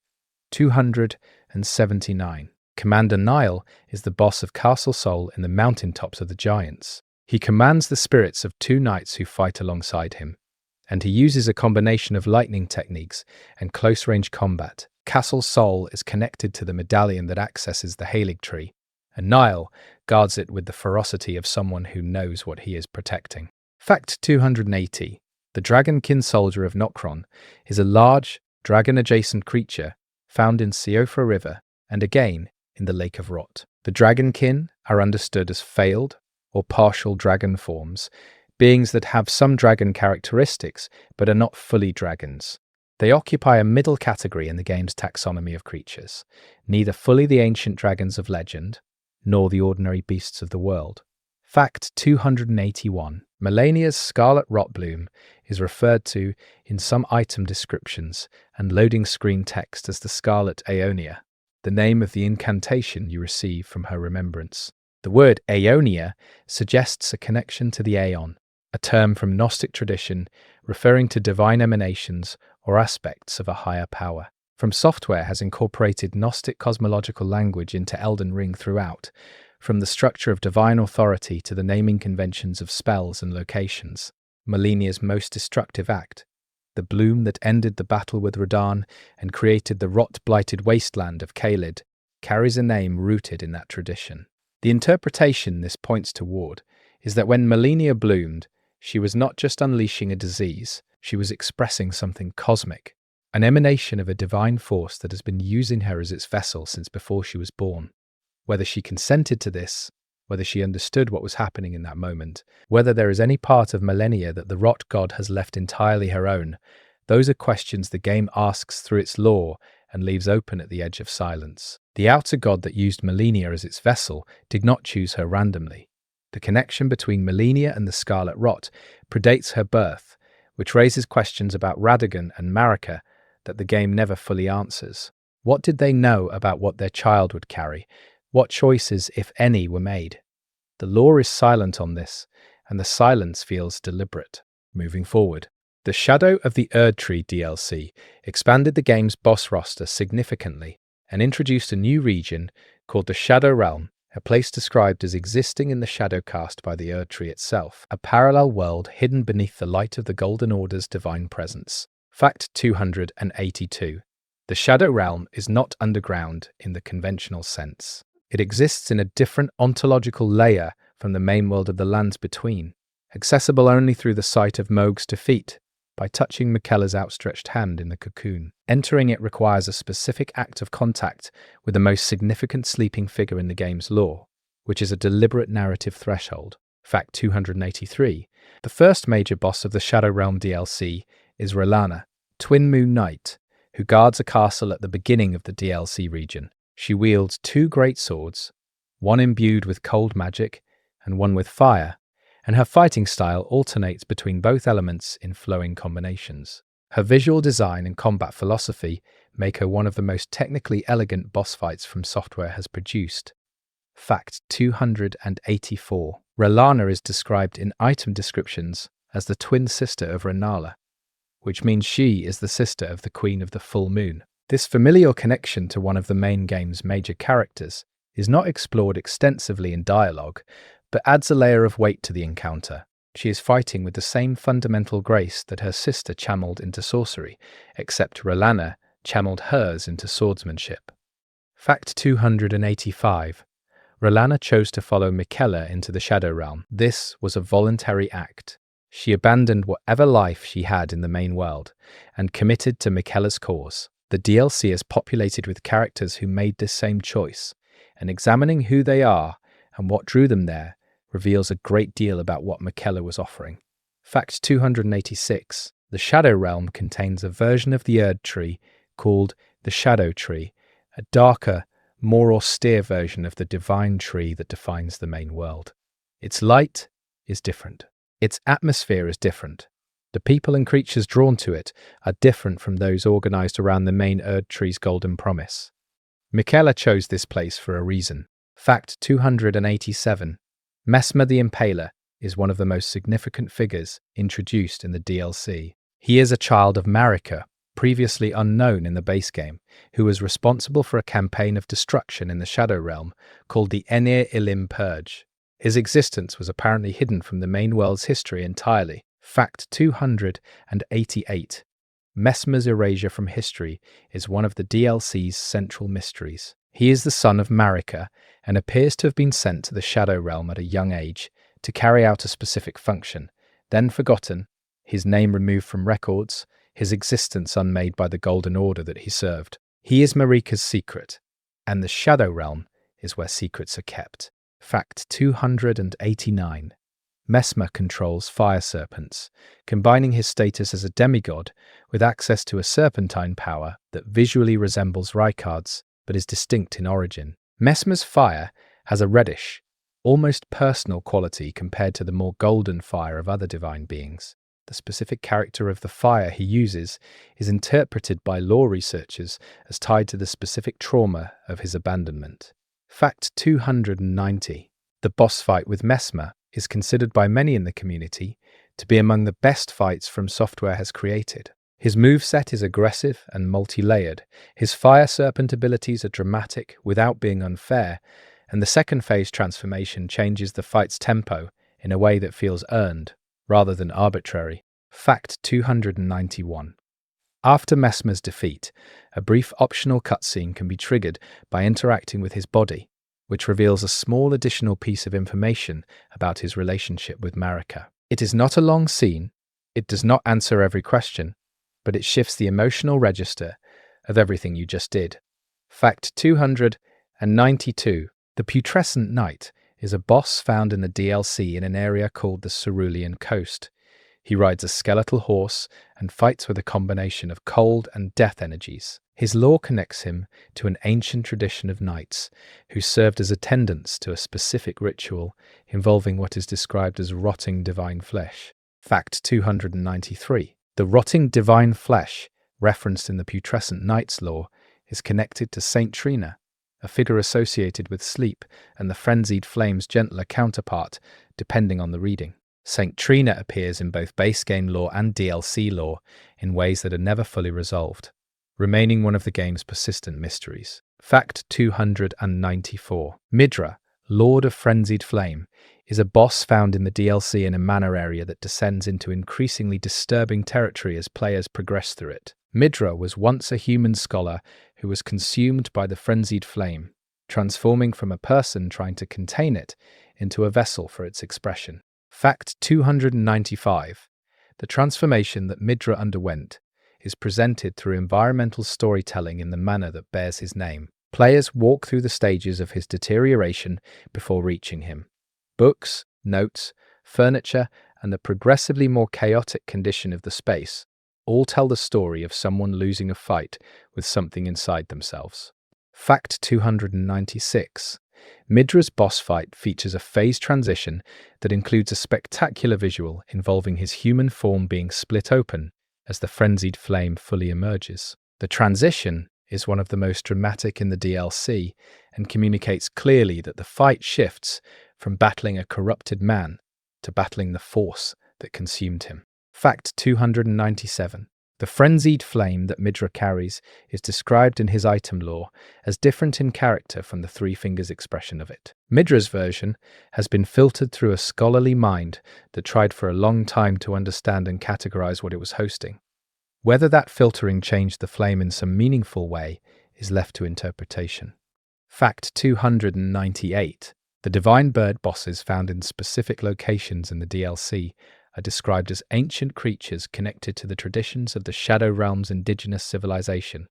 279. Commander Nile is the boss of Castle Sol in the mountaintops of the Giants. He commands the spirits of two knights who fight alongside him, and he uses a combination of lightning techniques and close-range combat. Castle Sol is connected to the medallion that accesses the Heilig Tree, and Nile guards it with the ferocity of someone who knows what he is protecting. Fact 280. The Dragonkin Soldier of Nokron is a large, dragon-adjacent creature found in Siofra River and again in the Lake of Rot. The Dragonkin are understood as failed or partial dragon forms, beings that have some dragon characteristics but are not fully dragons. They occupy a middle category in the game's taxonomy of creatures, neither fully the ancient dragons of legend, nor the ordinary beasts of the world. Fact 281. Melania's Scarlet Rotbloom is referred to in some item descriptions and loading screen text as the Scarlet Aeonia, the name of the incantation you receive from her remembrance. The word Aeonia suggests a connection to the Aeon, a term from Gnostic tradition referring to divine emanations or aspects of a higher power. From Software has incorporated Gnostic cosmological language into Elden Ring throughout, from the structure of divine authority to the naming conventions of spells and locations. Melania's most destructive act, the bloom that ended the battle with Radahn and created the rot-blighted wasteland of Caelid, carries a name rooted in that tradition. The interpretation this points toward is that when Melania bloomed, she was not just unleashing a disease, she was expressing something cosmic, an emanation of a divine force that has been using her as its vessel since before she was born. Whether she consented to this, whether she understood what was happening in that moment, whether there is any part of Melania that the Rot God has left entirely her own, those are questions the game asks through its lore and leaves open at the edge of silence. The outer god that used Melania as its vessel did not choose her randomly. The connection between Melania and the Scarlet Rot predates her birth, which raises questions about Radagon and Marika that the game never fully answers. What did they know about what their child would carry? What choices, if any, were made? The lore is silent on this, and the silence feels deliberate. Moving forward, the Shadow of the Erdtree DLC expanded the game's boss roster significantly and introduced a new region called the Shadow Realm a place described as existing in the shadow cast by the Erd Tree itself, a parallel world hidden beneath the light of the Golden Order's divine presence. Fact 282. The Shadow Realm is not underground in the conventional sense. It exists in a different ontological layer from the main world of the Lands Between, accessible only through the sight of Mohg's defeat by touching Miquella's outstretched hand in the cocoon. Entering it requires a specific act of contact with the most significant sleeping figure in the game's lore, which is a deliberate narrative threshold. Fact 283. The first major boss of the Shadow Realm DLC is R'hllana, Twin Moon Knight, who guards a castle at the beginning of the DLC region. She wields two great swords, one imbued with cold magic and one with fire, and her fighting style alternates between both elements in flowing combinations. Her visual design and combat philosophy make her one of the most technically elegant boss fights From Software has produced. Fact 284. R'hllana is described in item descriptions as the twin sister of Rennala, which means she is the sister of the Queen of the Full Moon. This familial connection to one of the main game's major characters is not explored extensively in dialogue, but adds a layer of weight to the encounter. She is fighting with the same fundamental grace that her sister channeled into sorcery, except R'hllana channeled hers into swordsmanship. Fact 285. R'hllana chose to follow Miquella into the Shadow Realm. This was a voluntary act. She abandoned whatever life she had in the main world and committed to Miquella's cause. The DLC is populated with characters who made this same choice, and examining who they are and what drew them there reveals a great deal about what Miquella was offering. Fact 286. The Shadow Realm contains a version of the Erd Tree called the Shadow Tree, a darker, more austere version of the divine tree that defines the main world. Its light is different. Its atmosphere is different. The people and creatures drawn to it are different from those organized around the main Erd Tree's golden promise. Miquella chose this place for a reason. Fact 287. Messmer the Impaler is one of the most significant figures introduced in the DLC. He is a child of Marika, previously unknown in the base game, who was responsible for a campaign of destruction in the Shadow Realm called the Enir Ilim Purge. His existence was apparently hidden from the main world's history entirely. Fact 288. Messmer's erasure from history is one of the DLC's central mysteries. He is the son of Marika and appears to have been sent to the Shadow Realm at a young age to carry out a specific function, then forgotten, his name removed from records, his existence unmade by the Golden Order that he served. He is Marika's secret, and the Shadow Realm is where secrets are kept. Fact 289. Messmer controls fire serpents, combining his status as a demigod with access to a serpentine power that visually resembles Rykard's but is distinct in origin. Messmer's fire has a reddish, almost personal quality compared to the more golden fire of other divine beings. The specific character of the fire he uses is interpreted by lore researchers as tied to the specific trauma of his abandonment. Fact 290. The boss fight with Messmer is considered by many in the community to be among the best fights From Software has created. His moveset is aggressive and multi-layered, his fire serpent abilities are dramatic without being unfair, and the second phase transformation changes the fight's tempo in a way that feels earned, rather than arbitrary. Fact 291. After Messmer's defeat, a brief optional cutscene can be triggered by interacting with his body, which reveals a small additional piece of information about his relationship with Marika. It is not a long scene, it does not answer every question, but it shifts the emotional register of everything you just did. Fact 292. The Putrescent Knight is a boss found in the DLC in an area called the Cerulean Coast. He rides a skeletal horse and fights with a combination of cold and death energies. His lore connects him to an ancient tradition of knights who served as attendants to a specific ritual involving what is described as rotting divine flesh. Fact 293. The rotting divine flesh, referenced in the Putrescent Knight's lore, is connected to Saint Trina, a figure associated with sleep and the frenzied flame's gentler counterpart, depending on the reading. Saint Trina appears in both base game lore and DLC lore in ways that are never fully resolved, remaining one of the game's persistent mysteries. Fact 294. Midra, Lord of Frenzied Flame, is a boss found in the DLC in a manor area that descends into increasingly disturbing territory as players progress through it. Midra was once a human scholar who was consumed by the frenzied flame, transforming from a person trying to contain it into a vessel for its expression. Fact 295. The transformation that Midra underwent is presented through environmental storytelling in the manner that bears his name. Players walk through the stages of his deterioration before reaching him. Books, notes, furniture, and the progressively more chaotic condition of the space all tell the story of someone losing a fight with something inside themselves. Fact 296. Midra's boss fight features a phase transition that includes a spectacular visual involving his human form being split open as the frenzied flame fully emerges. The transition is one of the most dramatic in the DLC and communicates clearly that the fight shifts from battling a corrupted man to battling the force that consumed him. Fact 297. The frenzied flame that Midra carries is described in his item lore as different in character from the Three Fingers expression of it. Midra's version has been filtered through a scholarly mind that tried for a long time to understand and categorize what it was hosting. Whether that filtering changed the flame in some meaningful way is left to interpretation. Fact 298. The divine bird bosses found in specific locations in the DLC are described as ancient creatures connected to the traditions of the Shadow Realm's indigenous civilization,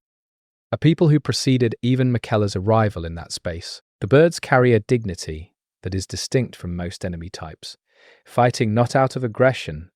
a people who preceded even Miquella's arrival in that space. The birds carry a dignity that is distinct from most enemy types, fighting not out of aggression,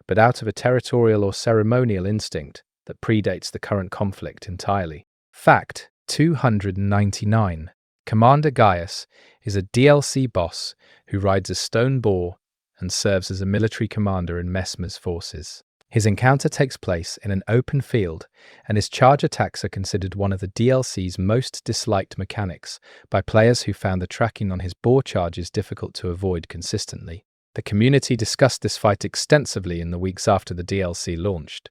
but out of a territorial or ceremonial instinct that predates the current conflict entirely. Fact 299. Commander Gaius is a DLC boss who rides a stone boar and serves as a military commander in Messmer's forces. His encounter takes place in an open field, and his charge attacks are considered one of the DLC's most disliked mechanics by players who found the tracking on his boar charges difficult to avoid consistently. The community discussed this fight extensively in the weeks after the DLC launched.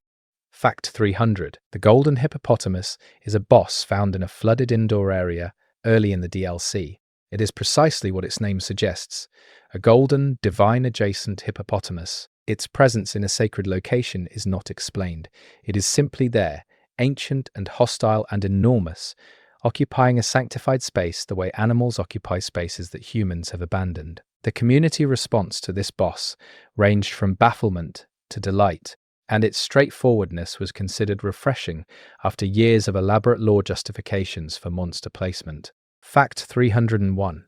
Fact 300. The Golden Hippopotamus is a boss found in a flooded indoor area early in the DLC. It is precisely what its name suggests, a golden, divine-adjacent hippopotamus. Its presence in a sacred location is not explained. It is simply there, ancient and hostile and enormous, occupying a sanctified space the way animals occupy spaces that humans have abandoned. The community response to this boss ranged from bafflement to delight, and its straightforwardness was considered refreshing after years of elaborate lore justifications for monster placement. Fact 301.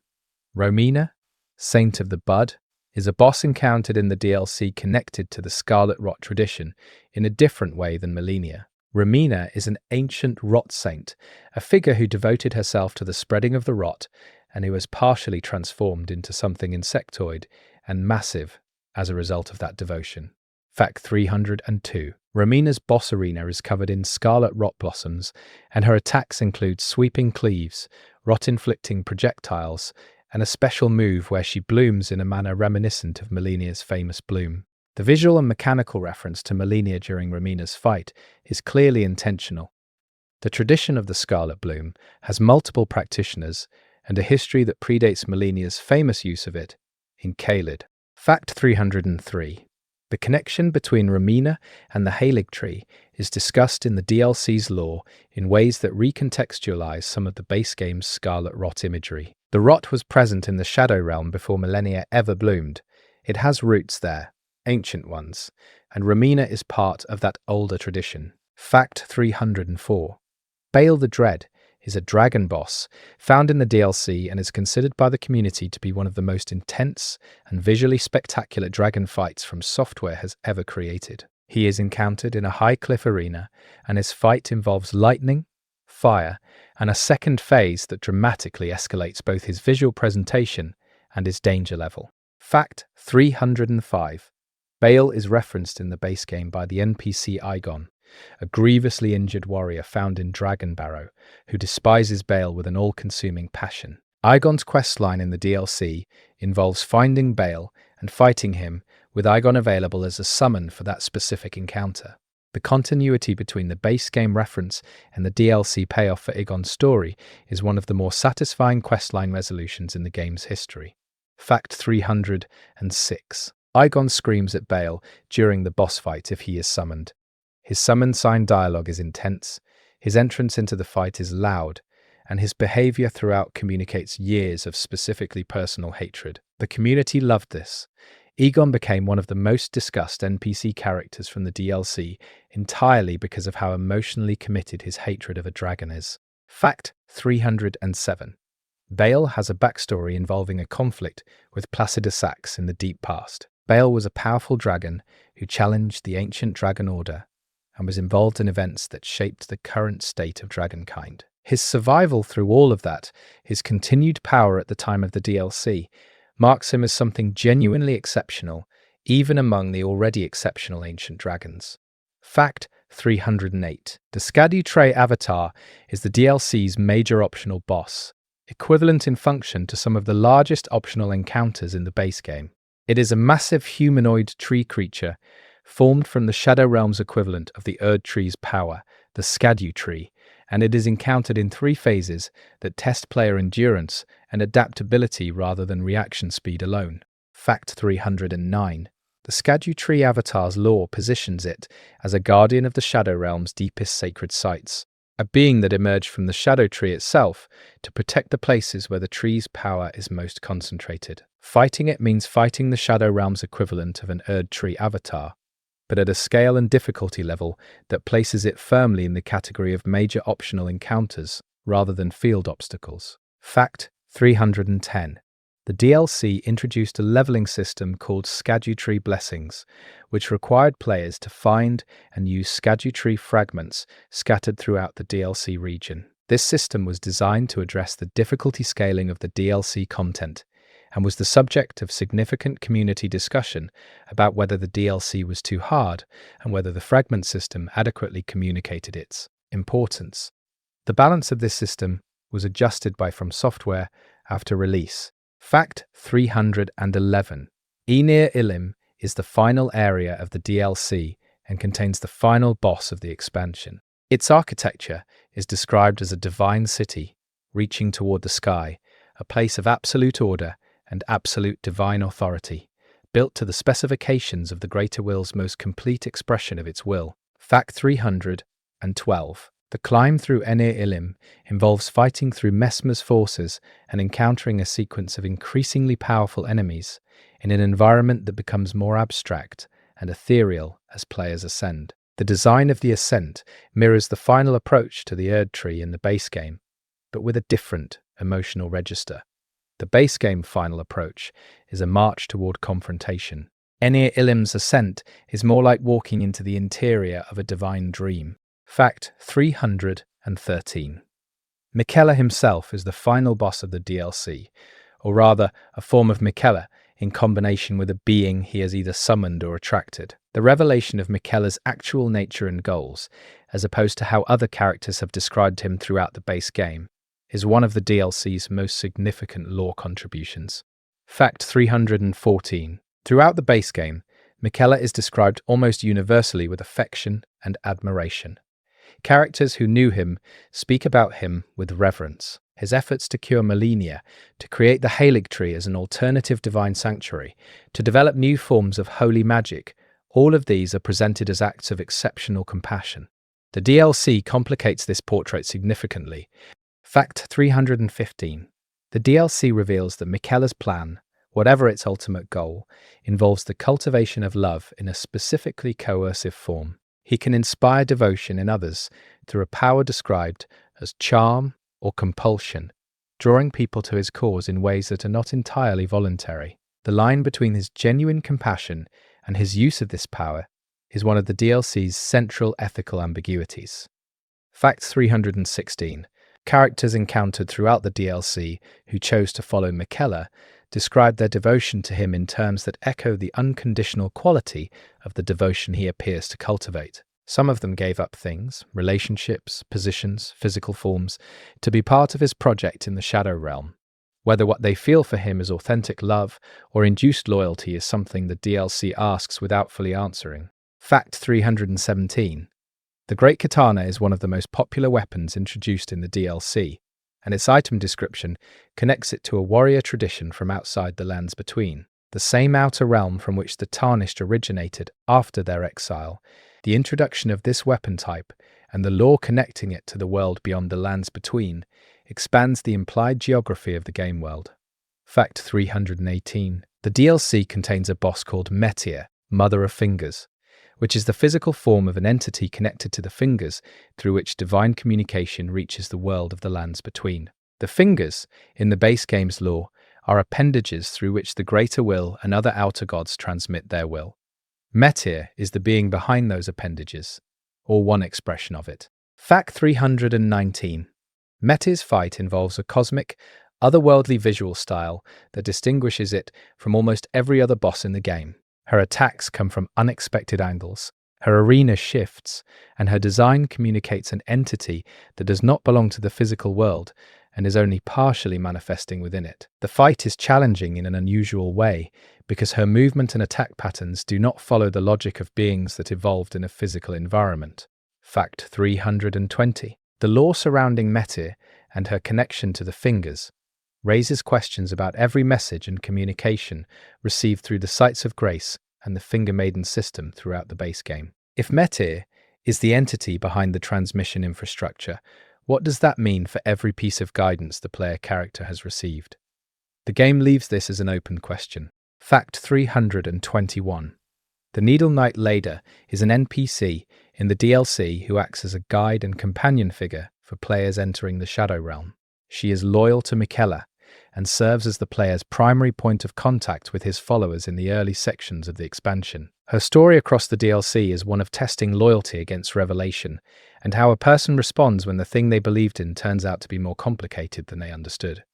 Romina, Saint of the Bud, is a boss encountered in the DLC connected to the Scarlet Rot tradition in a different way than Melania. Romina is an ancient rot saint, a figure who devoted herself to the spreading of the rot and who was partially transformed into something insectoid and massive as a result of that devotion. Fact 302. Romina's boss arena is covered in scarlet rot blossoms, and her attacks include sweeping cleaves, rot-inflicting projectiles, and a special move where she blooms in a manner reminiscent of Melania's famous bloom. The visual and mechanical reference to Melania during Romina's fight is clearly intentional. The tradition of the Scarlet Bloom has multiple practitioners and a history that predates Melania's famous use of it in Caelid. Fact 303. The connection between Romina and the Halig tree is discussed in the DLC's lore in ways that recontextualize some of the base game's Scarlet Rot imagery. The rot was present in the Shadow Realm before Melania ever bloomed. It has roots there, ancient ones, and Romina is part of that older tradition. Fact 304. Bale the Dread is a dragon boss found in the DLC and is considered by the community to be one of the most intense and visually spectacular dragon fights from software has ever created. He is encountered in a high cliff arena, and his fight involves lightning, fire, and a second phase that dramatically escalates both his visual presentation and his danger level. Fact 305. Bale is referenced in the base game by the NPC Igon, a grievously injured warrior found in Dragonbarrow, who despises Bale with an all-consuming passion. Igon's questline in the DLC involves finding Bale and fighting him, with Igon available as a summon for that specific encounter. The continuity between the base game reference and the DLC payoff for Igon's story is one of the more satisfying questline resolutions in the game's history. Fact 306. Igon screams at Bale during the boss fight if he is summoned. His summon sign dialogue is intense, his entrance into the fight is loud, and his behavior throughout communicates years of specifically personal hatred. The community loved this. Egon became one of the most discussed NPC characters from the DLC entirely because of how emotionally committed his hatred of a dragon is. Fact 307. Bale has a backstory involving a conflict with Placidusax in the deep past. Bale was a powerful dragon who challenged the ancient dragon order and was involved in events that shaped the current state of dragonkind. His survival through all of that, his continued power at the time of the DLC, marks him as something genuinely exceptional, even among the already exceptional ancient dragons. Fact 308. The Skadu Tray avatar is the DLC's major optional boss, equivalent in function to some of the largest optional encounters in the base game. It is a massive humanoid tree creature formed from the Shadow Realm's equivalent of the Erd Tree's power, the Skadu Tree, and it is encountered in 3 phases that test player endurance and adaptability rather than reaction speed alone. Fact 309. The Skadu Tree avatar's lore positions it as a guardian of the Shadow Realm's deepest sacred sites, a being that emerged from the Shadow Tree itself to protect the places where the tree's power is most concentrated. Fighting it means fighting the Shadow Realm's equivalent of an Erd Tree avatar, but at a scale and difficulty level that places it firmly in the category of major optional encounters rather than field obstacles. Fact 310. The DLC introduced a leveling system called Skadu Tree Blessings, which required players to find and use Skadu Tree fragments scattered throughout the DLC region. This system was designed to address the difficulty scaling of the DLC content, and was the subject of significant community discussion about whether the DLC was too hard and whether the fragment system adequately communicated its importance. The balance of this system was adjusted by From Software after release. Fact 311. Enir Ilim is the final area of the DLC and contains the final boss of the expansion. Its architecture is described as a divine city, reaching toward the sky, a place of absolute order and absolute divine authority, built to the specifications of the Greater Will's most complete expression of its will. Fact 312. The climb through Enir Ilim involves fighting through Messmer's forces and encountering a sequence of increasingly powerful enemies in an environment that becomes more abstract and ethereal as players ascend. The design of the ascent mirrors the final approach to the Erd Tree in the base game, but with a different emotional register. The base game final approach is a march toward confrontation. Enir Ilim's ascent is more like walking into the interior of a divine dream. Fact 313. Miquella himself is the final boss of the DLC, or rather, a form of Miquella in combination with a being he has either summoned or attracted. The revelation of Miquella's actual nature and goals, as opposed to how other characters have described him throughout the base game, is one of the DLC's most significant lore contributions. Fact 314. Throughout the base game, Miquella is described almost universally with affection and admiration. Characters who knew him speak about him with reverence. His efforts to cure Malenia, to create the Halig Tree as an alternative divine sanctuary, to develop new forms of holy magic, all of these are presented as acts of exceptional compassion. The DLC complicates this portrait significantly. Fact 315. The DLC reveals that Miquella's plan, whatever its ultimate goal, involves the cultivation of love in a specifically coercive form. He can inspire devotion in others through a power described as charm or compulsion, drawing people to his cause in ways that are not entirely voluntary. The line between his genuine compassion and his use of this power is one of the DLC's central ethical ambiguities. Fact 316. Characters encountered throughout the DLC who chose to follow Miquella described their devotion to him in terms that echo the unconditional quality of the devotion he appears to cultivate. Some of them gave up things, relationships, positions, physical forms, to be part of his project in the Shadow Realm. Whether what they feel for him is authentic love or induced loyalty is something the DLC asks without fully answering. Fact 317. The Great Katana is one of the most popular weapons introduced in the DLC, and its item description connects it to a warrior tradition from outside the Lands Between, the same outer realm from which the Tarnished originated after their exile. The introduction of this weapon type, and the lore connecting it to the world beyond the Lands Between, expands the implied geography of the game world. Fact 318. The DLC contains a boss called Metyr, Mother of Fingers, which is the physical form of an entity connected to the fingers through which divine communication reaches the world of the Lands Between. The fingers, in the base game's lore, are appendages through which the greater will and other outer gods transmit their will. Metyr is the being behind those appendages, or one expression of it. Fact 319. Metyr's fight involves a cosmic, otherworldly visual style that distinguishes it from almost every other boss in the game. Her attacks come from unexpected angles, her arena shifts, and her design communicates an entity that does not belong to the physical world and is only partially manifesting within it. The fight is challenging in an unusual way because her movement and attack patterns do not follow the logic of beings that evolved in a physical environment. Fact 320. The lore surrounding Metyr and her connection to the fingers raises questions about every message and communication received through the Sites of Grace and the Finger Maiden system throughout the base game. If Metyr is the entity behind the transmission infrastructure, what does that mean for every piece of guidance the player character has received? The game leaves this as an open question. Fact 321. The Needle Knight Leda is an NPC in the DLC who acts as a guide and companion figure for players entering the Shadow Realm. She is loyal to Miquella and serves as the player's primary point of contact with his followers in the early sections of the expansion. Her story across the DLC is one of testing loyalty against revelation, and how a person responds when the thing they believed in turns out to be more complicated than they understood.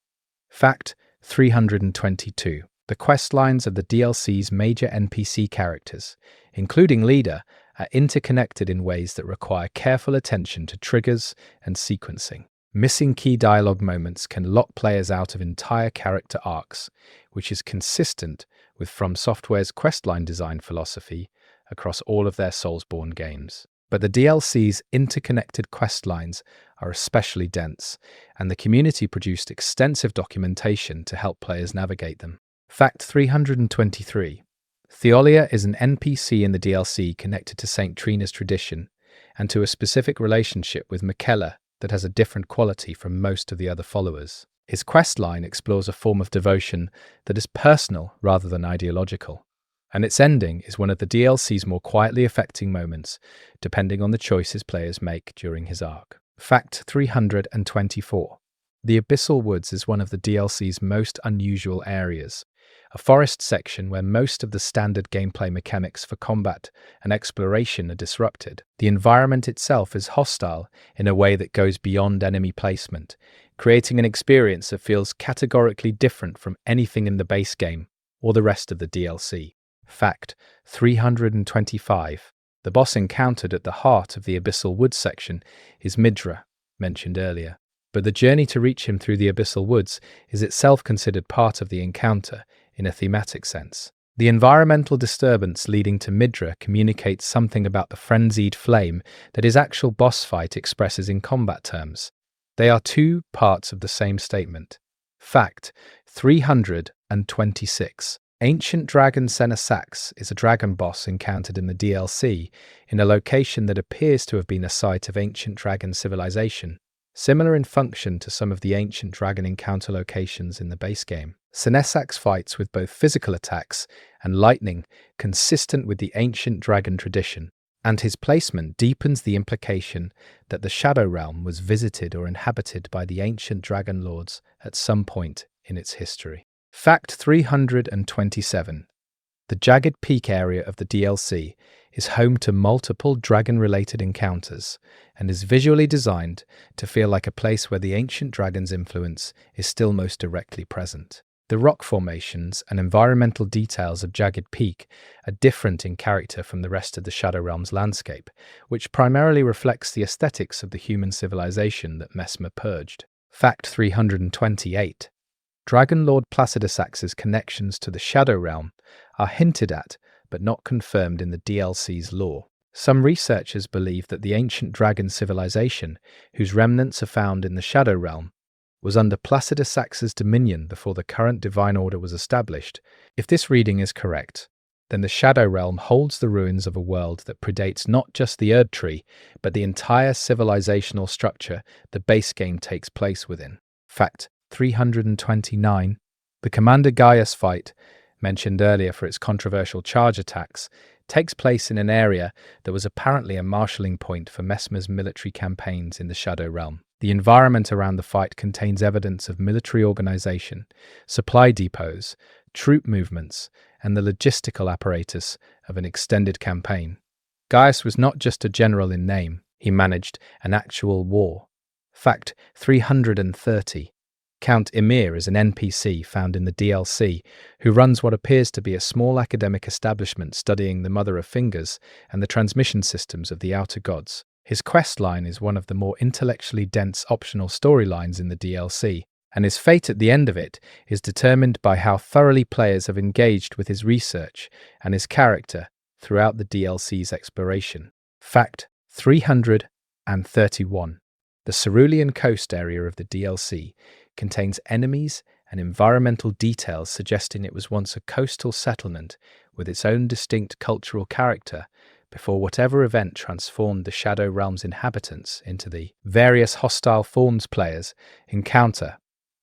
Fact 322. The questlines of the DLC's major NPC characters, including Leda, are interconnected in ways that require careful attention to triggers and sequencing. Missing key dialogue moments can lock players out of entire character arcs, which is consistent with From Software's questline design philosophy across all of their Soulsborne games. But the DLC's interconnected questlines are especially dense, and the community produced extensive documentation to help players navigate them. Fact 323. Theolia is an NPC in the DLC connected to St. Trina's tradition and to a specific relationship with Miquella that has a different quality from most of the other followers. His questline explores a form of devotion that is personal rather than ideological, and its ending is one of the DLC's more quietly affecting moments, depending on the choices players make during his arc. Fact 324. The Abyssal Woods is one of the DLC's most unusual areas, a forest section where most of the standard gameplay mechanics for combat and exploration are disrupted. The environment itself is hostile in a way that goes beyond enemy placement, creating an experience that feels categorically different from anything in the base game or the rest of the DLC. Fact 325. The boss encountered at the heart of the Abyssal Woods section is Midra, mentioned earlier, but the journey to reach him through the Abyssal Woods is itself considered part of the encounter in a thematic sense. The environmental disturbance leading to Midra communicates something about the frenzied flame that his actual boss fight expresses in combat terms. They are two parts of the same statement. Fact 326. Ancient Dragon Senesax is a dragon boss encountered in the DLC in a location that appears to have been a site of ancient dragon civilization, similar in function to some of the ancient dragon encounter locations in the base game. Senesax fights with both physical attacks and lightning consistent with the ancient dragon tradition, and his placement deepens the implication that the Shadow Realm was visited or inhabited by the ancient dragon lords at some point in its history. Fact 327. The Jagged Peak area of the DLC is home to multiple dragon-related encounters and is visually designed to feel like a place where the ancient dragon's influence is still most directly present. The rock formations and environmental details of Jagged Peak are different in character from the rest of the Shadow Realm's landscape, which primarily reflects the aesthetics of the human civilization that Messmer purged. Fact 328. Dragon Lord Placidusax's connections to the Shadow Realm are hinted at but not confirmed in the DLC's lore. Some researchers believe that the ancient dragon civilization, whose remnants are found in the Shadow Realm, was under Placidus Sax's dominion before the current divine order was established. If this reading is correct, then the Shadow Realm holds the ruins of a world that predates not just the Erd Tree, but the entire civilizational structure the base game takes place within. Fact 329. The Commander Gaius fight, mentioned earlier for its controversial charge attacks, takes place in an area that was apparently a marshalling point for Messmer's military campaigns in the Shadow Realm. The environment around the fight contains evidence of military organization, supply depots, troop movements, and the logistical apparatus of an extended campaign. Gaius was not just a general in name, he managed an actual war. Fact 330. Count Emir is an NPC found in the DLC who runs what appears to be a small academic establishment studying the Mother of Fingers and the transmission systems of the Outer Gods. His quest line is one of the more intellectually dense optional storylines in the DLC, and his fate at the end of it is determined by how thoroughly players have engaged with his research and his character throughout the DLC's exploration. Fact 331. The Cerulean coast area of the DLC contains enemies and environmental details suggesting it was once a coastal settlement with its own distinct cultural character before whatever event transformed the Shadow Realm's inhabitants into the various hostile forms players encounter.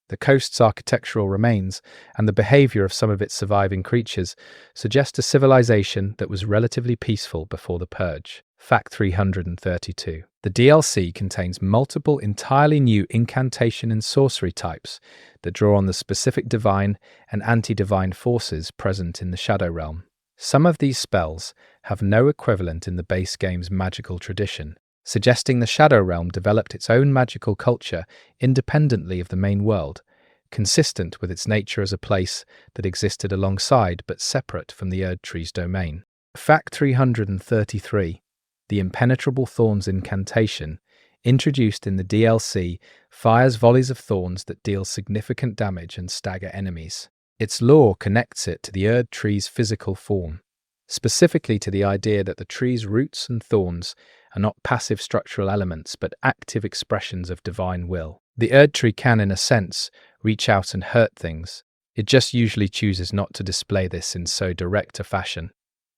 The coast's architectural remains and the behavior of some of its surviving creatures suggest a civilization that was relatively peaceful before the Purge. Fact 332. The DLC contains multiple entirely new incantation and sorcery types that draw on the specific divine and anti-divine forces present in the Shadow Realm. Some of these spells have no equivalent in the base game's magical tradition, suggesting the Shadow Realm developed its own magical culture independently of the main world, consistent with its nature as a place that existed alongside but separate from the Erd Tree's domain. Fact 333. The Impenetrable Thorns incantation, introduced in the DLC, fires volleys of thorns that deal significant damage and stagger enemies. Its lore connects it to the Erd Tree's physical form, specifically to the idea that the tree's roots and thorns are not passive structural elements but active expressions of divine will. The Erd Tree can, in a sense, reach out and hurt things. It just usually chooses not to display this in so direct a fashion.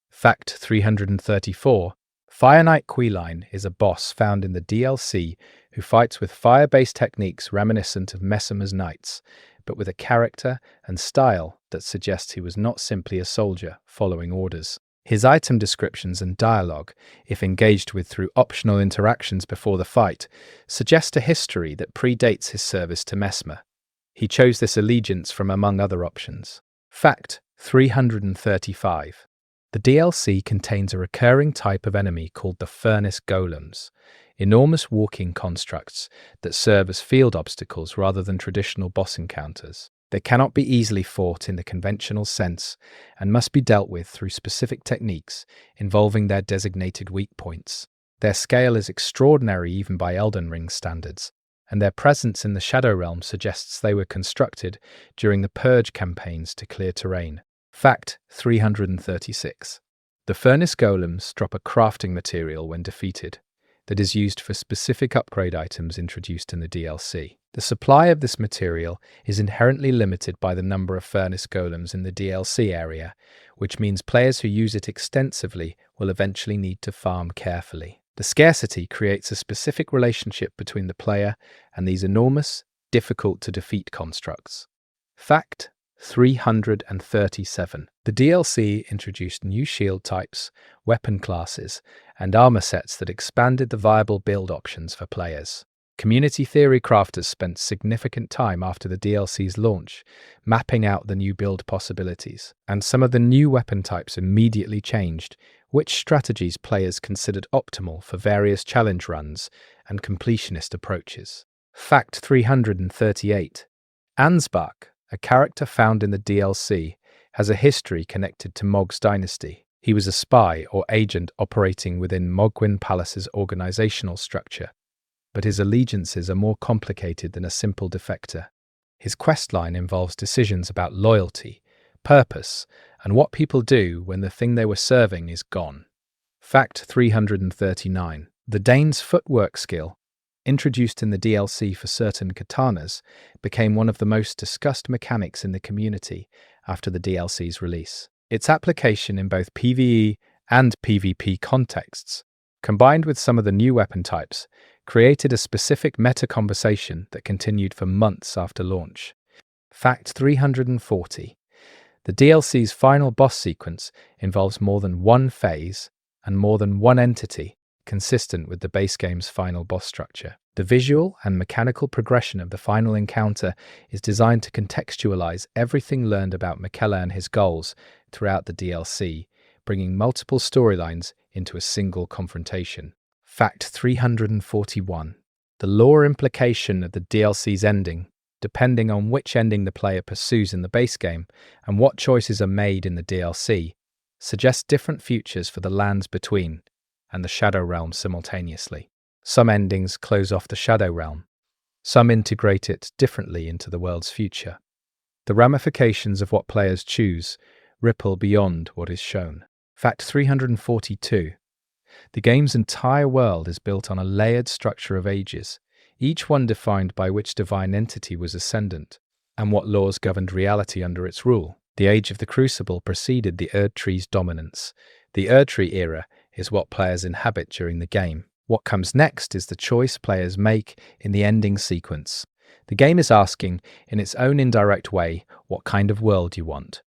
Fact 334. Fire Knight Queeline is a boss found in the DLC who fights with fire-based techniques reminiscent of Messmer's knights, but with a character and style that suggests he was not simply a soldier following orders. His item descriptions and dialogue, if engaged with through optional interactions before the fight, suggest a history that predates his service to Messmer. He chose this allegiance from among other options. Fact 335. The DLC contains a recurring type of enemy called the Furnace Golems, enormous walking constructs that serve as field obstacles rather than traditional boss encounters. They cannot be easily fought in the conventional sense and must be dealt with through specific techniques involving their designated weak points. Their scale is extraordinary even by Elden Ring standards, and their presence in the Shadow Realm suggests they were constructed during the Purge campaigns to clear terrain. Fact 336. The Furnace Golems drop a crafting material when defeated that is used for specific upgrade items introduced in the DLC. The supply of this material is inherently limited by the number of Furnace Golems in the DLC area, which means players who use it extensively will eventually need to farm carefully. The scarcity creates a specific relationship between the player and these enormous, difficult-to-defeat constructs. Fact 337. The DLC introduced new shield types, weapon classes, and armor sets that expanded the viable build options for players. Community theory crafters spent significant time after the DLC's launch mapping out the new build possibilities, and some of the new weapon types immediately changed which strategies players considered optimal for various challenge runs and completionist approaches. Fact 338. Ansbach, a character found in the DLC, has a history connected to Mog's dynasty. He was a spy or agent operating within Mogwin Palace's organizational structure, but his allegiances are more complicated than a simple defector. His questline involves decisions about loyalty, purpose, and what people do when the thing they were serving is gone. Fact 339. The Dane's footwork skill, introduced in the DLC for certain katanas, became one of the most discussed mechanics in the community after the DLC's release. Its application in both PvE and PvP contexts, combined with some of the new weapon types, created a specific meta conversation that continued for months after launch. Fact 340. The DLC's final boss sequence involves more than one phase and more than one entity, consistent with the base game's final boss structure. The visual and mechanical progression of the final encounter is designed to contextualize everything learned about Michela and his goals throughout the DLC, bringing multiple storylines into a single confrontation. Fact 341. The lore implication of the DLC's ending, depending on which ending the player pursues in the base game and what choices are made in the DLC, suggests different futures for the lands between and the Shadow Realm simultaneously. Some endings close off the Shadow Realm. Some integrate it differently into the world's future. The ramifications of what players choose ripple beyond what is shown. Fact 342. The game's entire world is built on a layered structure of ages, each one defined by which divine entity was ascendant, and what laws governed reality under its rule. The Age of the Crucible preceded the Erd Tree's dominance. The Erd Tree era is what players inhabit during the game. What comes next is the choice players make in the ending sequence. The game is asking, in its own indirect way, what kind of world you want,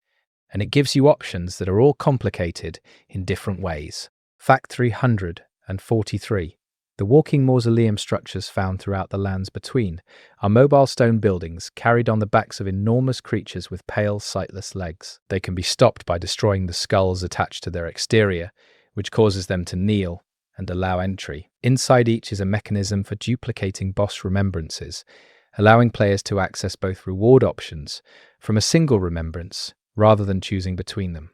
and it gives you options that are all complicated in different ways. Fact 343. The walking mausoleum structures found throughout the lands between are mobile stone buildings carried on the backs of enormous creatures with pale, sightless legs. They can be stopped by destroying the skulls attached to their exterior, which causes them to kneel and allow entry. Inside each is a mechanism for duplicating boss remembrances, allowing players to access both reward options from a single remembrance rather than choosing between them.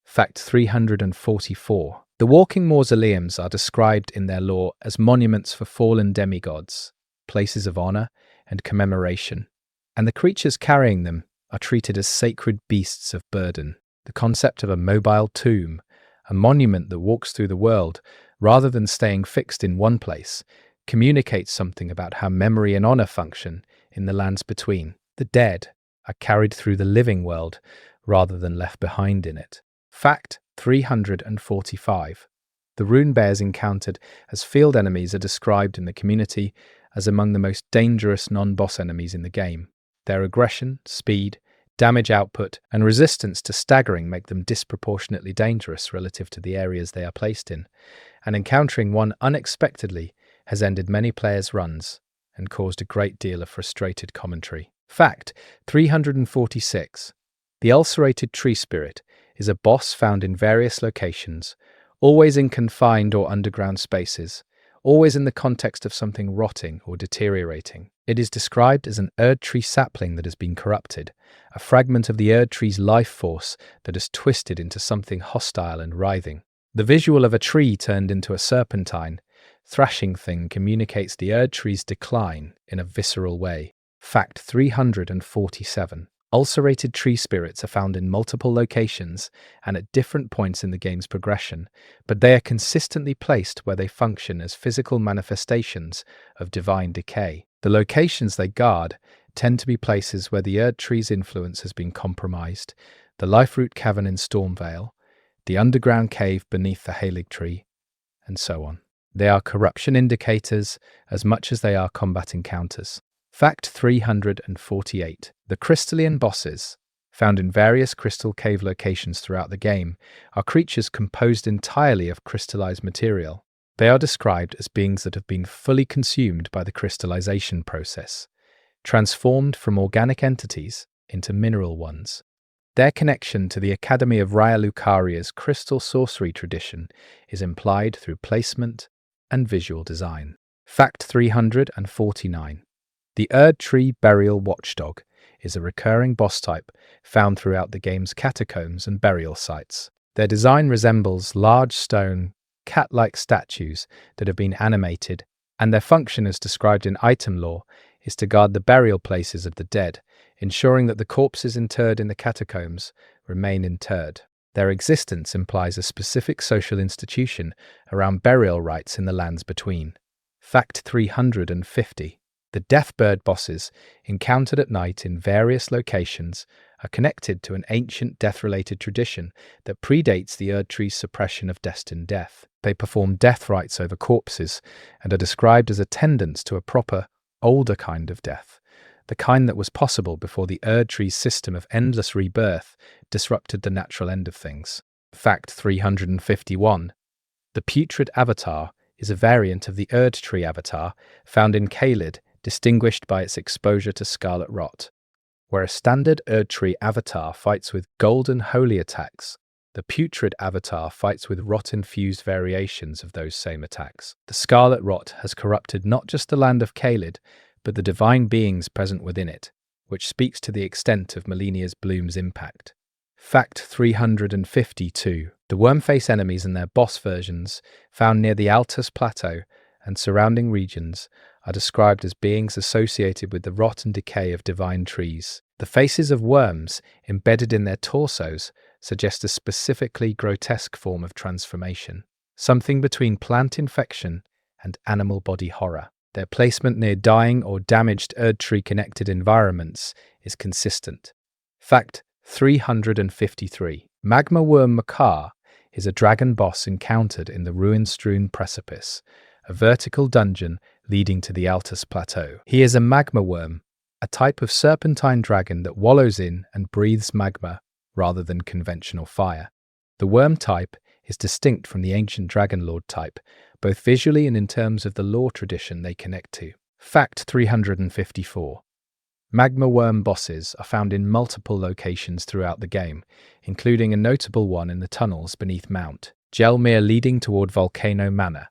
Fact 344. The walking mausoleums are described in their lore as monuments for fallen demigods, places of honor and commemoration, and the creatures carrying them are treated as sacred beasts of burden. The concept of a mobile tomb, a monument that walks through the world rather than staying fixed in one place, communicates something about how memory and honor function in the lands between. The dead are carried through the living world rather than left behind in it. Fact 345. The rune bears encountered as field enemies are described in the community as among the most dangerous non-boss enemies in the game. Their aggression, speed, damage output, and resistance to staggering make them disproportionately dangerous relative to the areas they are placed in, and encountering one unexpectedly has ended many players' runs and caused a great deal of frustrated commentary. Fact 346. The ulcerated tree spirit is a boss found in various locations, always in confined or underground spaces, always in the context of something rotting or deteriorating. It is described as an Erd Tree sapling that has been corrupted, a fragment of the Erd Tree's life force that has twisted into something hostile and writhing. The visual of a tree turned into a serpentine, thrashing thing communicates the Erd Tree's decline in a visceral way. Fact 347. Ulcerated tree spirits are found in multiple locations and at different points in the game's progression, but they are consistently placed where they function as physical manifestations of divine decay. The locations they guard tend to be places where the Erd Tree's influence has been compromised: the Life-Root Cavern in Stormvale, the underground cave beneath the Halig Tree, and so on. They are corruption indicators as much as they are combat encounters. Fact 348. The crystalline bosses, found in various crystal cave locations throughout the game, are creatures composed entirely of crystallized material. They are described as beings that have been fully consumed by the crystallization process, transformed from organic entities into mineral ones. Their connection to the Academy of Raya Lucaria's crystal sorcery tradition is implied through placement and visual design. Fact 349. The Erd Tree Burial Watchdog is a recurring boss type found throughout the game's catacombs and burial sites. Their design resembles large stone, cat-like statues that have been animated, and their function as described in item lore is to guard the burial places of the dead, ensuring that the corpses interred in the catacombs remain interred. Their existence implies a specific social institution around burial rites in the lands between. Fact 350. The Deathbird bosses, encountered at night in various locations, are connected to an ancient death-related tradition that predates the Erd Tree's suppression of destined death. They perform death rites over corpses and are described as attendants to a proper, older kind of death, the kind that was possible before the Erd Tree's system of endless rebirth disrupted the natural end of things. Fact 351. The Putrid Avatar is a variant of the Erd Tree Avatar found in Caelid, distinguished by its exposure to scarlet rot. Where a standard Erd Tree Avatar fights with golden holy attacks, the Putrid Avatar fights with rot-infused variations of those same attacks. The scarlet rot has corrupted not just the land of Caelid, but the divine beings present within it, which speaks to the extent of Malenia's Bloom's impact. Fact 352. The Wormface enemies and their boss versions, found near the Altus Plateau and surrounding regions, are described as beings associated with the rot and decay of divine trees. The faces of worms, embedded in their torsos, suggest a specifically grotesque form of transformation, something between plant infection and animal body horror. Their placement near dying or damaged Erd Tree-connected environments is consistent. Fact 353. Magma Worm Makar is a dragon boss encountered in the ruin-strewn precipice, a vertical dungeon leading to the Altus Plateau. He is a magma worm, a type of serpentine dragon that wallows in and breathes magma rather than conventional fire. The worm type is distinct from the ancient dragon lord type, both visually and in terms of the lore tradition they connect to. Fact 354. Magma worm bosses are found in multiple locations throughout the game, including a notable one in the tunnels beneath Mount Gelmir leading toward Volcano Manor.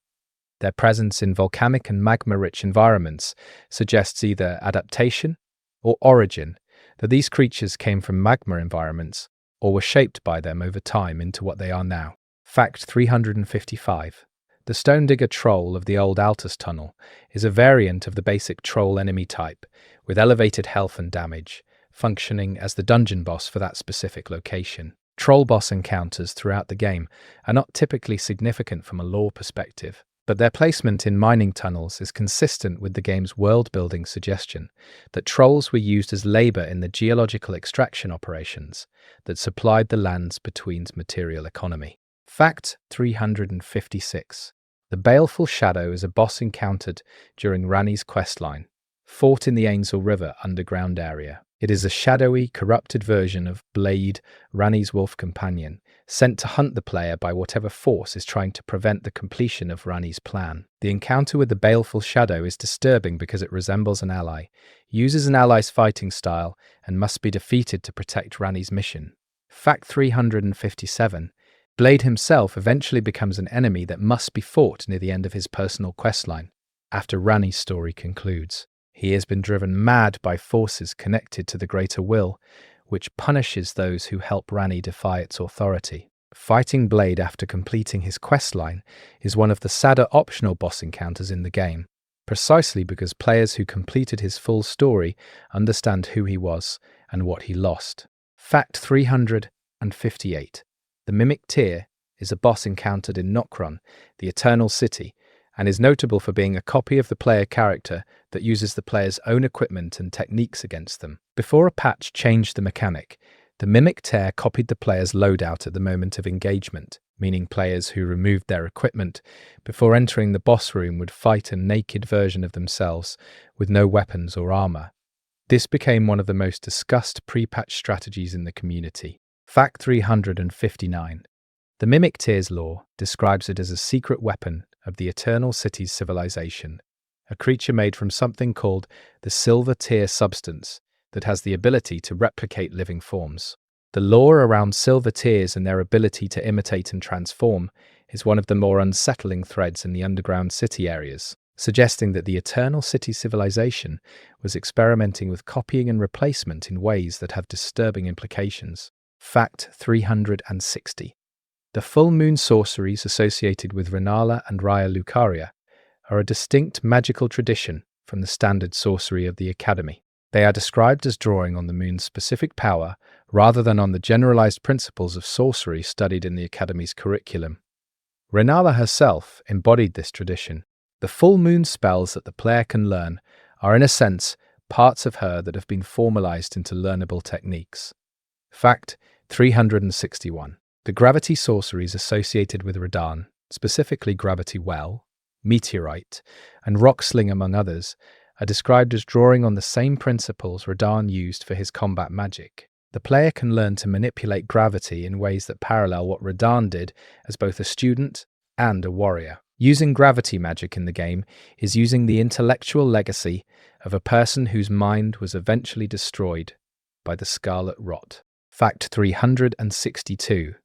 Their presence in volcanic and magma-rich environments suggests either adaptation or origin, that these creatures came from magma environments or were shaped by them over time into what they are now. Fact 355. The Stone Digger Troll of the Old Altus Tunnel is a variant of the basic troll enemy type, with elevated health and damage, functioning as the dungeon boss for that specific location. Troll boss encounters throughout the game are not typically significant from a lore perspective, but their placement in mining tunnels is consistent with the game's world-building suggestion that trolls were used as labor in the geological extraction operations that supplied the land's between's material economy. Fact 356. The Baleful Shadow is a boss encountered during Ranni's questline, fought in the Ainsel River underground area. It is a shadowy, corrupted version of Blade, Ranni's wolf companion, sent to hunt the player by whatever force is trying to prevent the completion of Ranni's plan. The encounter with the Baleful Shadow is disturbing because it resembles an ally, uses an ally's fighting style, and must be defeated to protect Ranni's mission. Fact 357. Blade himself eventually becomes an enemy that must be fought near the end of his personal questline, after Ranni's story concludes. He has been driven mad by forces connected to the Greater Will, which punishes those who help Ranni defy its authority. Fighting Blade after completing his questline is one of the sadder optional boss encounters in the game, precisely because players who completed his full story understand who he was and what he lost. Fact 358. The Mimic Tear is a boss encountered in Nokron, the Eternal City, and is notable for being a copy of the player character that uses the player's own equipment and techniques against them. Before a patch changed the mechanic, the Mimic Tear copied the player's loadout at the moment of engagement, meaning players who removed their equipment before entering the boss room would fight a naked version of themselves with no weapons or armor. This became one of the most discussed pre-patch strategies in the community. Fact 359. The Mimic Tear's lore describes it as a secret weapon of the Eternal City's civilization, a creature made from something called the Silver Tear substance that has the ability to replicate living forms. The lore around Silver Tears and their ability to imitate and transform is one of the more unsettling threads in the underground city areas, suggesting that the Eternal City civilization was experimenting with copying and replacement in ways that have disturbing implications. Fact 360. The full moon sorceries associated with Renala and Raya Lucaria are a distinct magical tradition from the standard sorcery of the Academy. They are described as drawing on the moon's specific power rather than on the generalized principles of sorcery studied in the Academy's curriculum. Renala herself embodied this tradition. The full moon spells that the player can learn are, in a sense, parts of her that have been formalized into learnable techniques. Fact 361. The gravity sorceries associated with Radan, specifically Gravity Well, Meteorite, and Rock Sling among others, are described as drawing on the same principles Radan used for his combat magic. The player can learn to manipulate gravity in ways that parallel what Radan did as both a student and a warrior. Using gravity magic in the game is using the intellectual legacy of a person whose mind was eventually destroyed by the Scarlet Rot. Fact 362.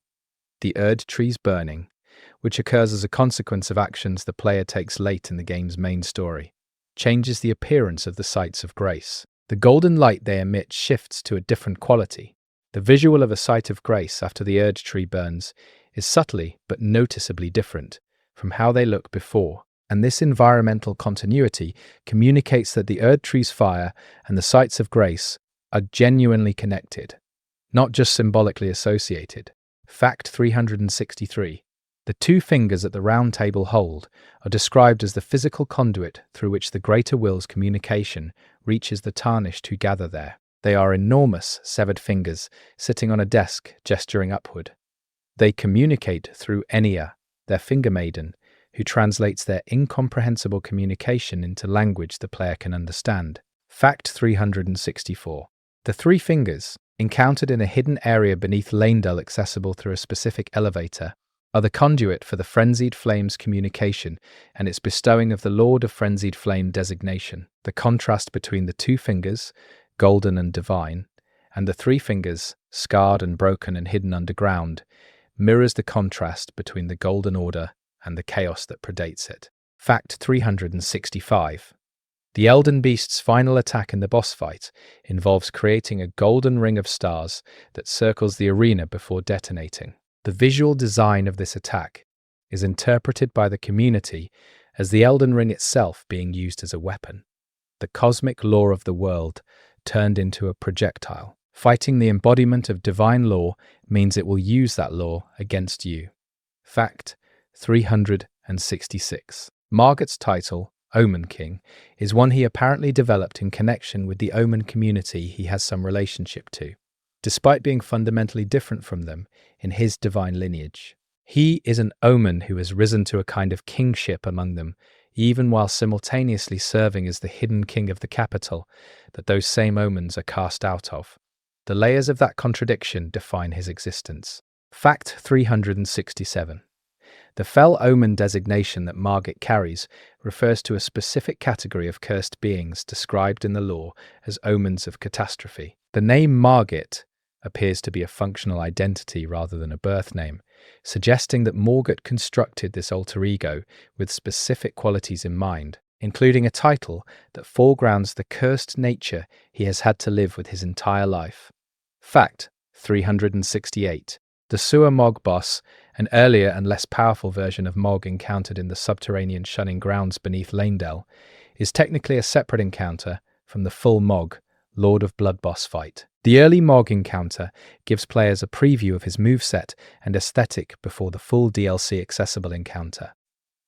The Erd Tree's burning, which occurs as a consequence of actions the player takes late in the game's main story, changes the appearance of the sites of grace. The golden light they emit shifts to a different quality. The visual of a site of grace after the Erd Tree burns is subtly but noticeably different from how they look before, and this environmental continuity communicates that the Erd Tree's fire and the sites of grace are genuinely connected, not just symbolically associated. Fact 363. The two fingers at the round table hold are described as the physical conduit through which the greater will's communication reaches the tarnished who gather there. They are enormous, severed fingers sitting on a desk, gesturing upward. They communicate through Enia, their finger maiden, who translates their incomprehensible communication into language the player can understand. Fact 364. The three fingers, encountered in a hidden area beneath Leyndell accessible through a specific elevator, are the conduit for the Frenzied Flame's communication and its bestowing of the Lord of Frenzied Flame designation. The contrast between the two fingers, golden and divine, and the three fingers, scarred and broken and hidden underground, mirrors the contrast between the Golden Order and the chaos that predates it. Fact 365. The Elden Beast's final attack in the boss fight involves creating a golden ring of stars that circles the arena before detonating. The visual design of this attack is interpreted by the community as the Elden Ring itself being used as a weapon, the cosmic law of the world turned into a projectile. Fighting the embodiment of divine law means it will use that law against you. Fact 366. Margot's title, Omen King, is one he apparently developed in connection with the Omen community he has some relationship to, despite being fundamentally different from them in his divine lineage. He is an Omen who has risen to a kind of kingship among them, even while simultaneously serving as the hidden king of the capital that those same Omens are cast out of. The layers of that contradiction define his existence. Fact 367. The Fell Omen designation that Margot carries refers to a specific category of cursed beings described in the lore as omens of catastrophe. The name Margot appears to be a functional identity rather than a birth name, suggesting that Morgott constructed this alter ego with specific qualities in mind, including a title that foregrounds the cursed nature he has had to live with his entire life. Fact 368. The Sewer Mog boss, an earlier and less powerful version of Mog encountered in the subterranean shunning grounds beneath Leyndell, is technically a separate encounter from the full Mog, Lord of Blood boss fight. The early Mog encounter gives players a preview of his moveset and aesthetic before the full DLC accessible encounter,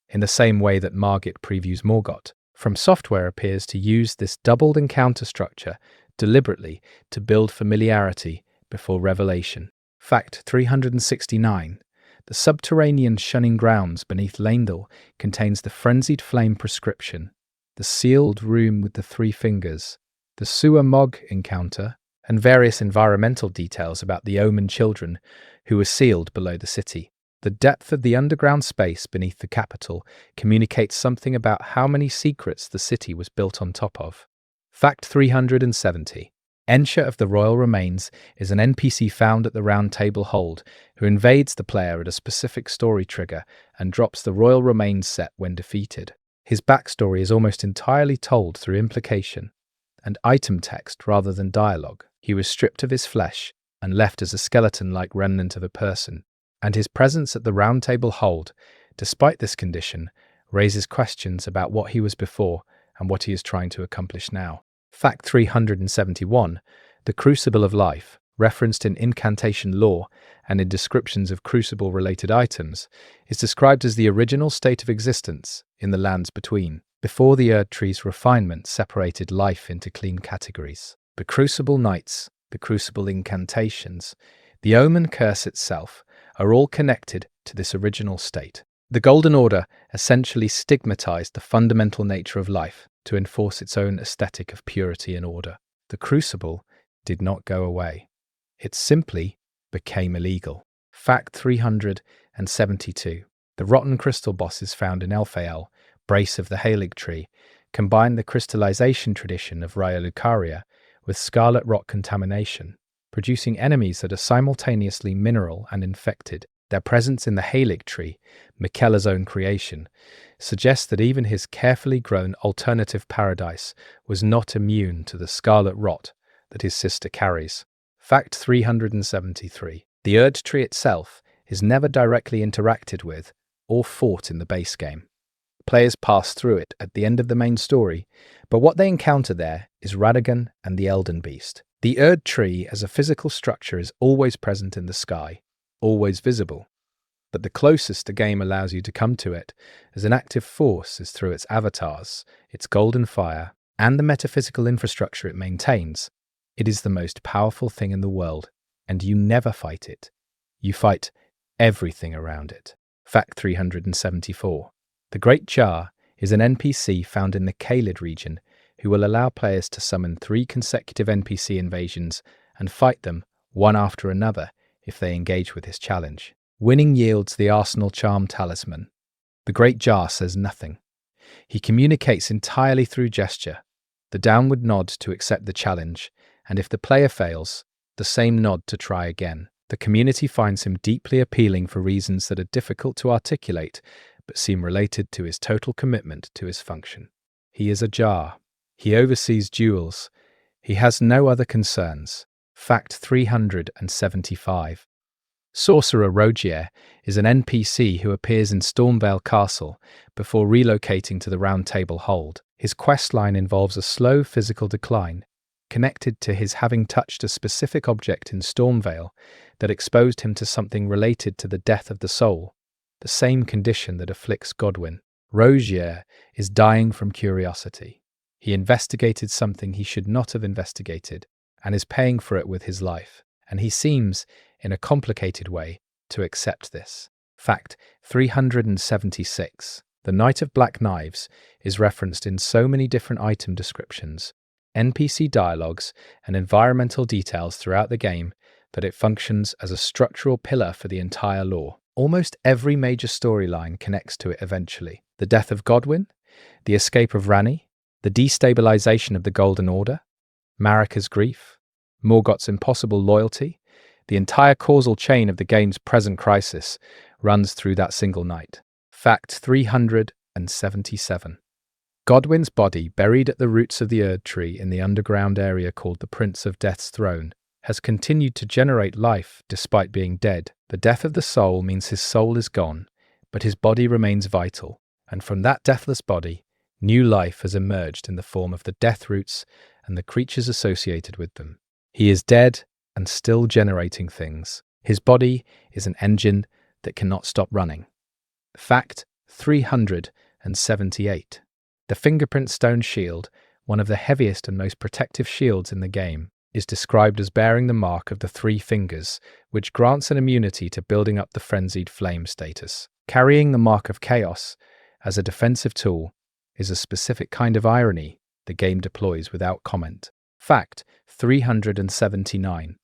in the same way that Margit previews Morgott. From Software appears to use this doubled encounter structure deliberately to build familiarity before revelation. Fact 369. The subterranean shunning grounds beneath Leyndell contains the Frenzied Flame prescription, the sealed room with the three fingers, the Sewer Mog encounter, and various environmental details about the Omen children who were sealed below the city. The depth of the underground space beneath the capital communicates something about how many secrets the city was built on top of. Fact 370. Ensha of the Royal Remains is an NPC found at the Round Table Hold who invades the player at a specific story trigger and drops the Royal Remains set when defeated. His backstory is almost entirely told through implication and item text rather than dialogue. He was stripped of his flesh and left as a skeleton-like remnant of a person, and his presence at the Round Table Hold, despite this condition, raises questions about what he was before and what he is trying to accomplish now. Fact 371. The crucible of life, referenced in incantation lore and in descriptions of crucible-related items, is described as the original state of existence in the lands between, before the Erd Tree's refinement separated life into clean categories. The crucible nights, the crucible incantations, the omen curse itself are all connected to this original state. The Golden Order essentially stigmatized the fundamental nature of life to enforce its own aesthetic of purity and order. The crucible did not go away. It simply became illegal. Fact 372. The rotten crystal bosses found in Elphael, Brace of the Halig Tree, combine the crystallization tradition of Raya Lucaria with scarlet rock contamination, producing enemies that are simultaneously mineral and infected. Their presence in the Halig Tree, Miquella's own creation, suggests that even his carefully grown alternative paradise was not immune to the scarlet rot that his sister carries. Fact 373. The Erd Tree itself is never directly interacted with or fought in the base game. Players pass through it at the end of the main story, but what they encounter there is Radagon and the Elden Beast. The Erd Tree as a physical structure is always present in the sky, always visible, but the closest the game allows you to come to it as an active force is through its avatars, its golden fire, and the metaphysical infrastructure it maintains. It is the most powerful thing in the world, and you never fight it. You fight everything around it. Fact 374. The Great Jar is an NPC found in the Caelid region who will allow players to summon 3 consecutive NPC invasions and fight them one after another if they engage with his challenge. Winning yields the Arsenal Charm Talisman. The Great Jar says nothing. He communicates entirely through gesture, the downward nod to accept the challenge, and if the player fails, the same nod to try again. The community finds him deeply appealing for reasons that are difficult to articulate, but seem related to his total commitment to his function. He is a jar. He oversees duels. He has no other concerns. Fact 375. Sorcerer Rogier is an NPC who appears in Stormvale Castle before relocating to the Round Table Hold. His questline involves a slow physical decline, connected to his having touched a specific object in Stormvale that exposed him to something related to the death of the soul, the same condition that afflicts Godwyn. Rogier is dying from curiosity. He investigated something he should not have investigated, and is paying for it with his life, and he seems, in a complicated way, to accept this. Fact 376. The Knight of Black Knives is referenced in so many different item descriptions, NPC dialogues, and environmental details throughout the game that it functions as a structural pillar for the entire lore. Almost every major storyline connects to it eventually. The death of Godwyn, the escape of Ranni, the destabilization of the Golden Order, Marika's grief, Morgoth's impossible loyalty, the entire causal chain of the game's present crisis runs through that single night. Fact 377. Godwyn's body, buried at the roots of the Erd Tree in the underground area called the Prince of Death's Throne, has continued to generate life despite being dead. The death of the soul means his soul is gone, but his body remains vital, and from that deathless body, new life has emerged in the form of the death roots and the creatures associated with them. He is dead and still generating things. His body is an engine that cannot stop running. Fact 378. The Fingerprint Stone Shield, one of the heaviest and most protective shields in the game, is described as bearing the mark of the 3 fingers, which grants an immunity to building up the Frenzied Flame status. Carrying the Mark of Chaos as a defensive tool is a specific kind of irony the game deploys without comment. Fact 379.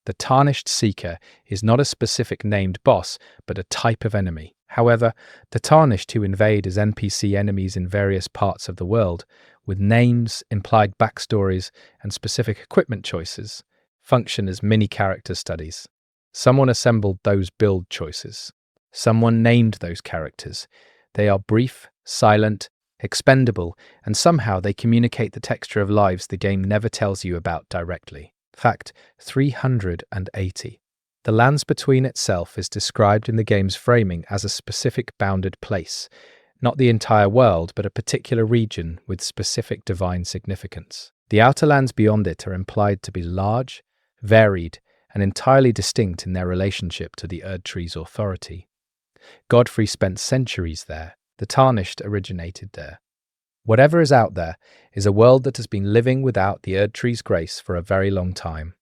The Tarnished Seeker is not a specific named boss, but a type of enemy. However, the Tarnished who invade as NPC enemies in various parts of the world, with names, implied backstories, and specific equipment choices, function as mini-character studies. Someone assembled those build choices. Someone named those characters. They are brief, silent, expendable, and somehow they communicate the texture of lives the game never tells you about directly. Fact 380. The Lands Between itself is described in the game's framing as a specific bounded place, not the entire world, but a particular region with specific divine significance. The outer lands beyond it are implied to be large, varied, and entirely distinct in their relationship to the Erdtree's authority. Godfrey spent centuries there. The Tarnished originated there. Whatever is out there is a world that has been living without the Erdtree's grace for a very long time,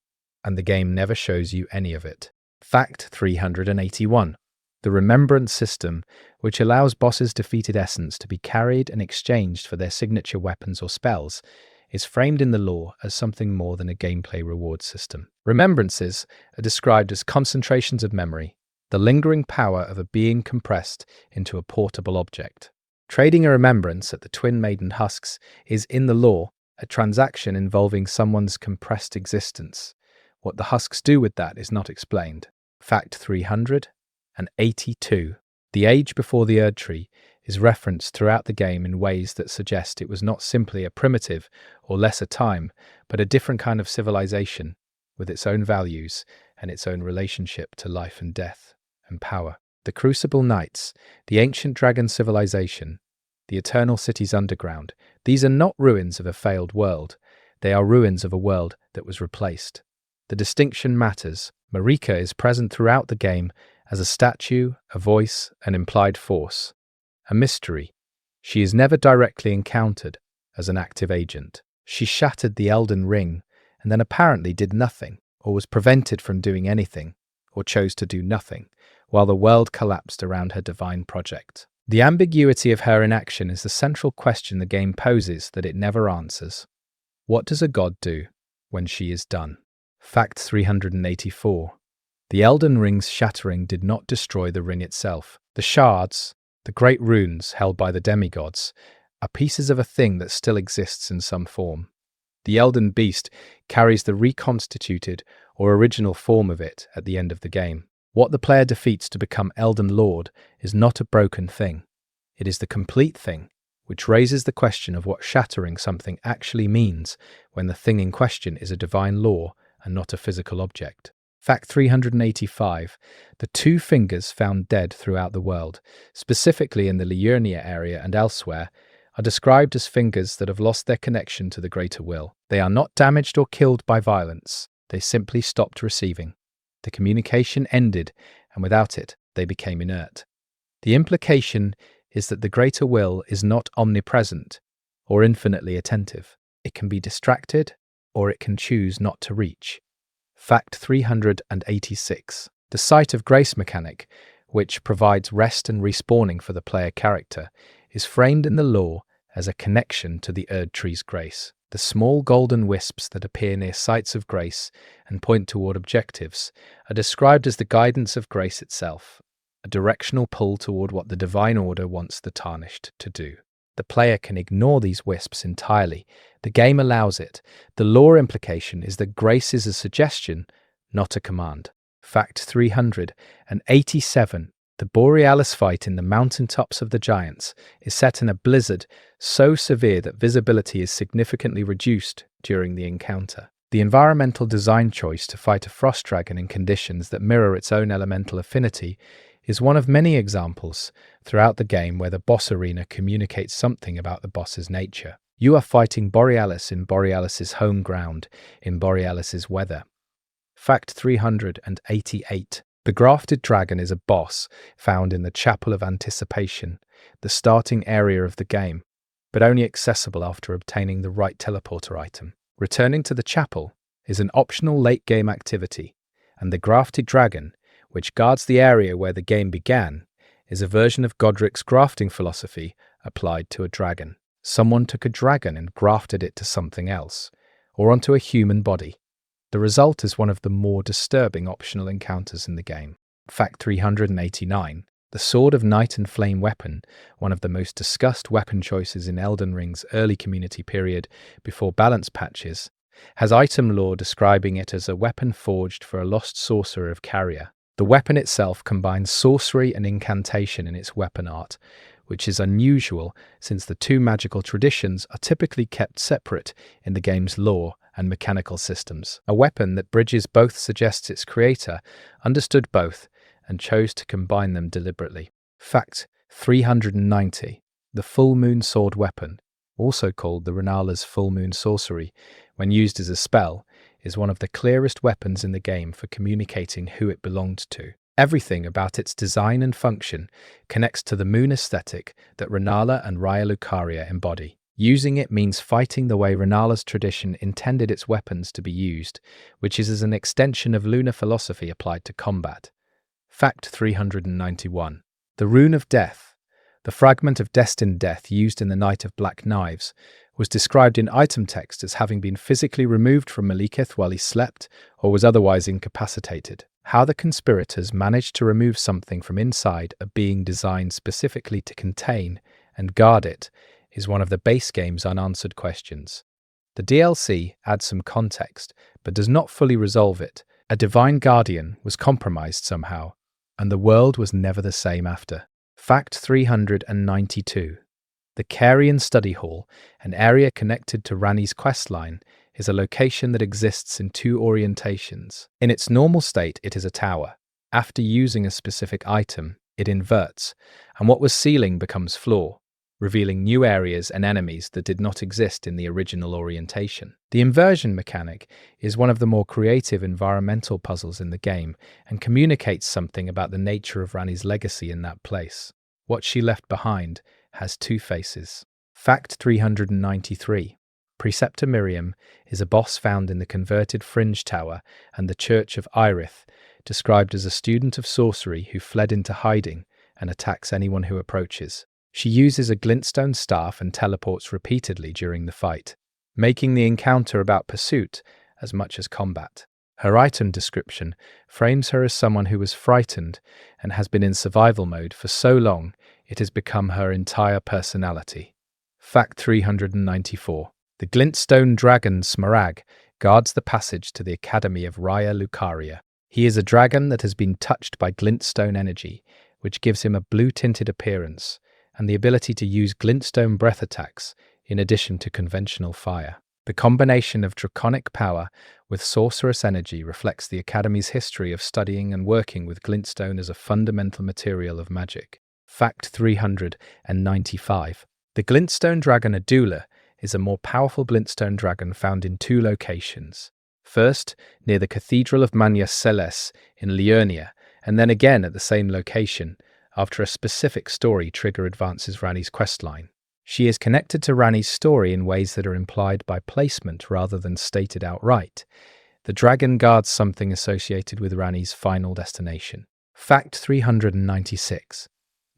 and the game never shows you any of it. Fact 381. The Remembrance system, which allows bosses' defeated essence to be carried and exchanged for their signature weapons or spells, is framed in the lore as something more than a gameplay reward system. Remembrances are described as concentrations of memory, the lingering power of a being compressed into a portable object. Trading a remembrance at the Twin Maiden Husks is, in the lore, a transaction involving someone's compressed existence. What the husks do with that is not explained. Fact 382. The age before the Erdtree is referenced throughout the game in ways that suggest it was not simply a primitive or lesser time, but a different kind of civilization, with its own values and its own relationship to life and death and power. The Crucible Knights, the ancient dragon civilization, the Eternal Cities underground, these are not ruins of a failed world. They are ruins of a world that was replaced. The distinction matters. Marika is present throughout the game as a statue, a voice, an implied force, a mystery. She is never directly encountered as an active agent. She shattered the Elden Ring and then apparently did nothing, or was prevented from doing anything, or chose to do nothing, while the world collapsed around her divine project. The ambiguity of her inaction is the central question the game poses that it never answers. What does a god do when she is done? Fact 384. The Elden Ring's shattering did not destroy the ring itself. The shards, the great runes held by the demigods, are pieces of a thing that still exists in some form. The Elden Beast carries the reconstituted or original form of it at the end of the game. What the player defeats to become Elden Lord is not a broken thing. It is the complete thing, which raises the question of what shattering something actually means when the thing in question is a divine law and not a physical object. Fact 385. The two fingers found dead throughout the world, specifically in the Liurnia area and elsewhere, are described as fingers that have lost their connection to the greater will. They are not damaged or killed by violence. They simply stopped receiving. The communication ended, and without it, they became inert. The implication is that the greater will is not omnipresent or infinitely attentive. It can be distracted, or it can choose not to reach. Fact 386. The Site of Grace mechanic, which provides rest and respawning for the player character, is framed in the lore as a connection to the Erdtree's grace. The small golden wisps that appear near sites of grace and point toward objectives are described as the guidance of grace itself, a directional pull toward what the divine order wants the Tarnished to do. The player can ignore these wisps entirely. The game allows it. The lore implication is that grace is a suggestion, not a command. Fact 387. The Borealis fight in the mountaintops of the Giants is set in a blizzard so severe that visibility is significantly reduced during the encounter. The environmental design choice to fight a frost dragon in conditions that mirror its own elemental affinity is one of many examples throughout the game where the boss arena communicates something about the boss's nature. You are fighting Borealis in Borealis's home ground, in Borealis's weather. Fact 388. The Grafted Dragon is a boss found in the Chapel of Anticipation, the starting area of the game, but only accessible after obtaining the right teleporter item. Returning to the chapel is an optional late-game activity, and the Grafted Dragon, which guards the area where the game began, is a version of Godric's grafting philosophy applied to a dragon. Someone took a dragon and grafted it to something else, or onto a human body. The result is one of the more disturbing optional encounters in the game. Fact 389. The Sword of Night and Flame weapon, one of the most discussed weapon choices in Elden Ring's early community period before balance patches, has item lore describing it as a weapon forged for a lost sorcerer of Caria. The weapon itself combines sorcery and incantation in its weapon art, which is unusual since the two magical traditions are typically kept separate in the game's lore and mechanical systems. A weapon that bridges both suggests its creator understood both and chose to combine them deliberately. Fact 390. The full moon sword weapon, also called the Renala's full moon sorcery, when used as a spell, is one of the clearest weapons in the game for communicating who it belonged to. Everything about its design and function connects to the moon aesthetic that Renala and Raya Lucaria embody. Using it means fighting the way Renala's tradition intended its weapons to be used, which is as an extension of lunar philosophy applied to combat. Fact 391. The Rune of Death, the fragment of destined death used in the Night of Black Knives, was described in item text as having been physically removed from Maliketh while he slept or was otherwise incapacitated. How the conspirators managed to remove something from inside a being designed specifically to contain and guard it is one of the base game's unanswered questions. The DLC adds some context, but does not fully resolve it. A divine guardian was compromised somehow, and the world was never the same after. Fact 392. The Carian Study Hall, an area connected to Ranni's questline, is a location that exists in two orientations. In its normal state, it is a tower. After using a specific item, it inverts, and what was ceiling becomes floor, revealing new areas and enemies that did not exist in the original orientation. The inversion mechanic is one of the more creative environmental puzzles in the game and communicates something about the nature of Ranni's legacy in that place. What she left behind has two faces. Fact 393. Preceptor Miriam is a boss found in the converted Fringe Tower and the Church of Irith, described as a student of sorcery who fled into hiding and attacks anyone who approaches. She uses a glintstone staff and teleports repeatedly during the fight, making the encounter about pursuit as much as combat. Her item description frames her as someone who was frightened and has been in survival mode for so long it has become her entire personality. Fact 394. The glintstone dragon Smaragd guards the passage to the Academy of Raya Lucaria. He is a dragon that has been touched by glintstone energy, which gives him a blue-tinted appearance and the ability to use glintstone breath attacks in addition to conventional fire. The combination of draconic power with sorceress energy reflects the Academy's history of studying and working with glintstone as a fundamental material of magic. Fact 395. The glintstone dragon Adula is a more powerful glintstone dragon found in two locations. First, near the Cathedral of Manias Celes in Liurnia, and then again at the same location, after a specific story trigger advances Ranni's questline. She is connected to Ranni's story in ways that are implied by placement rather than stated outright. The dragon guards something associated with Ranni's final destination. Fact 396.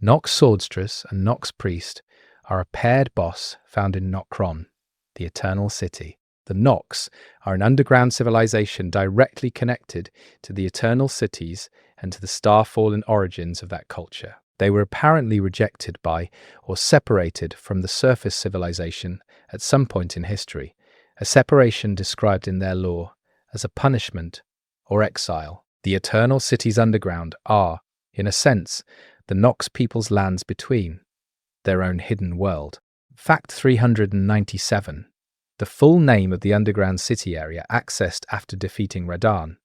Nox Swordstress and Nox Priest are a paired boss found in Nokron, the Eternal City. The Nox are an underground civilization directly connected to the Eternal Cities and to the star-fallen origins of that culture. They were apparently rejected by or separated from the surface civilization at some point in history, a separation described in their lore as a punishment or exile. The Eternal Cities underground are, in a sense, the Nox people's lands between, their own hidden world. Fact 397. The full name of the underground city area accessed after defeating Radahn